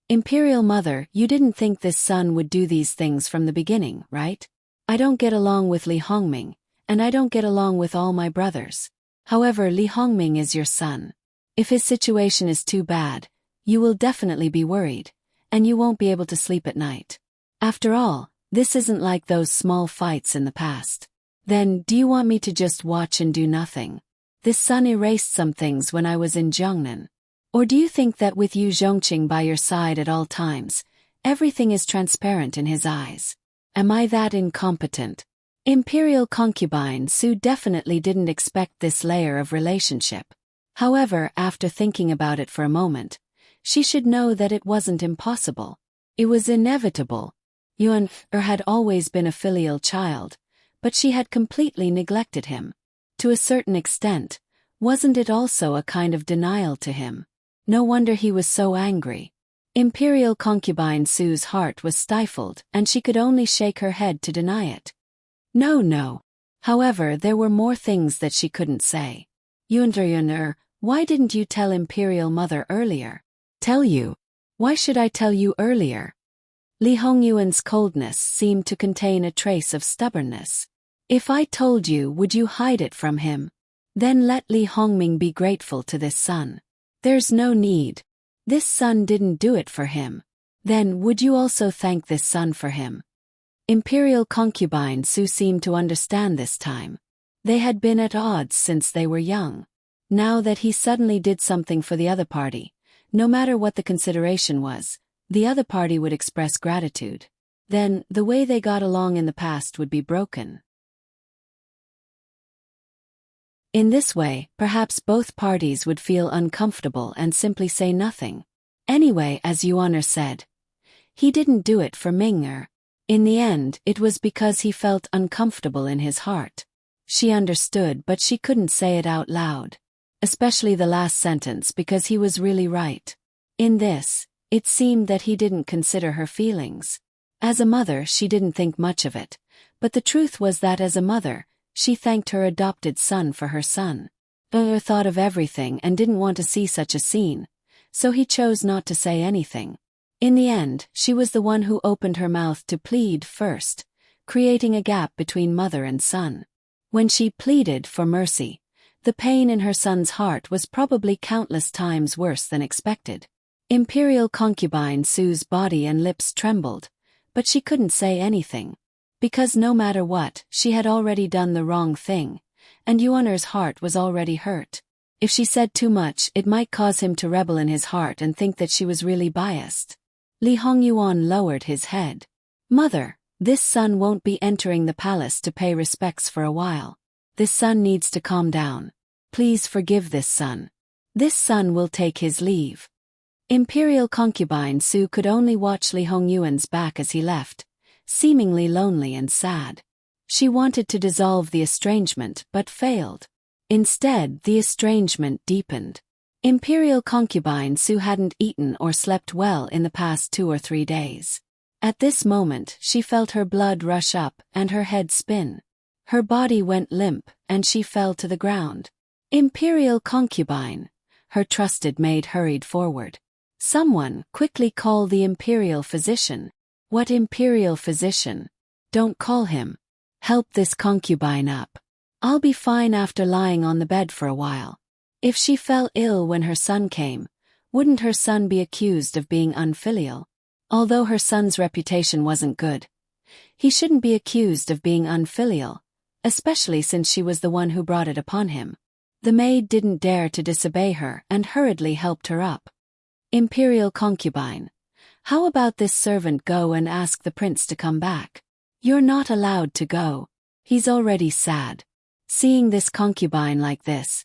Imperial mother, you didn't think this son would do these things from the beginning, right? I don't get along with Li Hongming, and I don't get along with all my brothers. However, Li Hongming is your son. If his situation is too bad, you will definitely be worried, and you won't be able to sleep at night. After all, this isn't like those small fights in the past. Then, do you want me to just watch and do nothing? This son erased some things when I was in Jiangnan. Or do you think that with Yu Zhongqing by your side at all times, everything is transparent in his eyes? Am I that incompetent? Imperial concubine Su definitely didn't expect this layer of relationship. However, after thinking about it for a moment, she should know that it wasn't impossible. It was inevitable. Yuan had always been a filial child, but she had completely neglected him. To a certain extent, wasn't it also a kind of denial to him? No wonder he was so angry. Imperial concubine Su's heart was stifled and she could only shake her head to deny it. No. However, there were more things that she couldn't say. Yuan, why didn't you tell Imperial mother earlier? Tell you? Why should I tell you earlier? Li Hongyuan's coldness seemed to contain a trace of stubbornness. If I told you, would you hide it from him? Then let Li Hongming be grateful to this son. There's no need. This son didn't do it for him. Then would you also thank this son for him? Imperial concubine Su seemed to understand this time. They had been at odds since they were young. Now that he suddenly did something for the other party, no matter what the consideration was, the other party would express gratitude. then the way they got along in the past would be broken. In this way, perhaps both parties would feel uncomfortable and simply say nothing. Anyway, as Yuan said, he didn't do it for Ming. In the end, it was because he felt uncomfortable in his heart. She understood, but she couldn't say it out loud. Especially the last sentence, because he was really right. In this, it seemed that he didn't consider her feelings. As a mother, she didn't think much of it, but the truth was that as a mother, she thanked her adopted son for her son. Thought of everything and didn't want to see such a scene, so he chose not to say anything. In the end, she was the one who opened her mouth to plead first, creating a gap between mother and son. When she pleaded for mercy, the pain in her son's heart was probably countless times worse than expected. Imperial concubine Su's body and lips trembled, but she couldn't say anything. Because no matter what, she had already done the wrong thing, and Yuan's heart was already hurt. If she said too much, it might cause him to rebel in his heart and think that she was really biased. Li Hongyuan lowered his head. Mother, this son won't be entering the palace to pay respects for a while. This son needs to calm down. Please forgive this son. This son will take his leave. Imperial concubine Su could only watch Li Hongyuan's back as he left, seemingly lonely and sad. She wanted to dissolve the estrangement but failed. Instead, the estrangement deepened. Imperial concubine Su hadn't eaten or slept well in the past 2 or 3 days. At this moment, she felt her blood rush up and her head spin. Her body went limp and she fell to the ground. Imperial concubine, her trusted maid hurried forward. Someone, quickly call the imperial physician. What imperial physician? Don't call him. Help this concubine up. I'll be fine after lying on the bed for a while. If she fell ill when her son came, wouldn't her son be accused of being unfilial? Although her son's reputation wasn't good, he shouldn't be accused of being unfilial, especially since she was the one who brought it upon him. The maid didn't dare to disobey her and hurriedly helped her up. Imperial concubine, how about this servant go and ask the prince to come back? You're not allowed to go. He's already sad. Seeing this concubine like this,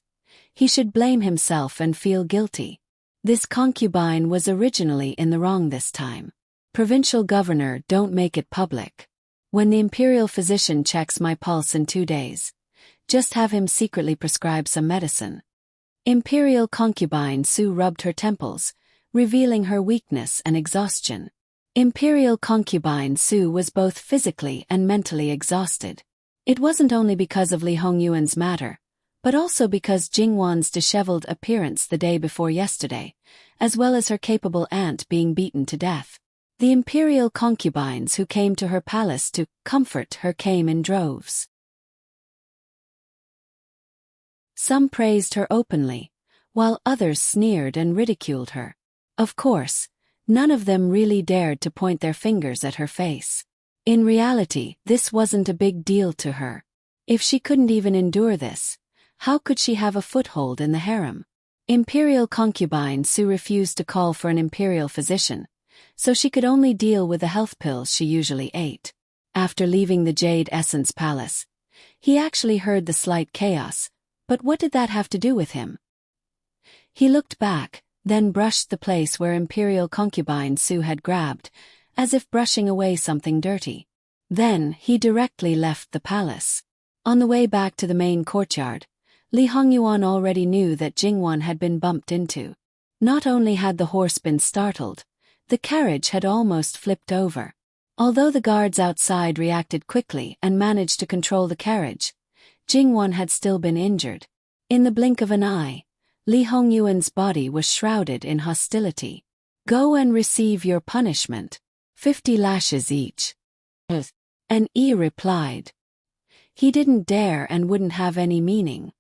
he should blame himself and feel guilty. This concubine was originally in the wrong this time. Provincial governor, don't make it public. When the imperial physician checks my pulse in 2 days, just have him secretly prescribe some medicine. Imperial concubine Su rubbed her temples, revealing her weakness and exhaustion. Imperial concubine Su was both physically and mentally exhausted. It wasn't only because of Li Hongyuan's matter, but also because Jingwan's disheveled appearance the day before yesterday, as well as her capable aunt being beaten to death. The imperial concubines who came to her palace to comfort her came in droves. Some praised her openly, while others sneered and ridiculed her. Of course, none of them really dared to point their fingers at her face. In reality, this wasn't a big deal to her. If she couldn't even endure this, how could she have a foothold in the harem? Imperial concubine Su refused to call for an imperial physician, so she could only deal with the health pills she usually ate. After leaving the Jade Essence Palace, he actually heard the slight chaos, but what did that have to do with him? He looked back, then brushed the place where imperial concubine Su had grabbed, as if brushing away something dirty. Then he directly left the palace. On the way back to the main courtyard, Li Hongyuan already knew that Jingwan had been bumped into. Not only had the horse been startled, the carriage had almost flipped over. Although the guards outside reacted quickly and managed to control the carriage, Jingwan had still been injured. In the blink of an eye, Li Hongyuan's body was shrouded in hostility. Go and receive your punishment. 50 lashes each. An E replied. He didn't dare and wouldn't have any meaning.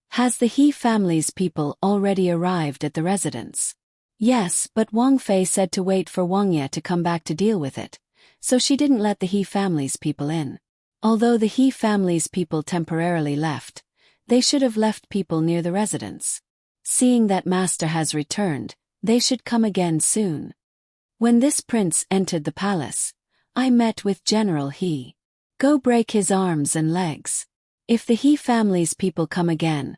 Has the He family's people already arrived at the residence? Yes, but Wang Fei said to wait for Wang Ye to come back to deal with it, so she didn't let the He family's people in. Although the He family's people temporarily left, they should have left people near the residence. Seeing that master has returned, they should come again soon. When this prince entered the palace, I met with General He. Go break his arms and legs. If the He family's people come again,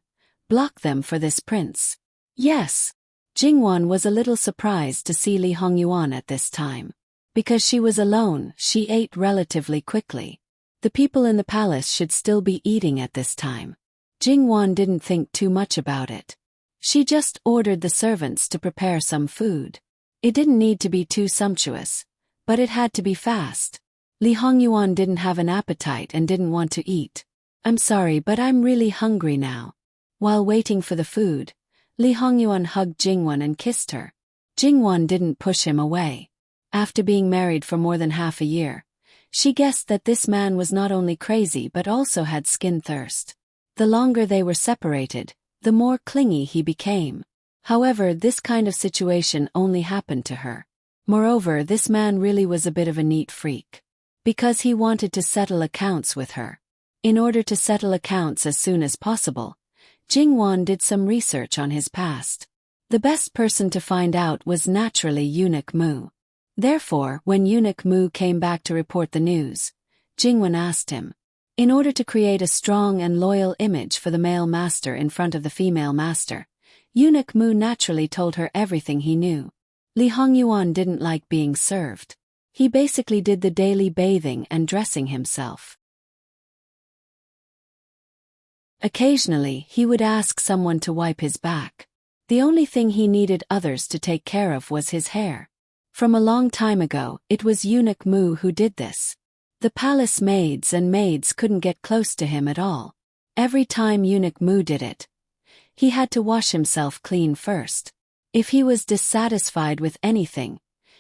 block them for this prince. Yes. Jingwan was a little surprised to see Li Hongyuan at this time. Because she was alone, she ate relatively quickly. The people in the palace should still be eating at this time. Jingwan didn't think too much about it. She just ordered the servants to prepare some food. It didn't need to be too sumptuous, but it had to be fast. Li Hongyuan didn't have an appetite and didn't want to eat. I'm sorry, but I'm really hungry now. While waiting for the food, Li Hongyuan hugged Jingwan and kissed her. Jingwan didn't push him away. After being married for more than half a year, she guessed that this man was not only crazy but also had skin thirst. The longer they were separated, the more clingy he became. However, this kind of situation only happened to her. Moreover, this man really was a bit of a neat freak. Because he wanted to settle accounts with her. In order to settle accounts as soon as possible, Jingwan did some research on his past. The best person to find out was naturally Eunuch Mu. Therefore, when Eunuch Mu came back to report the news, Jingwan asked him. In order to create a strong and loyal image for the male master in front of the female master, Eunuch Mu naturally told her everything he knew. Li Hongyuan didn't like being served. He basically did the daily bathing and dressing himself. Occasionally, he would ask someone to wipe his back. The only thing he needed others to take care of was his hair. From a long time ago, it was Eunuch Mu who did this. The palace maids and maids couldn't get close to him at all. Every time Eunuch Mu did it, he had to wash himself clean first. If he was dissatisfied with anything,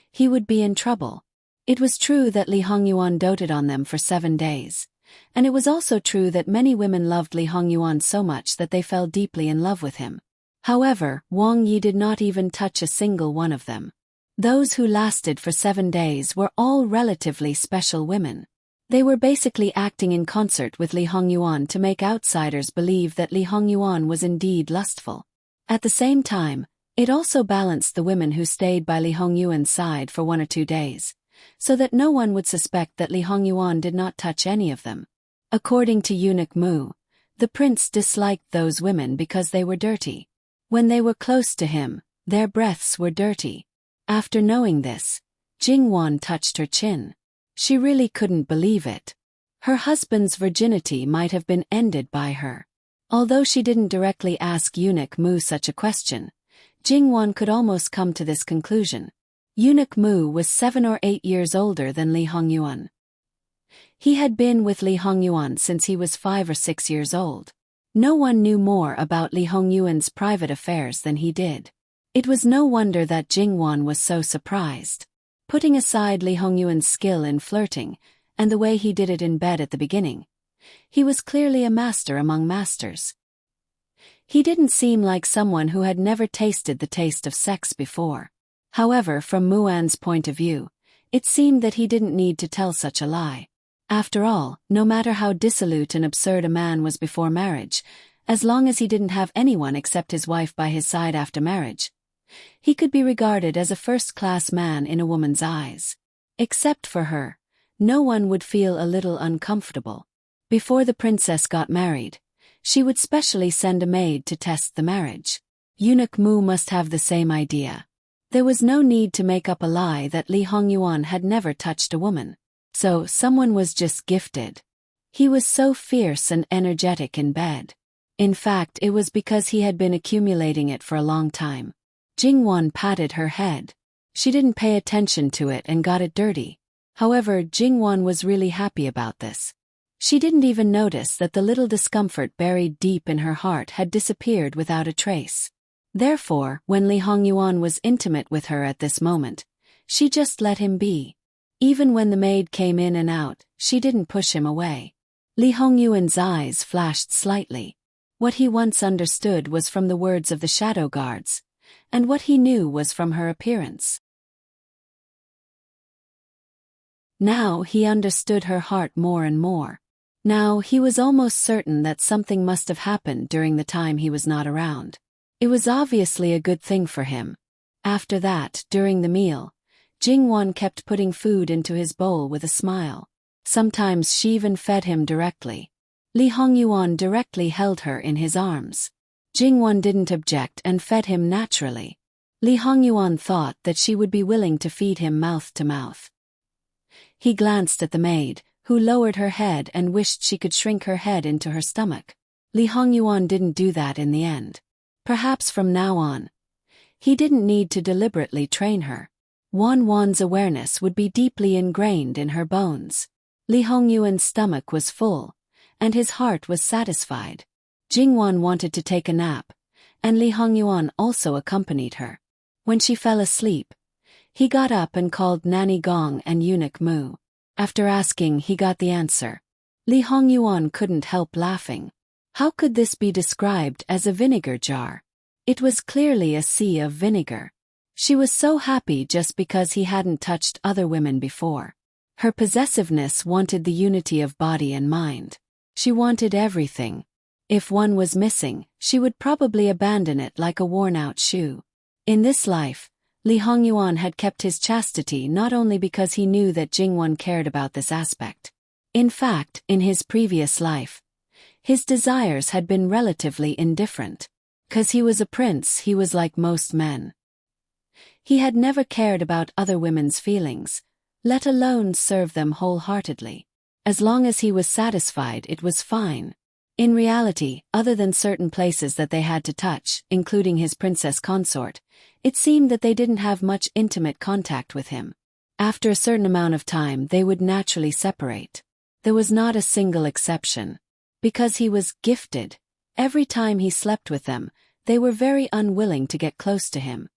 he would be in trouble. It was true that Li Hongyuan doted on them for 7 days. And it was also true that many women loved Li Hongyuan so much that they fell deeply in love with him. However, Wang Yi did not even touch a single one of them. Those who lasted for 7 days were all relatively special women. They were basically acting in concert with Li Hongyuan to make outsiders believe that Li Hongyuan was indeed lustful. At the same time, it also balanced the women who stayed by Li Hongyuan's side for 1 or 2 days, so that no one would suspect that Li Hongyuan did not touch any of them. According to Eunuch Mu, the prince disliked those women because they were dirty. When they were close to him, their breaths were dirty. After knowing this, Jingwan touched her chin. She really couldn't believe it. Her husband's virginity might have been ended by her. Although she didn't directly ask Eunuch Mu such a question, Jingwan could almost come to this conclusion. Eunuch Mu was 7 or 8 years older than Li Hongyuan. He had been with Li Hongyuan since he was 5 or 6 years old. No one knew more about Li Hongyuan's private affairs than he did. It was no wonder that Jingwan was so surprised. Putting aside Li Hongyuan's skill in flirting, and the way he did it in bed at the beginning, he was clearly a master among masters. He didn't seem like someone who had never tasted the taste of sex before. However, from Muan's point of view, it seemed that he didn't need to tell such a lie. After all, no matter how dissolute and absurd a man was before marriage, as long as he didn't have anyone except his wife by his side after marriage, he could be regarded as a first-class man in a woman's eyes. Except for her, no one would feel a little uncomfortable. Before the princess got married, she would specially send a maid to test the marriage. Eunuch Mu must have the same idea. There was no need to make up a lie that Li Hongyuan had never touched a woman. So, someone was just gifted. He was so fierce and energetic in bed. In fact, it was because he had been accumulating it for a long time. Jingwan patted her head. She didn't pay attention to it and got it dirty. However, Jingwan was really happy about this. She didn't even notice that the little discomfort buried deep in her heart had disappeared without a trace. Therefore, when Li Hongyuan was intimate with her at this moment, she just let him be. Even when the maid came in and out, she didn't push him away. Li Hongyuan's eyes flashed slightly. What he once understood was from the words of the shadow guards, and what he knew was from her appearance. Now he understood her heart more and more. Now he was almost certain that something must have happened during the time he was not around. It was obviously a good thing for him. After that, during the meal, Jingwan kept putting food into his bowl with a smile. Sometimes she even fed him directly. Li Hongyuan directly held her in his arms. Jingwan didn't object and fed him naturally. Li Hongyuan thought that she would be willing to feed him mouth to mouth. He glanced at the maid, who lowered her head and wished she could shrink her head into her stomach. Li Hongyuan didn't do that in the end. Perhaps from now on, he didn't need to deliberately train her. Wan's awareness would be deeply ingrained in her bones. Li Hongyuan's stomach was full, and his heart was satisfied. Jingwan wanted to take a nap, and Li Hongyuan also accompanied her. When she fell asleep, he got up and called Nanny Gong and Eunuch Mu. After asking, he got the answer. Li Hongyuan couldn't help laughing. How could this be described as a vinegar jar? It was clearly a sea of vinegar. She was so happy just because he hadn't touched other women before. Her possessiveness wanted the unity of body and mind. She wanted everything. If one was missing, she would probably abandon it like a worn-out shoe. In this life, Li Hongyuan had kept his chastity not only because he knew that Jingwan cared about this aspect. In fact, in his previous life, his desires had been relatively indifferent. 'Cause he was a prince, he was like most men. He had never cared about other women's feelings, let alone serve them wholeheartedly. As long as he was satisfied, it was fine. In reality, other than certain places that they had to touch, including his princess consort, it seemed that they didn't have much intimate contact with him. After a certain amount of time, they would naturally separate. There was not a single exception. Because he was gifted, every time he slept with them, they were very unwilling to get close to him.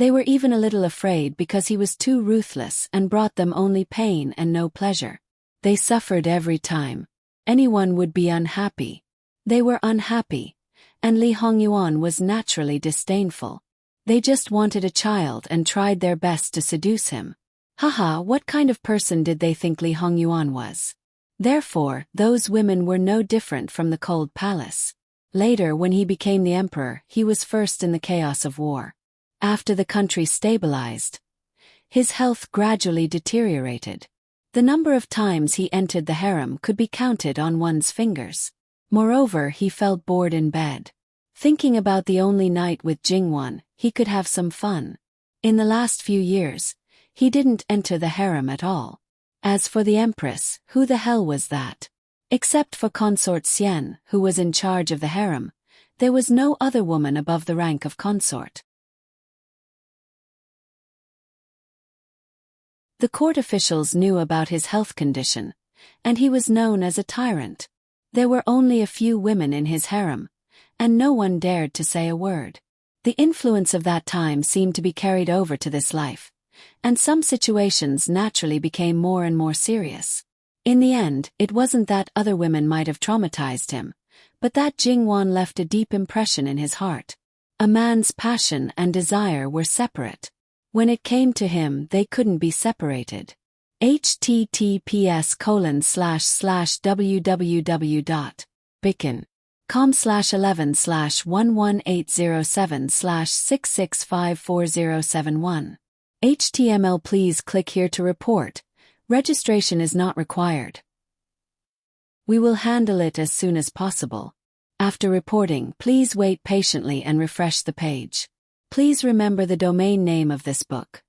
They were even a little afraid because he was too ruthless and brought them only pain and no pleasure. They suffered every time. Anyone would be unhappy. They were unhappy, and Li Hongyuan was naturally disdainful. They just wanted a child and tried their best to seduce him. Haha, what kind of person did they think Li Hongyuan was? Therefore, those women were no different from the cold palace. Later, when he became the emperor, he was first in the chaos of war. After the country stabilized, his health gradually deteriorated. The number of times he entered the harem could be counted on one's fingers. Moreover, he felt bored in bed. Thinking about the only night with Jingwan, he could have some fun. In the last few years, he didn't enter the harem at all. As for the empress, who the hell was that? Except for consort Xian, who was in charge of the harem, there was no other woman above the rank of consort. The court officials knew about his health condition, and he was known as a tyrant. There were only a few women in his harem, and no one dared to say a word. The influence of that time seemed to be carried over to this life, and some situations naturally became more and more serious. In the end, it wasn't that other women might have traumatized him, but that Jingwan left a deep impression in his heart. A man's passion and desire were separate. When it came to him, they couldn't be separated. https://www.bicken.com/11/11807/665407 HTML. Please click here to report. Registration is not required. We will handle it as soon as possible. After reporting, please wait patiently and refresh the page. Please remember the domain name of this book.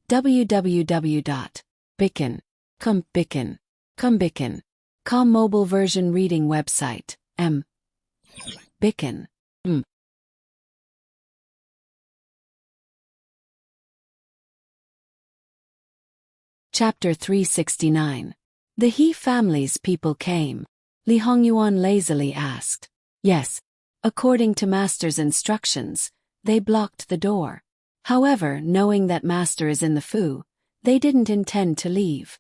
www.bicken.com mobile version reading website. Bicken. Chapter 369. The He family's people came. Li Hongyuan lazily asked. Yes. According to Master's instructions, they blocked the door. However, knowing that Master is in the Fu, they didn't intend to leave.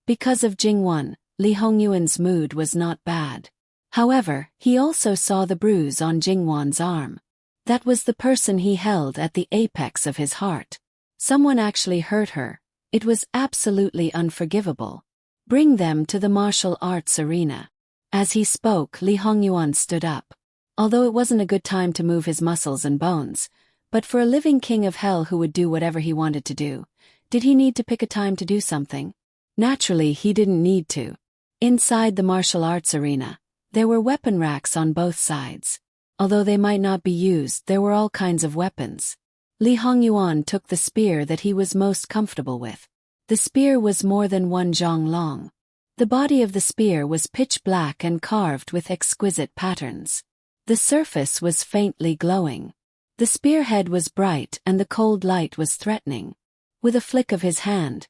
Because of Jingwan, Li Hongyuan's mood was not bad. However, he also saw the bruise on Jingwan's arm. That was the person he held at the apex of his heart. Someone actually hurt her. It was absolutely unforgivable. Bring them to the martial arts arena. As he spoke, Li Hongyuan stood up. Although it wasn't a good time to move his muscles and bones, but for a living king of hell who would do whatever he wanted to do, Did he need to pick a time to do something? Naturally, he didn't need to. Inside the martial arts arena, there were weapon racks on both sides. Although they might not be used, there were all kinds of weapons. Li Hongyuan took the spear that he was most comfortable with. The spear was more than 1 zhong long. The body of the spear was pitch black and carved with exquisite patterns. The surface was faintly glowing. The spearhead was bright and the cold light was threatening. With a flick of his hand,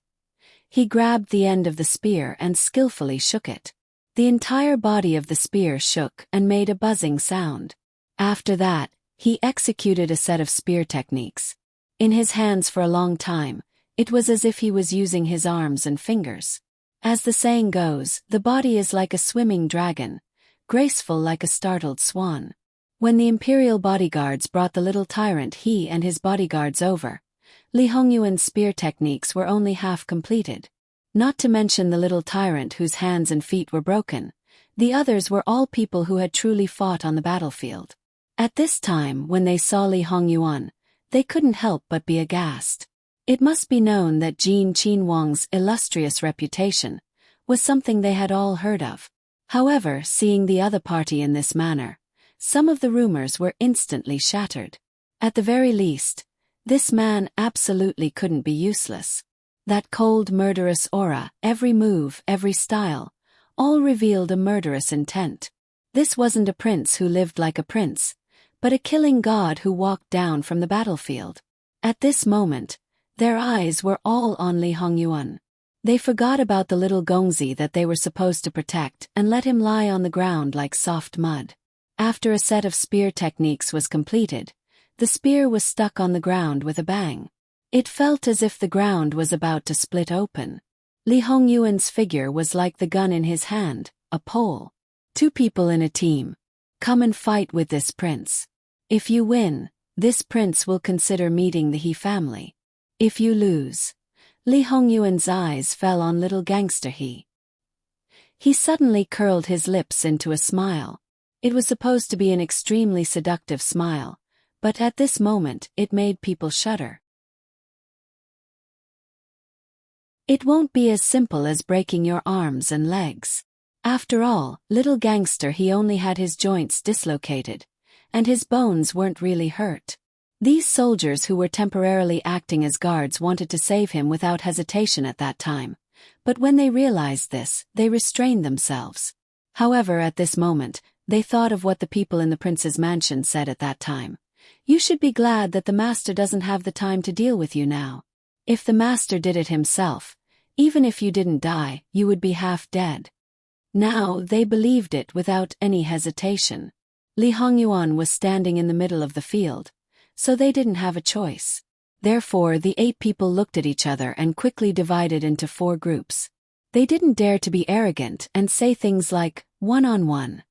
he grabbed the end of the spear and skillfully shook it. The entire body of the spear shook and made a buzzing sound. After that, he executed a set of spear techniques. In his hands for a long time, it was as if he was using his arms and fingers. As the saying goes, the body is like a swimming dragon, graceful like a startled swan. When the imperial bodyguards brought the little tyrant he and his bodyguards over, Li Hongyuan's spear techniques were only half completed. Not to mention the little tyrant whose hands and feet were broken, the others were all people who had truly fought on the battlefield. At this time, when they saw Li Hongyuan, they couldn't help but be aghast. It must be known that Jin Qinhuang's illustrious reputation was something they had all heard of. However, seeing the other party in this manner, some of the rumors were instantly shattered. At the very least, this man absolutely couldn't be useless. That cold, murderous aura, every move, every style, all revealed a murderous intent. This wasn't a prince who lived like a prince, but a killing god who walked down from the battlefield. At this moment, their eyes were all on Li Hongyuan. They forgot about the little Gongzi that they were supposed to protect and let him lie on the ground like soft mud. After a set of spear techniques was completed, the spear was stuck on the ground with a bang. It felt as if the ground was about to split open. Li Hongyuan's figure was like the gun in his hand, a pole. 2 people in a team. Come and fight with this prince. If you win, this prince will consider meeting the He family. If you lose. Li Hongyuan's eyes fell on little gangster He. He suddenly curled his lips into a smile. It was supposed to be an extremely seductive smile, but at this moment it made people shudder. It won't be as simple as breaking your arms and legs. After all, little gangster He only had his joints dislocated, and his bones weren't really hurt. These soldiers who were temporarily acting as guards wanted to save him without hesitation at that time, but when they realized this, they restrained themselves. However, at this moment, they thought of what the people in the prince's mansion said at that time. You should be glad that the master doesn't have the time to deal with you now. If the master did it himself, even if you didn't die, you would be half dead. Now they believed it without any hesitation. Li Hongyuan was standing in the middle of the field, so they didn't have a choice. Therefore the 8 people looked at each other and quickly divided into 4 groups. They didn't dare to be arrogant and say things like, one-on-one.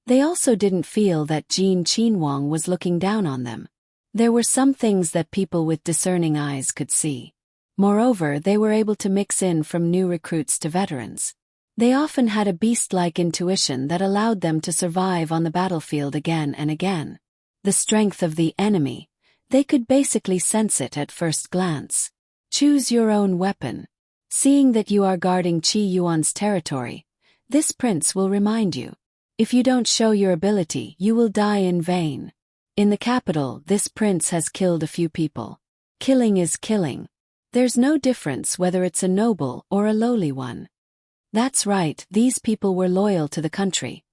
They also didn't feel that Jin Qinhuang was looking down on them. There were some things that people with discerning eyes could see. Moreover, they were able to mix in from new recruits to veterans. They often had a beast-like intuition that allowed them to survive on the battlefield again and again. The strength of the enemy, they could basically sense it at first glance. Choose your own weapon. Seeing that you are guarding Qi Yuan's territory, this prince will remind you. If you don't show your ability, you will die in vain. In the capital, this prince has killed a few people. Killing is killing. There's no difference whether it's a noble or a lowly one. That's right, these people were loyal to the country,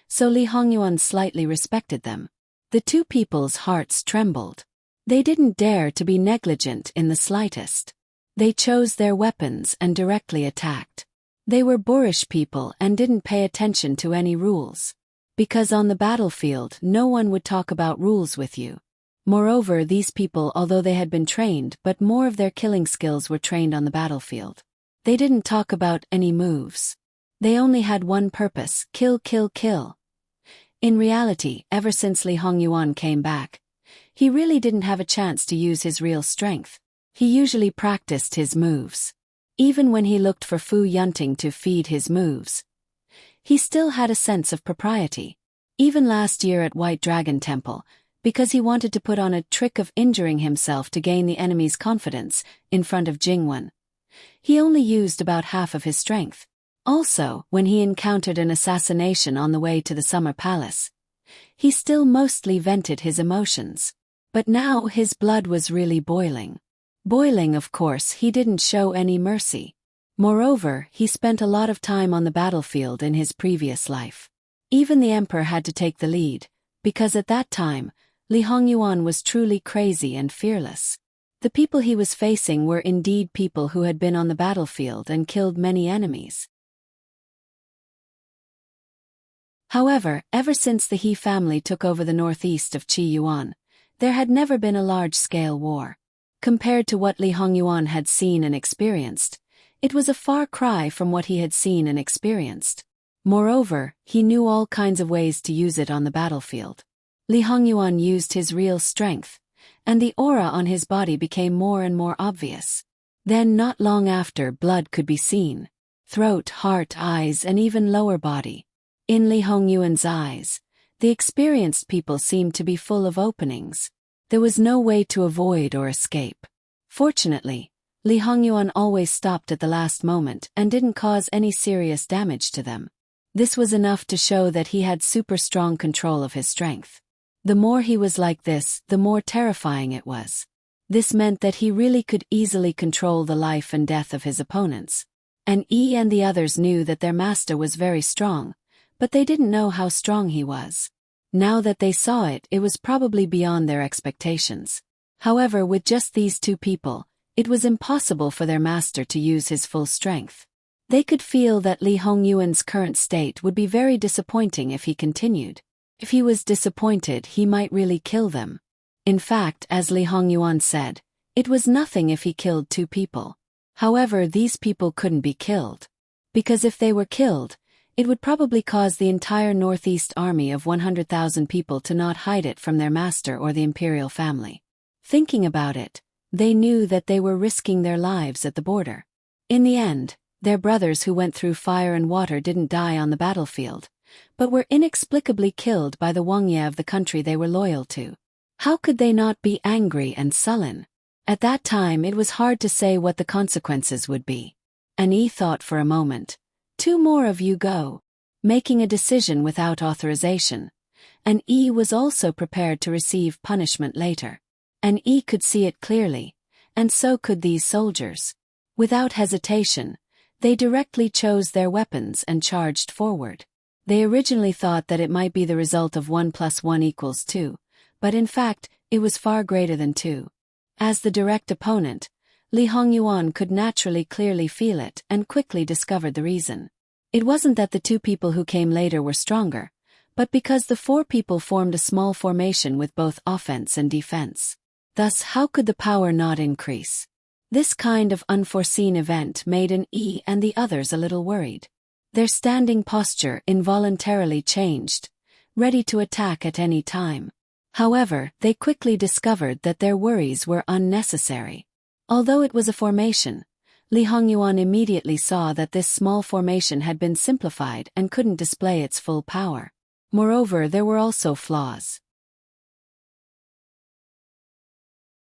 so Li Hongyuan slightly respected them. The 2 people's hearts trembled. They didn't dare to be negligent in the slightest. They chose their weapons and directly attacked. They were boorish people and didn't pay attention to any rules. Because on the battlefield no one would talk about rules with you. Moreover, these people, although they had been trained, but more of their killing skills were trained on the battlefield. They didn't talk about any moves. They only had one purpose: kill, kill, kill. In reality, ever since Li Hongyuan came back, he really didn't have a chance to use his real strength. He usually practiced his moves. Even when he looked for Fu Yunting to feed his moves, he still had a sense of propriety. Even last year at White Dragon Temple, because he wanted to put on a trick of injuring himself to gain the enemy's confidence in front of Jingwen. He only used about half of his strength. Also, when he encountered an assassination on the way to the Summer Palace, he still mostly vented his emotions. But now his blood was really boiling. Boiling, of course, he didn't show any mercy. Moreover, he spent a lot of time on the battlefield in his previous life. Even the emperor had to take the lead, because at that time, Li Hongyuan was truly crazy and fearless. The people he was facing were indeed people who had been on the battlefield and killed many enemies. However, ever since the He family took over the northeast of Qi Yuan, there had never been a large-scale war. Compared to what Li Hongyuan had seen and experienced, it was a far cry from what he had seen and experienced. Moreover, he knew all kinds of ways to use it on the battlefield. Li Hongyuan used his real strength, and the aura on his body became more and more obvious. Then not long after, blood could be seen. Throat, heart, eyes, and even lower body. In Li Hongyuan's eyes, the experienced people seemed to be full of openings. There was no way to avoid or escape. Fortunately, Li Hongyuan always stopped at the last moment and didn't cause any serious damage to them. This was enough to show that he had super strong control of his strength. The more he was like this, the more terrifying it was. This meant that he really could easily control the life and death of his opponents. And Yi and the others knew that their master was very strong, but they didn't know how strong he was. Now that they saw it, it was probably beyond their expectations. However, with just these two people, it was impossible for their master to use his full strength. They could feel that Li Hongyuan's current state would be very disappointing if he continued. If he was disappointed, he might really kill them. In fact, as Li Hongyuan said, it was nothing if he killed two people. However, these people couldn't be killed. Because if they were killed, it would probably cause the entire northeast army of 100,000 people to not hide it from their master or the imperial family. Thinking about it, they knew that they were risking their lives at the border. In the end, their brothers who went through fire and water didn't die on the battlefield, but were inexplicably killed by the Wangye of the country they were loyal to. How could they not be angry and sullen? At that time it was hard to say what the consequences would be. And Yi thought for a moment. 2 more of you go. Making a decision without authorization. And Yi was also prepared to receive punishment later. And Yi could see it clearly, and so could these soldiers. Without hesitation, they directly chose their weapons and charged forward. They originally thought that it might be the result of 1 + 1 = 2, but in fact, it was far greater than 2. As the direct opponent, Li Hongyuan could naturally clearly feel it and quickly discovered the reason. It wasn't that the 2 people who came later were stronger, but because the 4 people formed a small formation with both offense and defense. Thus, how could the power not increase? This kind of unforeseen event made an Yi and the others a little worried. Their standing posture involuntarily changed, ready to attack at any time. However, they quickly discovered that their worries were unnecessary. Although it was a formation, Li Hongyuan immediately saw that this small formation had been simplified and couldn't display its full power. Moreover, there were also flaws.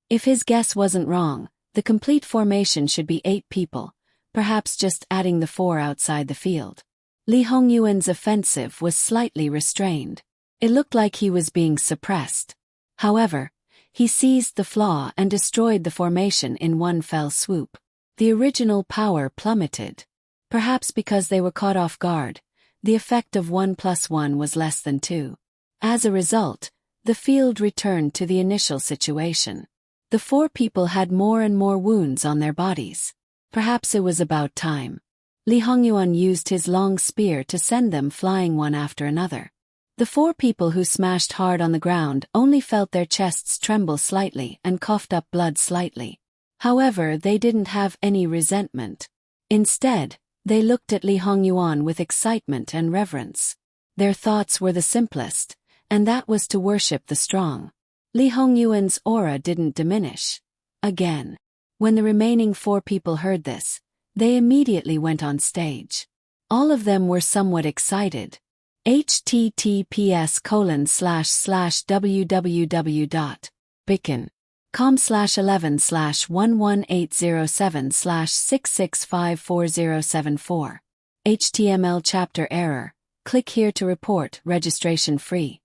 If his guess wasn't wrong, the complete formation should be 8 people, perhaps just adding the 4 outside the field. Li Hongyuan's offensive was slightly restrained. It looked like he was being suppressed. However, he seized the flaw and destroyed the formation in one fell swoop. The original power plummeted. Perhaps because they were caught off guard, the effect of 1 + 1 was less than 2. As a result, the field returned to the initial situation. The 4 people had more and more wounds on their bodies. Perhaps it was about time. Li Hongyuan used his long spear to send them flying one after another. The 4 people who smashed hard on the ground only felt their chests tremble slightly and coughed up blood slightly. However, they didn't have any resentment. Instead, they looked at Li Hongyuan with excitement and reverence. Their thoughts were the simplest, and that was to worship the strong. Li Hongyuan's aura didn't diminish. Again. When the remaining 4 people heard this, they immediately went on stage. All of them were somewhat excited. https://www.bicken.com/11/11807/6654074. HTML chapter error. Click here to report, registration free.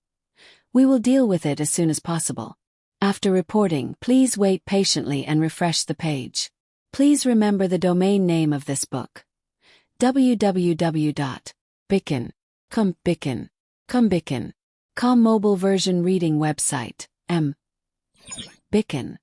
We will deal with it as soon as possible. After reporting, please wait patiently and refresh the page. Please remember the domain name of this book. www.bicken.com mobile version reading website. Bicken.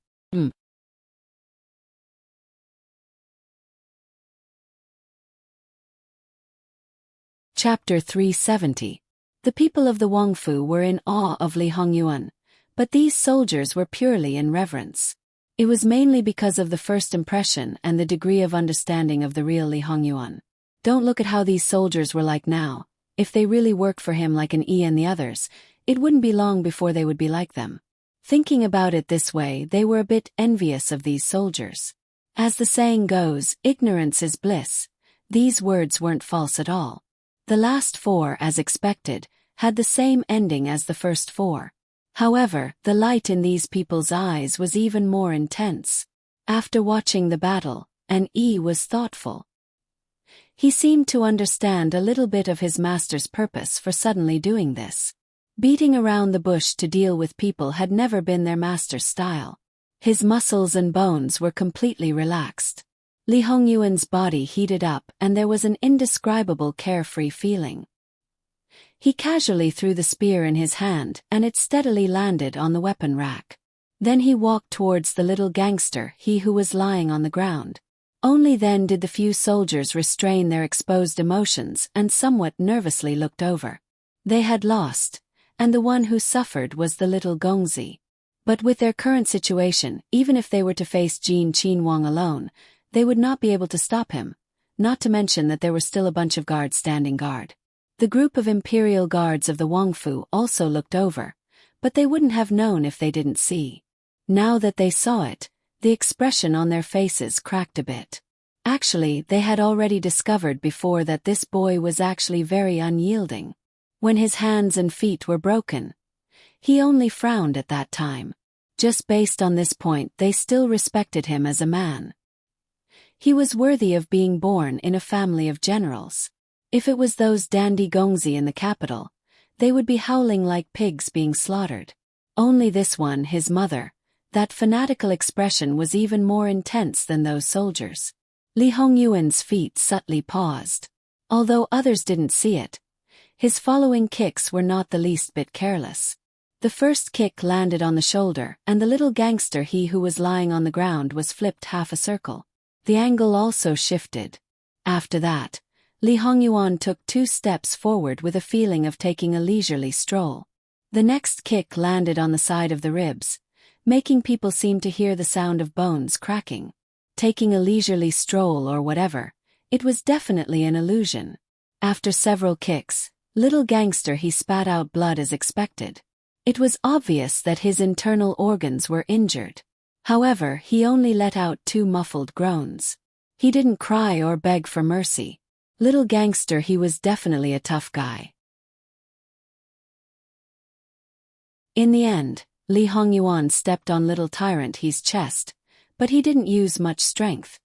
Chapter 370. The people of the Wangfu were in awe of Li Hongyuan, but these soldiers were purely in reverence. It was mainly because of the first impression and the degree of understanding of the real Li Hongyuan. Don't look at how these soldiers were like now. If they really worked for him like an E and the others, it wouldn't be long before they would be like them. Thinking about it this way, they were a bit envious of these soldiers. As the saying goes, ignorance is bliss. These words weren't false at all. The last four, as expected, had the same ending as the first four. However, the light in these people's eyes was even more intense. After watching the battle, an E was thoughtful. He seemed to understand a little bit of his master's purpose for suddenly doing this. Beating around the bush to deal with people had never been their master's style. His muscles and bones were completely relaxed. Li Hongyuan's body heated up and there was an indescribable carefree feeling. He casually threw the spear in his hand and it steadily landed on the weapon rack. Then he walked towards the little gangster, he who was lying on the ground. Only then did the few soldiers restrain their exposed emotions and somewhat nervously looked over. They had lost, and the one who suffered was the little Gongzi. But with their current situation, even if they were to face Jin Qinhuang alone, they would not be able to stop him, not to mention that there were still a bunch of guards standing guard. The group of imperial guards of the Wangfu also looked over, but they wouldn't have known if they didn't see. Now that they saw it, the expression on their faces cracked a bit. Actually, they had already discovered before that this boy was actually very unyielding. When his hands and feet were broken, he only frowned at that time. Just based on this point, they still respected him as a man. He was worthy of being born in a family of generals. If it was those dandy Gongzi in the capital, they would be howling like pigs being slaughtered. Only this one, his mother, that fanatical expression was even more intense than those soldiers. Li Hongyuan's feet subtly paused. Although others didn't see it, his following kicks were not the least bit careless. The first kick landed on the shoulder, and the little gangster, he who was lying on the ground, was flipped half a circle. The angle also shifted. After that, Li Hongyuan took 2 steps forward with a feeling of taking a leisurely stroll. The next kick landed on the side of the ribs, making people seem to hear the sound of bones cracking. Taking a leisurely stroll or whatever, it was definitely an illusion. After several kicks, little gangster, he spat out blood as expected. It was obvious that his internal organs were injured. However, he only let out 2 muffled groans. He didn't cry or beg for mercy. Little gangster, he was definitely a tough guy. In the end, Li Hongyuan stepped on little Tyrant He's chest, but he didn't use much strength.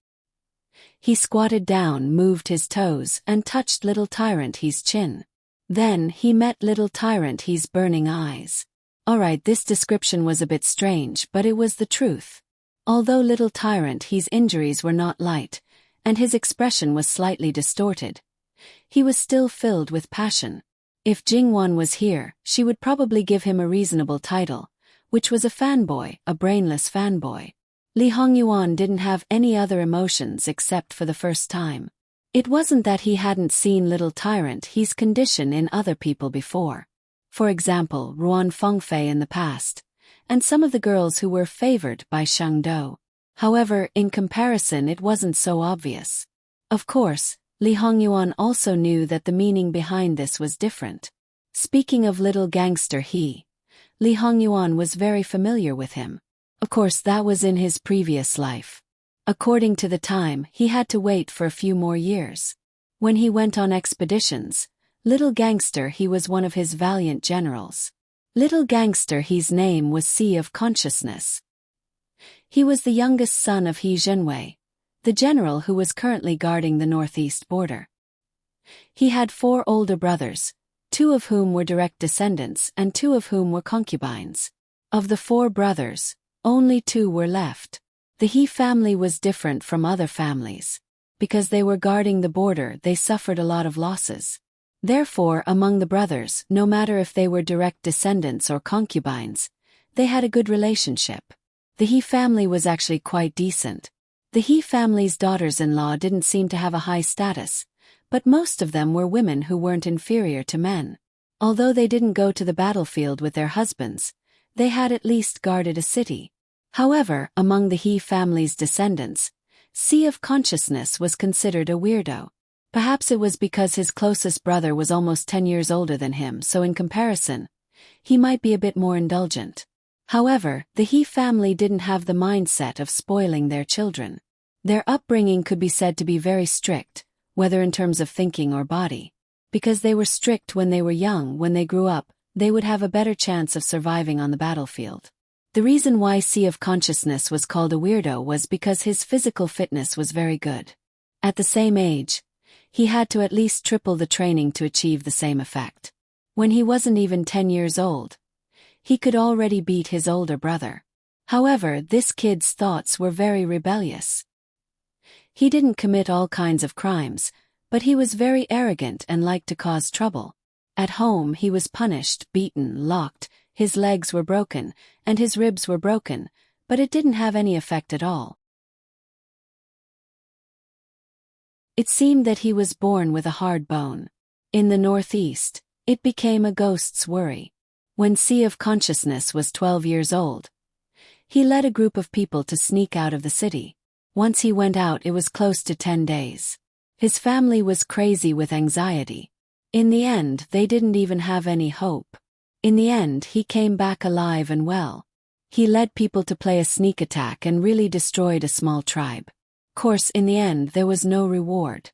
He squatted down, moved his toes, and touched little Tyrant He's chin. Then he met little Tyrant He's burning eyes. Alright, this description was a bit strange, but it was the truth. Although little Tyrant He's injuries were not light, and his expression was slightly distorted, he was still filled with passion. If Jingwan was here, she would probably give him a reasonable title, which was a fanboy, a brainless fanboy. Li Hongyuan didn't have any other emotions except for the first time. It wasn't that he hadn't seen little Tyrant He's condition in other people before. For example, Ruan Fengfei in the past, and some of the girls who were favored by Shang Do. However, in comparison, it wasn't so obvious. Of course, Li Hongyuan also knew that the meaning behind this was different. Speaking of little gangster Li Hongyuan was very familiar with him. Of course, that was in his previous life. According to the time, he had to wait for a few more years. When he went on expeditions, Little Gangster he was one of his valiant generals. Little Gangster he's name was Sea of Consciousness. He was the youngest son of He Junwei, the general who was currently guarding the northeast border. He had 4 older brothers, 2 of whom were direct descendants and 2 of whom were concubines. Of the 4 brothers, only 2 were left. The He family was different from other families. Because they were guarding the border, they suffered a lot of losses. Therefore, among the brothers, no matter if they were direct descendants or concubines, they had a good relationship. The He family was actually quite decent. The He family's daughters-in-law didn't seem to have a high status, but most of them were women who weren't inferior to men. Although they didn't go to the battlefield with their husbands, they had at least guarded a city. However, among the He family's descendants, Sea of Consciousness was considered a weirdo. Perhaps it was because his closest brother was almost 10 years older than him, so in comparison, he might be a bit more indulgent. However, the He family didn't have the mindset of spoiling their children. Their upbringing could be said to be very strict, whether in terms of thinking or body. Because they were strict when they were young, when they grew up, they would have a better chance of surviving on the battlefield. The reason why Sea of Consciousness was called a weirdo was because his physical fitness was very good. At the same age, he had to at least triple the training to achieve the same effect. When he wasn't even 10 years old, he could already beat his older brother. However, this kid's thoughts were very rebellious. He didn't commit all kinds of crimes, but he was very arrogant and liked to cause trouble. At home he was punished, beaten, locked, his legs were broken, and his ribs were broken, but it didn't have any effect at all. It seemed that he was born with a hard bone. In the northeast, it became a ghost's worry. When Sea of Consciousness was 12 years old, he led a group of people to sneak out of the city. Once he went out, it was close to 10 days. His family was crazy with anxiety. In the end, they didn't even have any hope. In the end, he came back alive and well. He led people to play a sneak attack and really destroyed a small tribe. Of course, in the end, there was no reward.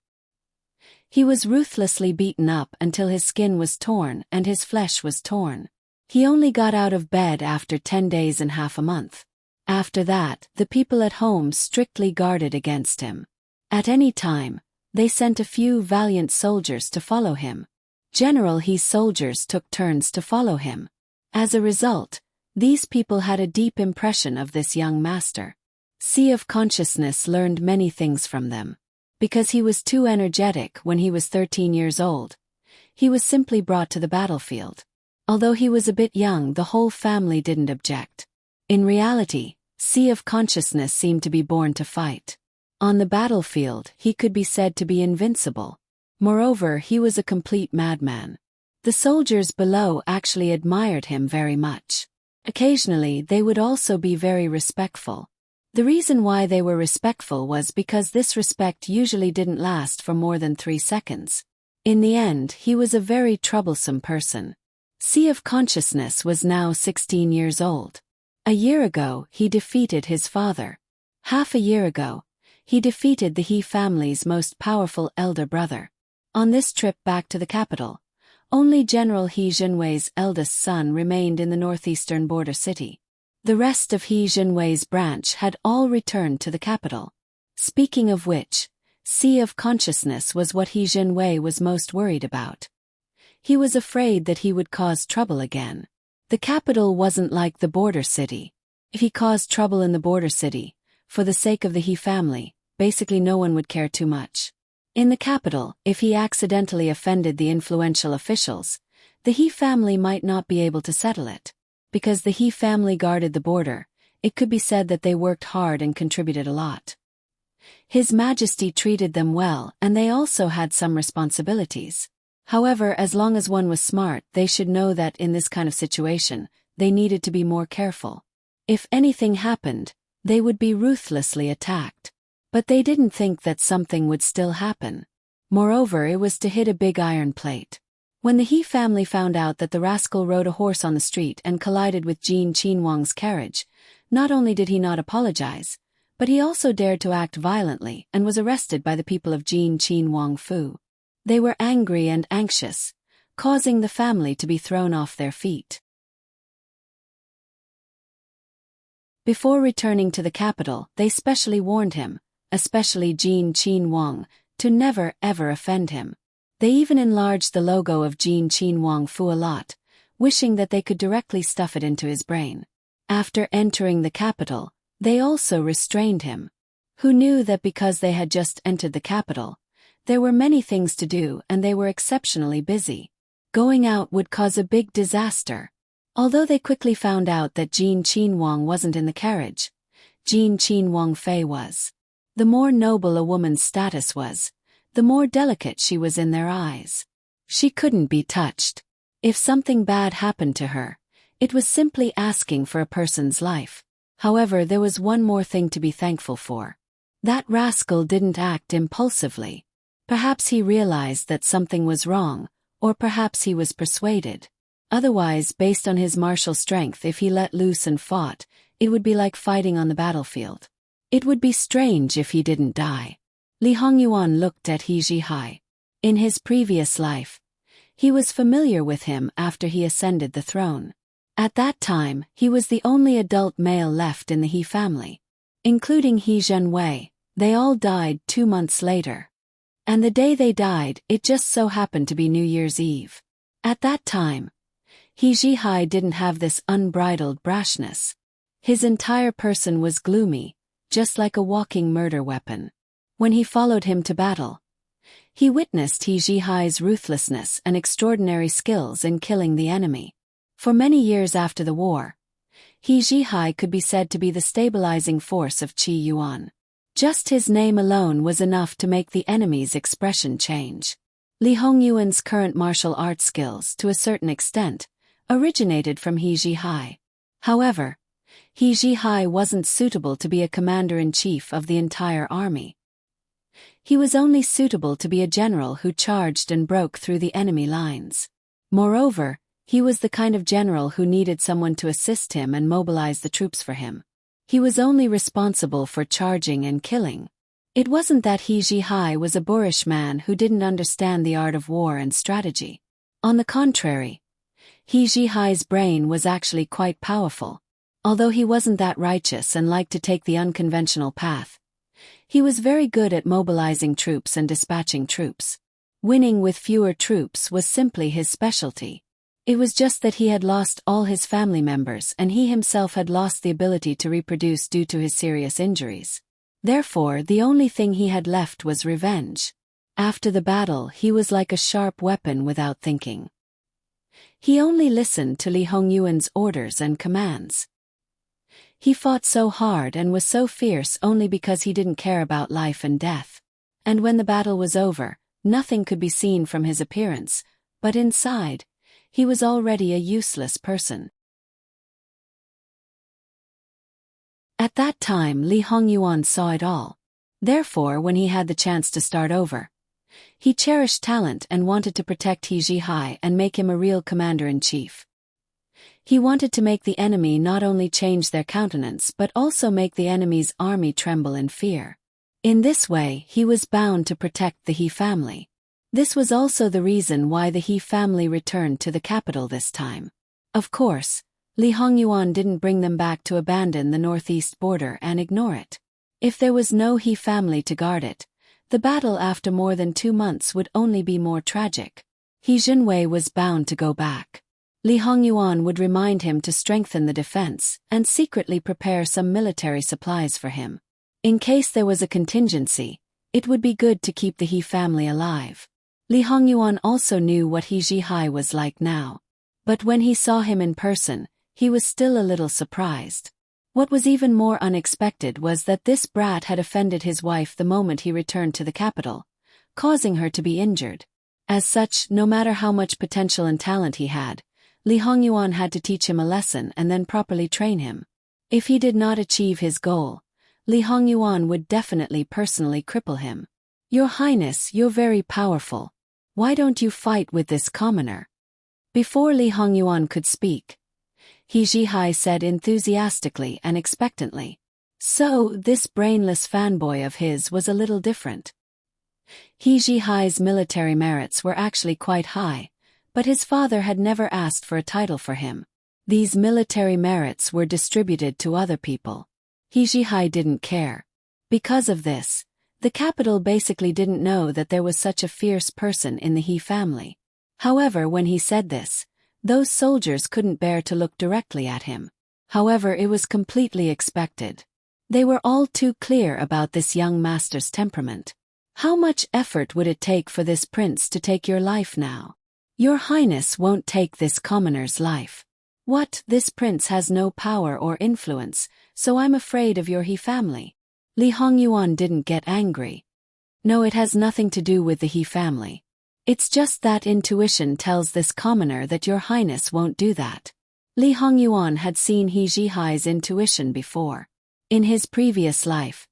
He was ruthlessly beaten up until his skin was torn and his flesh was torn. He only got out of bed after 10 days and half a month. After that, the people at home strictly guarded against him. At any time, they sent a few valiant soldiers to follow him. General He's soldiers took turns to follow him. As a result, these people had a deep impression of this young master. Sea of Consciousness learned many things from them. Because he was too energetic when he was 13 years old, he was simply brought to the battlefield. Although he was a bit young, the whole family didn't object. In reality, Sea of Consciousness seemed to be born to fight. On the battlefield, he could be said to be invincible. Moreover, he was a complete madman. The soldiers below actually admired him very much. Occasionally, they would also be very respectful. The reason why they were respectful was because this respect usually didn't last for more than 3 seconds. In the end, he was a very troublesome person. Sea of Consciousness was now 16 years old. A year ago, he defeated his father. Half a year ago, he defeated the He family's most powerful elder brother. On this trip back to the capital, only General He Junwei's eldest son remained in the northeastern border city. The rest of He Junwei's branch had all returned to the capital. Speaking of which, Sea of Consciousness was what He Junwei was most worried about. He was afraid that he would cause trouble again. The capital wasn't like the border city. If he caused trouble in the border city, for the sake of the He family, basically no one would care too much. In the capital, if he accidentally offended the influential officials, the He family might not be able to settle it. Because the He family guarded the border, it could be said that they worked hard and contributed a lot. His Majesty treated them well, and they also had some responsibilities. However, as long as one was smart, they should know that in this kind of situation, they needed to be more careful. If anything happened, they would be ruthlessly attacked. But they didn't think that something would still happen. Moreover, it was to hit a big iron plate. When the He family found out that the rascal rode a horse on the street and collided with Jin Qinhuang's carriage, not only did he not apologize, but he also dared to act violently and was arrested by the people of Jin Qinhuang Fu. They were angry and anxious, causing the family to be thrown off their feet. Before returning to the capital, they specially warned him, especially Jin Qin Wang, to never ever offend him. They even enlarged the logo of Jin Qin Wang Fu a lot, wishing that they could directly stuff it into his brain. After entering the capital, they also restrained him. Who knew that because they had just entered the capital, there were many things to do and they were exceptionally busy. Going out would cause a big disaster. Although they quickly found out that Jin Qin Wang wasn't in the carriage, Jin Qin Wang Fei was. The more noble a woman's status was, the more delicate she was in their eyes. She couldn't be touched. If something bad happened to her, it was simply asking for a person's life. However, there was one more thing to be thankful for. That rascal didn't act impulsively. Perhaps he realized that something was wrong, or perhaps he was persuaded. Otherwise, based on his martial strength, if he let loose and fought, it would be like fighting on the battlefield. It would be strange if he didn't die. Li Hongyuan looked at He Zhihai. In his previous life, he was familiar with him after he ascended the throne. At that time, he was the only adult male left in the He family. Including He Zhenwei, they all died 2 months later. And the day they died, it just so happened to be New Year's Eve. At that time, He Zhihai didn't have this unbridled brashness. His entire person was gloomy, just like a walking murder weapon. When he followed him to battle, he witnessed He Zhihai's ruthlessness and extraordinary skills in killing the enemy. For many years after the war, He Zhihai could be said to be the stabilizing force of Qi Yuan. Just his name alone was enough to make the enemy's expression change. Li Hongyuan's current martial arts skills, to a certain extent, originated from He Zhihai. However, He Zhihai wasn't suitable to be a commander-in-chief of the entire army. He was only suitable to be a general who charged and broke through the enemy lines. Moreover, he was the kind of general who needed someone to assist him and mobilize the troops for him. He was only responsible for charging and killing. It wasn't that He Zhihai was a boorish man who didn't understand the art of war and strategy. On the contrary, He Zhihai's brain was actually quite powerful. Although he wasn't that righteous and liked to take the unconventional path, he was very good at mobilizing troops and dispatching troops. Winning with fewer troops was simply his specialty. It was just that he had lost all his family members and he himself had lost the ability to reproduce due to his serious injuries. Therefore, the only thing he had left was revenge. After the battle, he was like a sharp weapon without thinking. He only listened to Li Hongyuan's orders and commands. He fought so hard and was so fierce only because he didn't care about life and death. And when the battle was over, nothing could be seen from his appearance, but inside, he was already a useless person. At that time, Li Hongyuan saw it all. Therefore, when he had the chance to start over, he cherished talent and wanted to protect He Zhihai and make him a real commander-in-chief. He wanted to make the enemy not only change their countenance but also make the enemy's army tremble in fear. In this way, he was bound to protect the He family. This was also the reason why the He family returned to the capital this time. Of course, Li Hongyuan didn't bring them back to abandon the northeast border and ignore it. If there was no He family to guard it, the battle after more than 2 months would only be more tragic. He Zhenwei was bound to go back. Li Hongyuan would remind him to strengthen the defense and secretly prepare some military supplies for him. In case there was a contingency, it would be good to keep the He family alive. Li Hongyuan also knew what He Zhihai was like now. But when he saw him in person, he was still a little surprised. What was even more unexpected was that this brat had offended his wife the moment he returned to the capital, causing her to be injured. As such, no matter how much potential and talent he had, Li Hongyuan had to teach him a lesson and then properly train him. If he did not achieve his goal, Li Hongyuan would definitely personally cripple him. "Your Highness, you're very powerful. Why don't you fight with this commoner?" Before Li Hongyuan could speak, He Zhihai said enthusiastically and expectantly. So, this brainless fanboy of his was a little different. He Zhihai's military merits were actually quite high, But his father had never asked for a title for him. These military merits were distributed to other people. He Jihai didn't care. Because of this, the capital basically didn't know that there was such a fierce person in the He family. However, when he said this, those soldiers couldn't bear to look directly at him. However, it was completely expected. They were all too clear about this young master's temperament. How much effort would it take for this prince to take your life now? Your Highness won't take this commoner's life. What? This prince has no power or influence, so I'm afraid of your He family. Li Hongyuan didn't get angry. No, it has nothing to do with the He family. It's just that intuition tells this commoner that your Highness won't do that. Li Hongyuan had seen He Jihai's intuition before. In his previous life,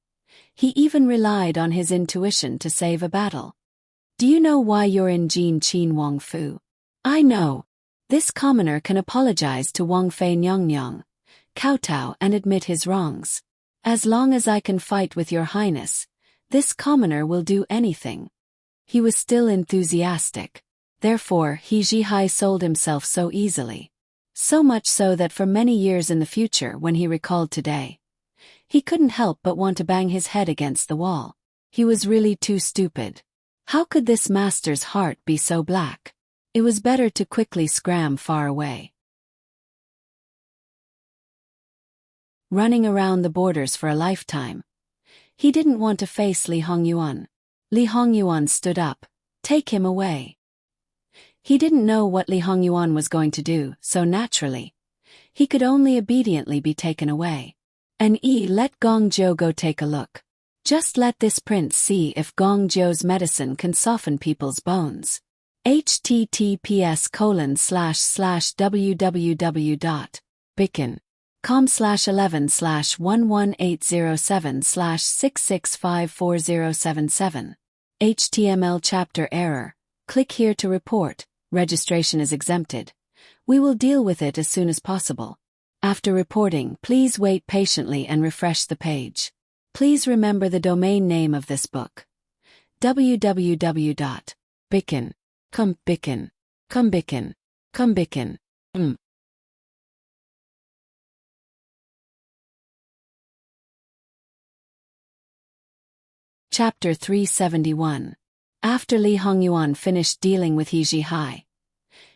he even relied on his intuition to save a battle. Do you know why you're in Jin Qin Wang Fu? I know. This commoner can apologize to Wang Fei Nyang, kowtow and admit his wrongs. As long as I can fight with your Highness, this commoner will do anything. He was still enthusiastic. Therefore, He Jihai sold himself so easily. So much so that for many years in the future, when he recalled today, he couldn't help but want to bang his head against the wall. He was really too stupid. How could this master's heart be so black? It was better to quickly scram far away. Running around the borders for a lifetime. He didn't want to face Li Hongyuan. Li Hongyuan stood up. Take him away. He didn't know what Li Hongyuan was going to do, so naturally, he could only obediently be taken away. Let Gong Jiu go take a look. Just let this prince see if Gong Jiu's medicine can soften people's bones. https://www.bikin.com/11/11807/665477. HTML chapter error. Click here to report. Registration is exempted. We will deal with it as soon as possible. After reporting, please wait patiently and refresh the page. Please remember the domain name of this book. www.bikin. Chapter 371. After Li Hongyuan finished dealing with He Jihai,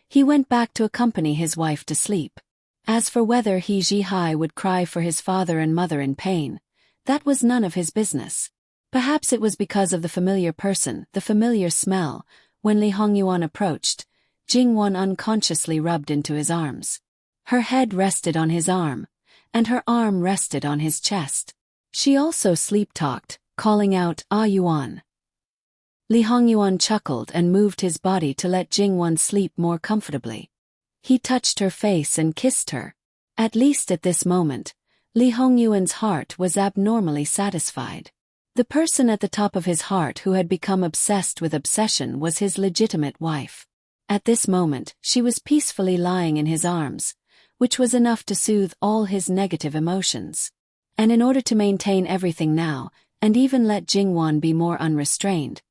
he went back to accompany his wife to sleep. As for whether He Jihai would cry for his father and mother in pain, that was none of his business. Perhaps it was because of the familiar person, the familiar smell. When Li Hongyuan approached, Jingwan unconsciously rubbed into his arms. Her head rested on his arm, and her arm rested on his chest. She also sleep-talked, calling out, "Ah Yuan." Li Hongyuan chuckled and moved his body to let Jingwan sleep more comfortably. He touched her face and kissed her. At least at this moment, Li Hongyuan's heart was abnormally satisfied. The person at the top of his heart who had become obsessed with obsession was his legitimate wife. At this moment, she was peacefully lying in his arms, which was enough to soothe all his negative emotions. And in order to maintain everything now, and even let Jingwan be more unrestrained,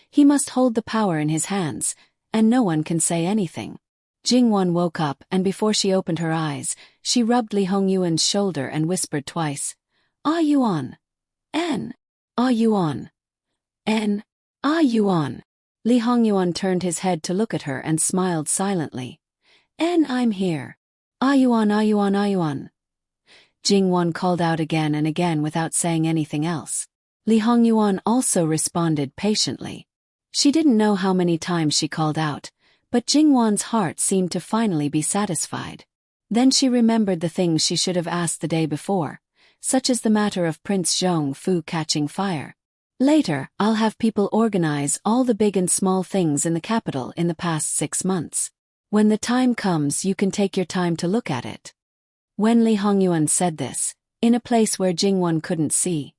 he must hold the power in his hands, and no one can say anything. Jingwan woke up, and before she opened her eyes, she rubbed Li Hongyuan's shoulder and whispered twice, "Ah Yuan. N. Ah Yuan. N. Ah Yuan." Li Hongyuan turned his head to look at her and smiled silently. "N, I'm here. Ah Yuan, Ah Yuan, Ah Yuan." Jingwan called out again and again without saying anything else. Li Hongyuan also responded patiently. She didn't know how many times she called out, but Jingwan's heart seemed to finally be satisfied. Then she remembered the things she should have asked the day before, such as the matter of Prince Zhong Fu catching fire. Later, I'll have people organize all the big and small things in the capital in the past 6 months. When the time comes, you can take your time to look at it. When Li Hongyuan said this, in a place where Jingwan couldn't see,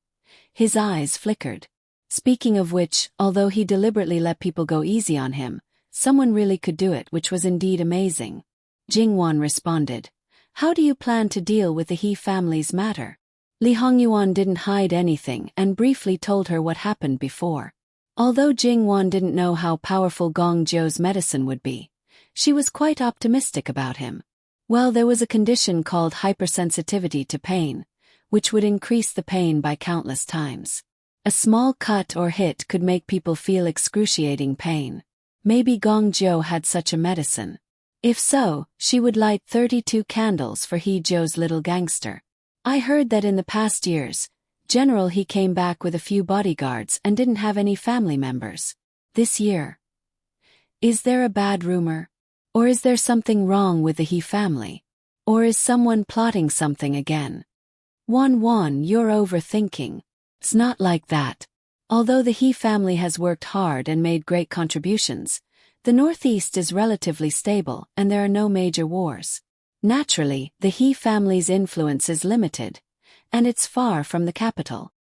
his eyes flickered. Speaking of which, although he deliberately let people go easy on him, someone really could do it, which was indeed amazing. Jingwan responded, "How do you plan to deal with the He family's matter?" Li Hongyuan didn't hide anything and briefly told her what happened before. Although Jingwan didn't know how powerful Gong Jiu's medicine would be, She was quite optimistic about him. Well, there was a condition called hypersensitivity to pain, which would increase the pain by countless times. A small cut or hit could make people feel excruciating pain. Maybe Gong Zhou had such a medicine. If so, she would light 32 candles for He Zhou's little gangster. I heard that in the past years, General He came back with a few bodyguards and didn't have any family members. This year. Is there a bad rumor? Or is there something wrong with the He family? Or is someone plotting something again? Wan, you're overthinking. It's not like that. Although the He family has worked hard and made great contributions, the Northeast is relatively stable and there are no major wars. Naturally, the He family's influence is limited, and it's far from the capital.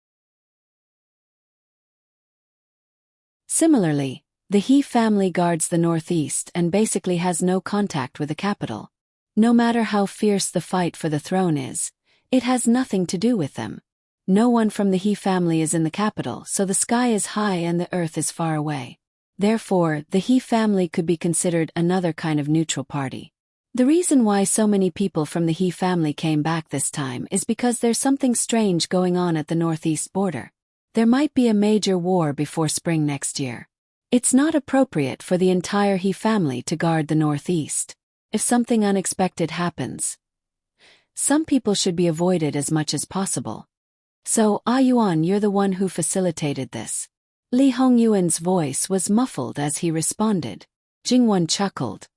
Similarly, the He family guards the Northeast and basically has no contact with the capital. No matter how fierce the fight for the throne is, it has nothing to do with them. No one from the He family is in the capital, so the sky is high and the earth is far away. Therefore, the He family could be considered another kind of neutral party. The reason why so many people from the He family came back this time is because there's something strange going on at the northeast border. There might be a major war before spring next year. It's not appropriate for the entire He family to guard the northeast. If something unexpected happens, some people should be avoided as much as possible. So, Yuan, you're the one who facilitated this. Li Hongyuan's voice was muffled as he responded. Jingwan chuckled.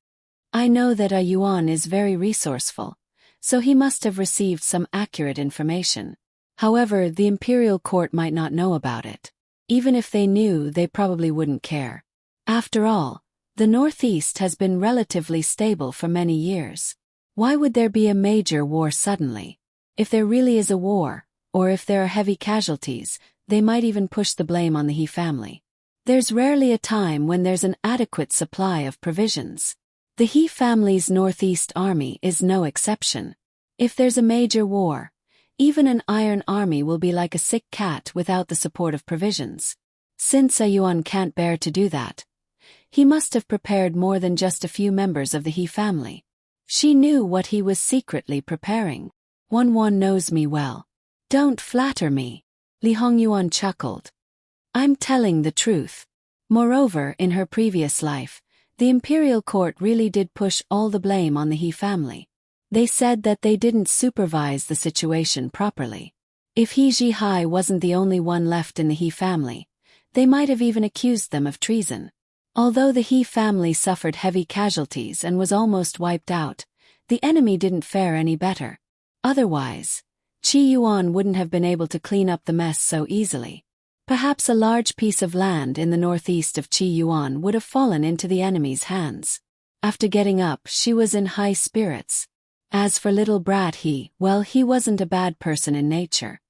I know that Yuan is very resourceful, so he must have received some accurate information. However, the imperial court might not know about it. Even if they knew, they probably wouldn't care. After all, the Northeast has been relatively stable for many years. Why would there be a major war suddenly? If there really is a war, or if there are heavy casualties, they might even push the blame on the He family. There's rarely a time when there's an adequate supply of provisions. The He family's Northeast army is no exception. If there's a major war, even an iron army will be like a sick cat without the support of provisions. Since Yuan can't bear to do that, he must have prepared more than just a few members of the He family. She knew what he was secretly preparing. Wan knows me well. Don't flatter me. Li Hongyuan chuckled. I'm telling the truth. Moreover, in her previous life, the imperial court really did push all the blame on the He family. They said that they didn't supervise the situation properly. If He Zhihai wasn't the only one left in the He family, they might have even accused them of treason. Although the He family suffered heavy casualties and was almost wiped out, the enemy didn't fare any better. Otherwise, Qi Yuan wouldn't have been able to clean up the mess so easily. Perhaps a large piece of land in the northeast of Qi Yuan would have fallen into the enemy's hands. After getting up, she was in high spirits. As for little brat he wasn't a bad person in nature.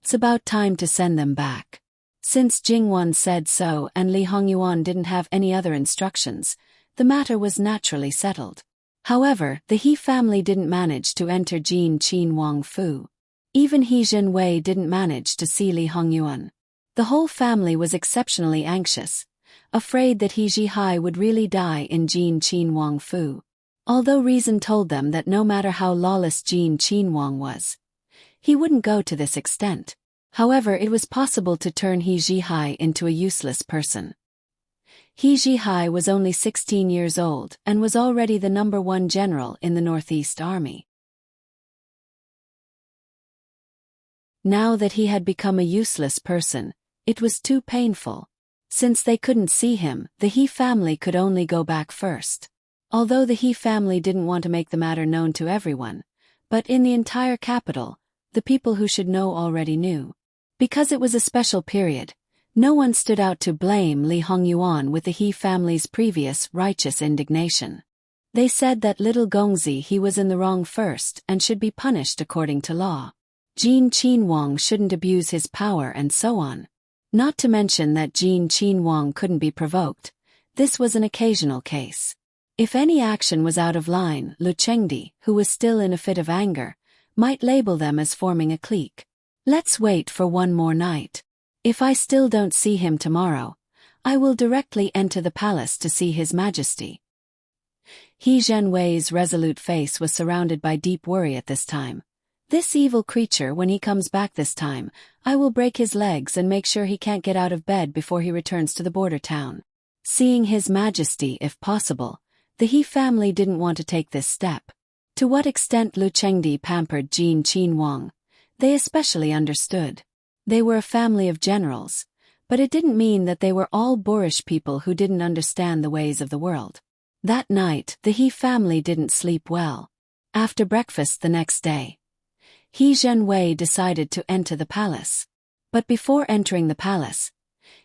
It's about time to send them back. Since Jingwan said so and Li Hongyuan didn't have any other instructions, the matter was naturally settled. However, the He family didn't manage to enter Jin Qin Wang Fu. Even He Zhenwei didn't manage to see Li Hongyuan. The whole family was exceptionally anxious, afraid that He Zhihai would really die in Jin Qin Wang Fu. Although reason told them that no matter how lawless Jin Qin Wang was, he wouldn't go to this extent. However, it was possible to turn He Zhihai into a useless person. He Zhihai was only 16 years old and was already the #1 general in the Northeast Army. Now that he had become a useless person, it was too painful. Since they couldn't see him, the He family could only go back first. Although the He family didn't want to make the matter known to everyone, but in the entire capital, the people who should know already knew. Because it was a special period, no one stood out to blame Li Hongyuan with the He family's previous righteous indignation. They said that little Gongzi he was in the wrong first and should be punished according to law. Jin Qinwang shouldn't abuse his power and so on. Not to mention that Jin Qinwang couldn't be provoked. This was an occasional case. If any action was out of line, Lu Chengdi, who was still in a fit of anger, might label them as forming a clique. Let's wait for one more night. If I still don't see him tomorrow, I will directly enter the palace to see His Majesty. He Zhenwei's resolute face was surrounded by deep worry at this time. This evil creature, when he comes back this time, I will break his legs and make sure he can't get out of bed before he returns to the border town. Seeing His Majesty if possible, the He family didn't want to take this step. To what extent Lu Chengdi pampered Jin Qinhuang, they especially understood. They were a family of generals, but it didn't mean that they were all boorish people who didn't understand the ways of the world. That night, the He family didn't sleep well. After breakfast the next day, He Zhenwei decided to enter the palace. But before entering the palace,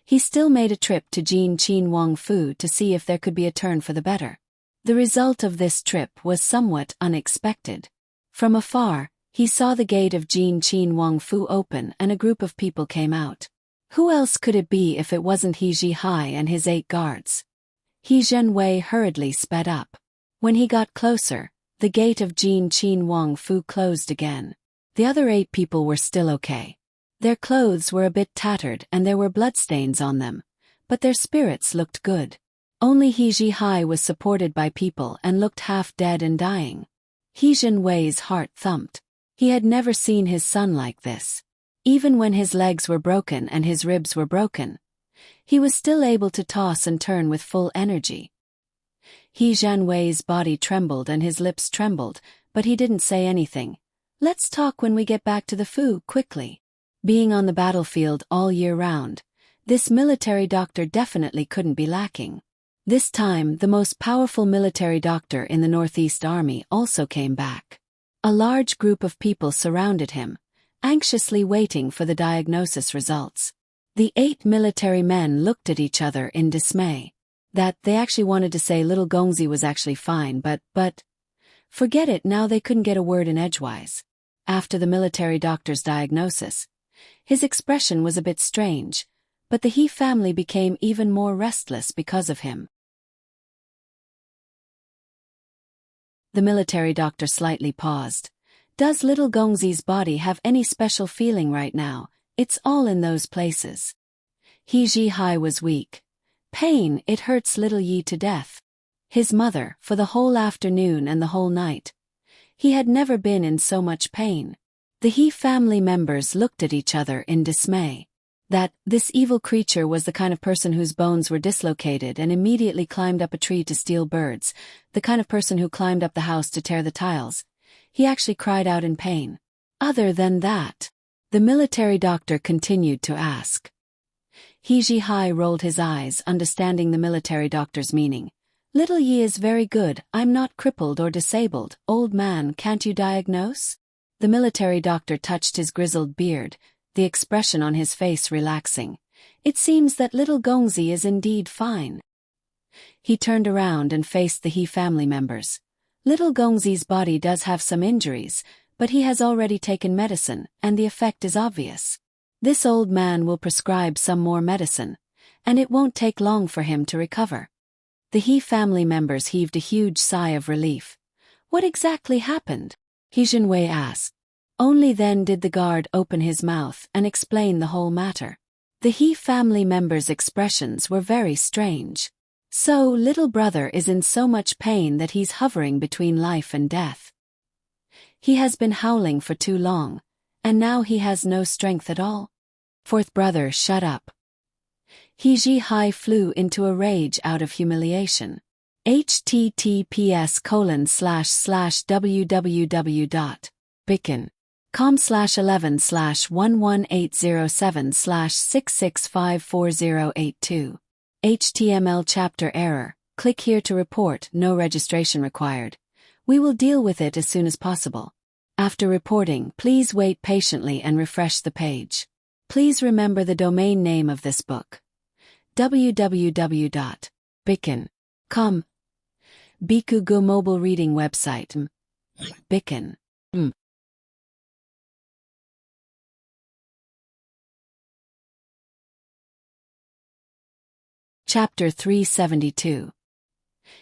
he still made a trip to Jin Qinhuang Fu to see if there could be a turn for the better. The result of this trip was somewhat unexpected. From afar, he saw the gate of Jin Qinhuang Fu open and a group of people came out. Who else could it be if it wasn't He Zhihai and his 8 guards? He Zhenwei hurriedly sped up. When he got closer, the gate of Jin Qinhuang Fu closed again. The other 8 people were still okay. Their clothes were a bit tattered and there were bloodstains on them, but their spirits looked good. Only He Zhihai was supported by people and looked half dead and dying. He Zhenwei's heart thumped. He had never seen his son like this. Even when his legs were broken and his ribs were broken, he was still able to toss and turn with full energy. He Zhenwei's body trembled and his lips trembled, but he didn't say anything. Let's talk when we get back to the Fu, quickly. Being on the battlefield all year round, this military doctor definitely couldn't be lacking. This time, the most powerful military doctor in the Northeast Army also came back. A large group of people surrounded him, anxiously waiting for the diagnosis results. The 8 military men looked at each other in dismay. That they actually wanted to say little Gongzi was actually fine, but forget it, now they couldn't get a word in edgewise. After the military doctor's diagnosis, his expression was a bit strange, but the He family became even more restless because of him. The military doctor slightly paused. Does little Gongzi's body have any special feeling right now? It's all in those places. He Zhihai was weak. Pain, it hurts little Yi to death. His mother, for the whole afternoon and the whole night. He had never been in so much pain. The He family members looked at each other in dismay. That this evil creature was the kind of person whose bones were dislocated and immediately climbed up a tree to steal birds, the kind of person who climbed up the house to tear the tiles. He actually cried out in pain. Other than that, the military doctor continued to ask. He Zhihai rolled his eyes, understanding the military doctor's meaning. Little Yi is very good, I'm not crippled or disabled, old man, can't you diagnose? The military doctor touched his grizzled beard, the expression on his face relaxing. It seems that little Gongzi is indeed fine. He turned around and faced the He family members. Little Gongzi's body does have some injuries, but he has already taken medicine, and the effect is obvious. This old man will prescribe some more medicine, and it won't take long for him to recover. The He family members heaved a huge sigh of relief. What exactly happened? He Zhenwei asked. Only then did the guard open his mouth and explain the whole matter. The He family members' expressions were very strange. So, little brother is in so much pain that he's hovering between life and death. He has been howling for too long, and now he has no strength at all. Fourth brother, shut up. He Zhihai flew into a rage out of humiliation. https://www.bicken.com/11/11807/6654082. HTML chapter error. Click here to report, no registration required. We will deal with it as soon as possible. After reporting, please wait patiently and refresh the page. Please remember the domain name of this book. www.bicken.com. Bikugo mobile reading website. Bicken. Chapter 372.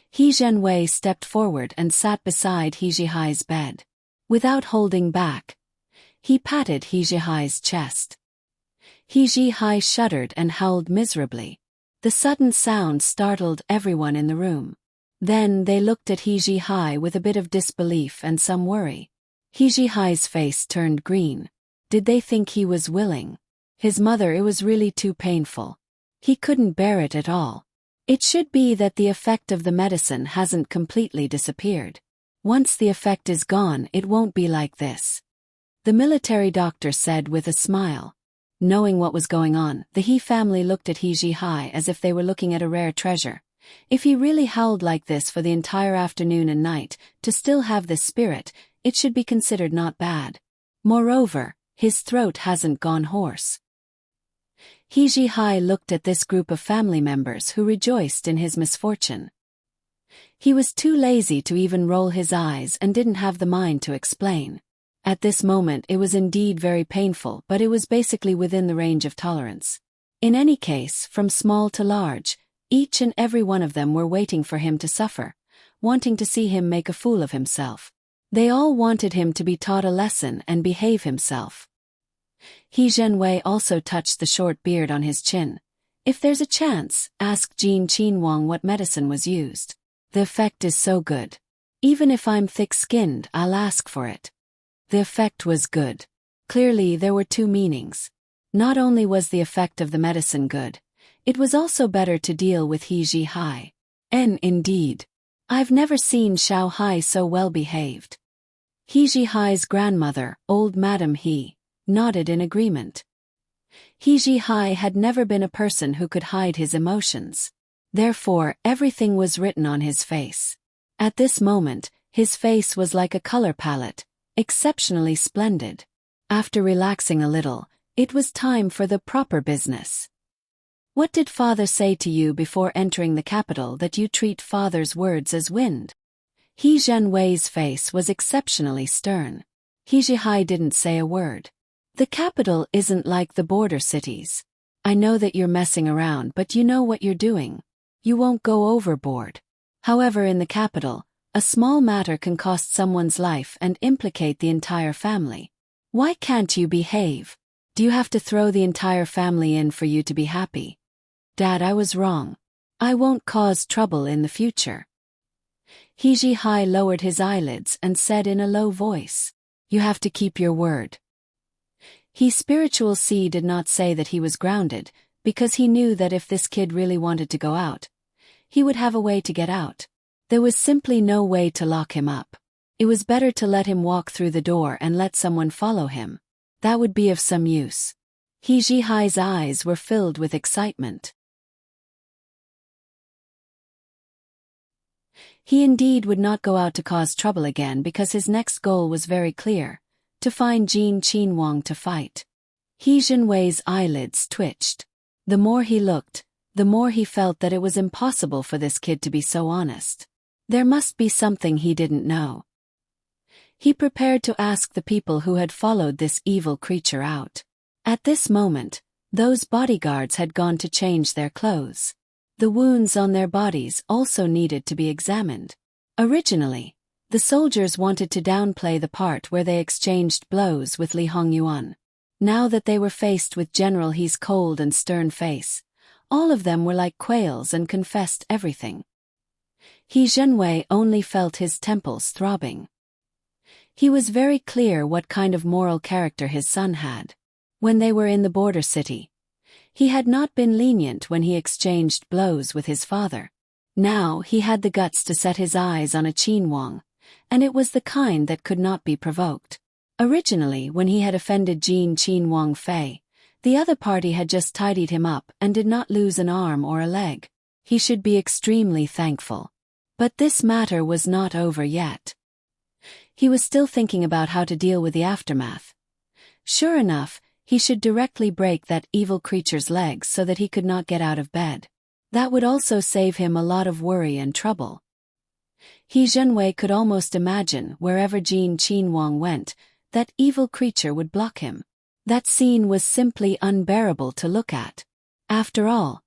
He Zhenwei stepped forward and sat beside He Zhihai's bed. Without holding back, he patted He Zhihai's chest. He Zhihai shuddered and howled miserably. The sudden sound startled everyone in the room. Then they looked at He Ji-hai with a bit of disbelief and some worry. He Ji-hai's face turned green. Did they think he was willing? His mother, it was really too painful. He couldn't bear it at all. It should be that the effect of the medicine hasn't completely disappeared. Once the effect is gone, it won't be like this. The military doctor said with a smile. Knowing what was going on, the He family looked at He Ji-hai as if they were looking at a rare treasure. If he really howled like this for the entire afternoon and night, to still have this spirit, it should be considered not bad. Moreover, his throat hasn't gone hoarse. He Ji-hai looked at this group of family members who rejoiced in his misfortune. He was too lazy to even roll his eyes and didn't have the mind to explain. At this moment it was indeed very painful, but it was basically within the range of tolerance. In any case, from small to large, each and every one of them were waiting for him to suffer, wanting to see him make a fool of himself. They all wanted him to be taught a lesson and behave himself. He Zhenwei also touched the short beard on his chin. If there's a chance, ask Jin Qinhuang what medicine was used. The effect is so good. Even if I'm thick-skinned, I'll ask for it. The effect was good. Clearly there were two meanings. Not only was the effect of the medicine good, it was also better to deal with He Ji-hai. Indeed. I've never seen Xiao Hai so well behaved. He Ji-hai's grandmother, old Madam He, nodded in agreement. He Ji-hai had never been a person who could hide his emotions. Therefore, everything was written on his face. At this moment, his face was like a color palette, exceptionally splendid. After relaxing a little, it was time for the proper business. What did father say to you before entering the capital that you treat father's words as wind? He Zhenwei's face was exceptionally stern. He Ji-hai didn't say a word. The capital isn't like the border cities. I know that you're messing around, but you know what you're doing. You won't go overboard. However, in the capital, a small matter can cost someone's life and implicate the entire family. Why can't you behave? Do you have to throw the entire family in for you to be happy? Dad, I was wrong. I won't cause trouble in the future. He Ji-hai lowered his eyelids and said in a low voice, "You have to keep your word." He Spiritual C did not say that he was grounded, because he knew that if this kid really wanted to go out, he would have a way to get out. There was simply no way to lock him up. It was better to let him walk through the door and let someone follow him. That would be of some use. He Ji-hai's eyes were filled with excitement. He indeed would not go out to cause trouble again because his next goal was very clear: to find Jin Qinhuang to fight. He Zhenwei's eyelids twitched. The more he looked, the more he felt that it was impossible for this kid to be so honest. There must be something he didn't know. He prepared to ask the people who had followed this evil creature out. At this moment, those bodyguards had gone to change their clothes. The wounds on their bodies also needed to be examined. Originally, the soldiers wanted to downplay the part where they exchanged blows with Li Hongyuan. Now that they were faced with General He's cold and stern face, all of them were like quails and confessed everything. He Zhenwei only felt his temples throbbing. He was very clear what kind of moral character his son had. When they were in the border city, he had not been lenient when he exchanged blows with his father. Now he had the guts to set his eyes on a Qinhuang, and it was the kind that could not be provoked. Originally, when he had offended Jin Qinhuang Fei, the other party had just tidied him up and did not lose an arm or a leg. He should be extremely thankful. But this matter was not over yet. He was still thinking about how to deal with the aftermath. Sure enough, he should directly break that evil creature's legs so that he could not get out of bed. That would also save him a lot of worry and trouble. He Zhenwei could almost imagine wherever Jin Qinhuang went, that evil creature would block him. That scene was simply unbearable to look at. After all,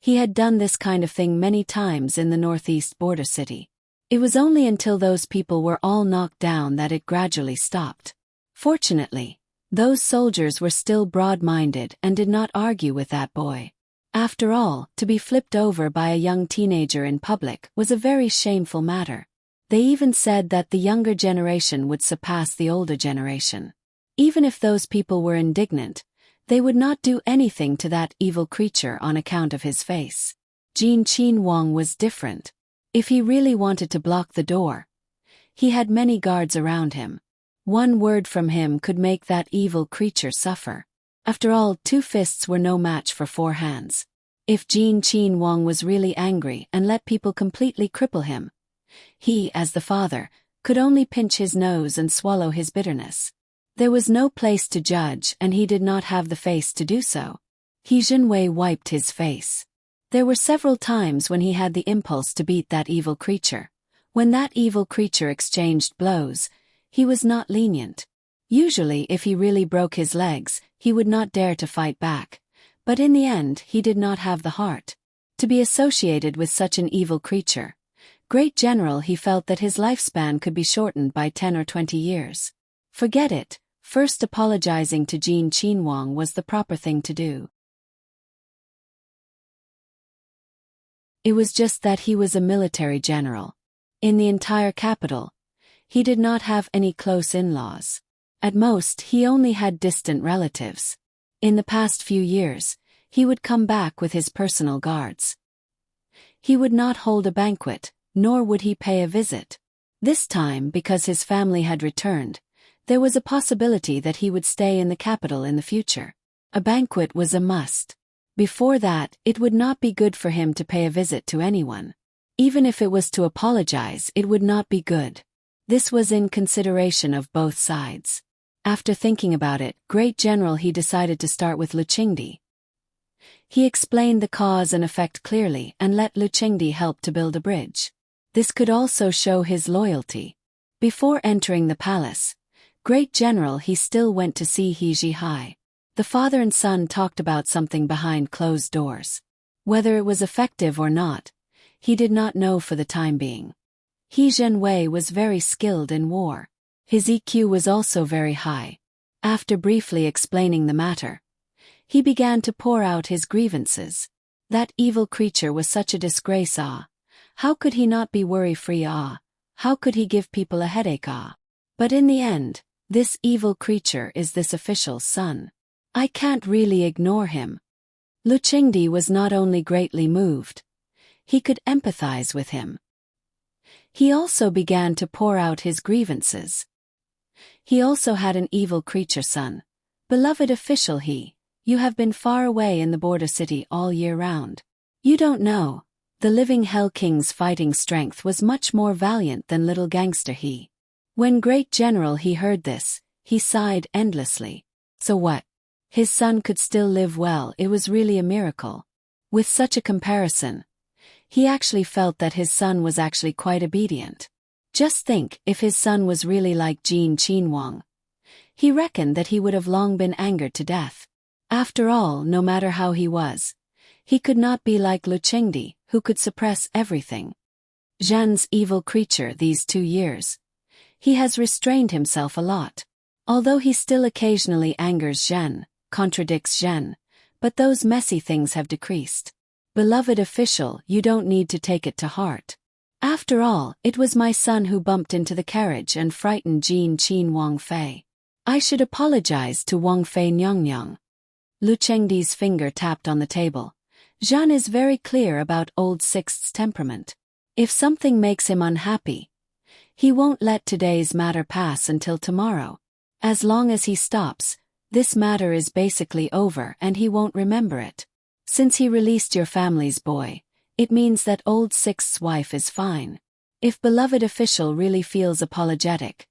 he had done this kind of thing many times in the northeast border city. It was only until those people were all knocked down that it gradually stopped. Fortunately, those soldiers were still broad-minded and did not argue with that boy. After all, to be flipped over by a young teenager in public was a very shameful matter. They even said that the younger generation would surpass the older generation. Even if those people were indignant, they would not do anything to that evil creature on account of his face. Jin Qin was different. If he really wanted to block the door, he had many guards around him. One word from him could make that evil creature suffer. After all, 2 fists were no match for 4 hands. If Jin Qin was really angry and let people completely cripple him, he, as the father, could only pinch his nose and swallow his bitterness. There was no place to judge, and he did not have the face to do so. He Jinwei wiped his face. There were several times when he had the impulse to beat that evil creature. When that evil creature exchanged blows, he was not lenient. Usually, if he really broke his legs, he would not dare to fight back. But in the end, he did not have the heart to be associated with such an evil creature. Great General, he felt that his lifespan could be shortened by 10 or 20 years. Forget it. First, apologizing to Jin Qin was the proper thing to do. It was just that he was a military general. In the entire capital, he did not have any close in-laws. At most, he only had distant relatives. In the past few years, he would come back with his personal guards. He would not hold a banquet, nor would he pay a visit. This time, because his family had returned, there was a possibility that he would stay in the capital in the future. A banquet was a must. Before that, it would not be good for him to pay a visit to anyone. Even if it was to apologize, it would not be good. This was in consideration of both sides. After thinking about it, Great General, he decided to start with Lu Qingdi. He explained the cause and effect clearly and let Lu Qingdi help to build a bridge. This could also show his loyalty. Before entering the palace, Great General, he still went to see He Zhihai. The father and son talked about something behind closed doors. Whether it was effective or not, he did not know for the time being. He Zhenwei was very skilled in war. His EQ was also very high. After briefly explaining the matter, he began to pour out his grievances. That evil creature was such a disgrace. How could he not be worry-free? How could he give people a headache? But in the end, this evil creature is this official's son. I can't really ignore him. Lu Qingdi was not only greatly moved, he could empathize with him. He also began to pour out his grievances. He also had an evil creature son. Beloved official, you have been far away in the border city all year round. You don't know. The living Hell King's fighting strength was much more valiant than little gangster he. When Great General he heard this, he sighed endlessly. So what? His son could still live well. It was really a miracle. With such a comparison, he actually felt that his son was actually quite obedient. Just think, if his son was really like Jin Qin, he reckoned that he would have long been angered to death. After all, no matter how he was, he could not be like Lu Qingdi, who could suppress everything. Zhen's evil creature these 2 years. He has restrained himself a lot. Although he still occasionally angers Zhen, contradicts Zhen, but those messy things have decreased. Beloved official, you don't need to take it to heart. After all, it was my son who bumped into the carriage and frightened Jin Qin Wang Fei. I should apologize to Wang Fei Nyang. Lu Chengdi's finger tapped on the table. Zhan is very clear about Old Sixth's temperament. If something makes him unhappy, he won't let today's matter pass until tomorrow. As long as he stops, this matter is basically over and he won't remember it. Since he released your family's boy, it means that Old Sixth's wife is fine. If beloved official really feels apologetic,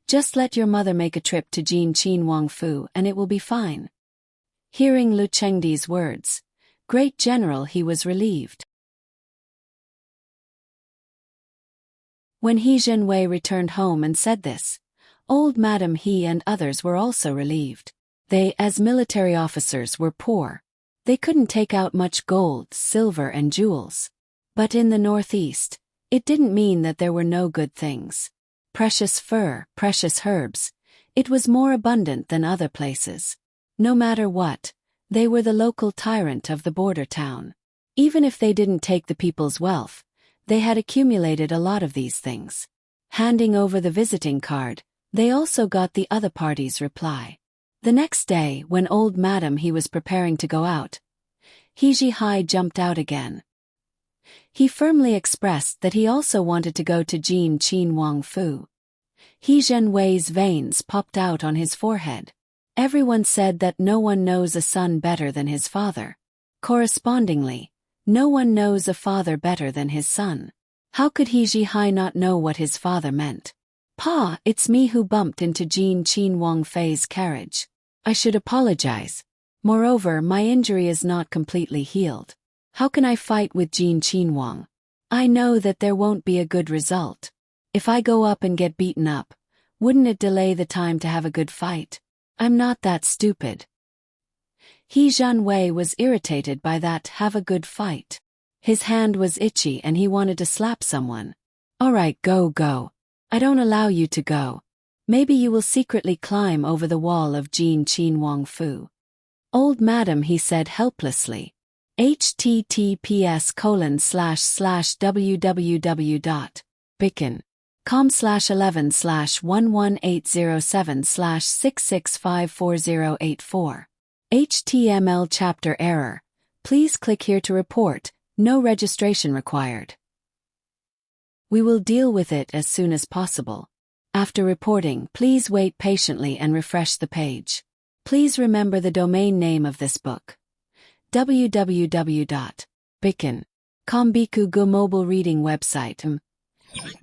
just let your mother make a trip to Jin Qin Wang Fu and it will be fine. Hearing Lu Chengdi's words, Great General, he was relieved. When He Zhenwei returned home and said this, old Madam He and others were also relieved. They, as military officers, were poor. They couldn't take out much gold, silver and jewels. But in the northeast, it didn't mean that there were no good things. Precious fur, precious herbs. It was more abundant than other places. No matter what, They were the local tyrant of the border town. Even if they didn't take the people's wealth, they had accumulated a lot of these things. Handing over the visiting card, they also got the other party's reply. The next day, when old madam he was preparing to go out, He Zhihai jumped out again. He firmly expressed that he also wanted to go to Jin Qin Wang Fu. He Zhenwei's veins popped out on his forehead. Everyone said that no one knows a son better than his father. Correspondingly, no one knows a father better than his son. How could He Zhihai not know what his father meant? Pa, it's me who bumped into Jin Qin Wang Fei's carriage. I should apologize. Moreover, my injury is not completely healed. How can I fight with Jin Qin Wang? I know that there won't be a good result. If I go up and get beaten up, wouldn't it delay the time to have a good fight? I'm not that stupid. He Zhenwei was irritated by that have a good fight. His hand was itchy and he wanted to slap someone. Alright, go. I don't allow you to go. Maybe you will secretly climb over the wall of Jin Qin Wang Fu. Old madam, he said helplessly. https://www.bicken.com/11/11807/6654084. HTML chapter error. Please click here to report. No registration required. We will deal with it as soon as possible. After reporting, please wait patiently and refresh the page. Please remember the domain name of this book. www.bicken.com. Biku Go mobile reading website.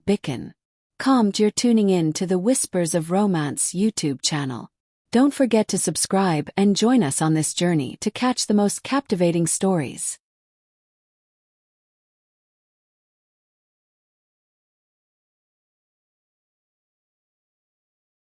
Bicken.com. You're tuning in to the Whispers of Romance YouTube channel. Don't forget to subscribe and join us on this journey to catch the most captivating stories.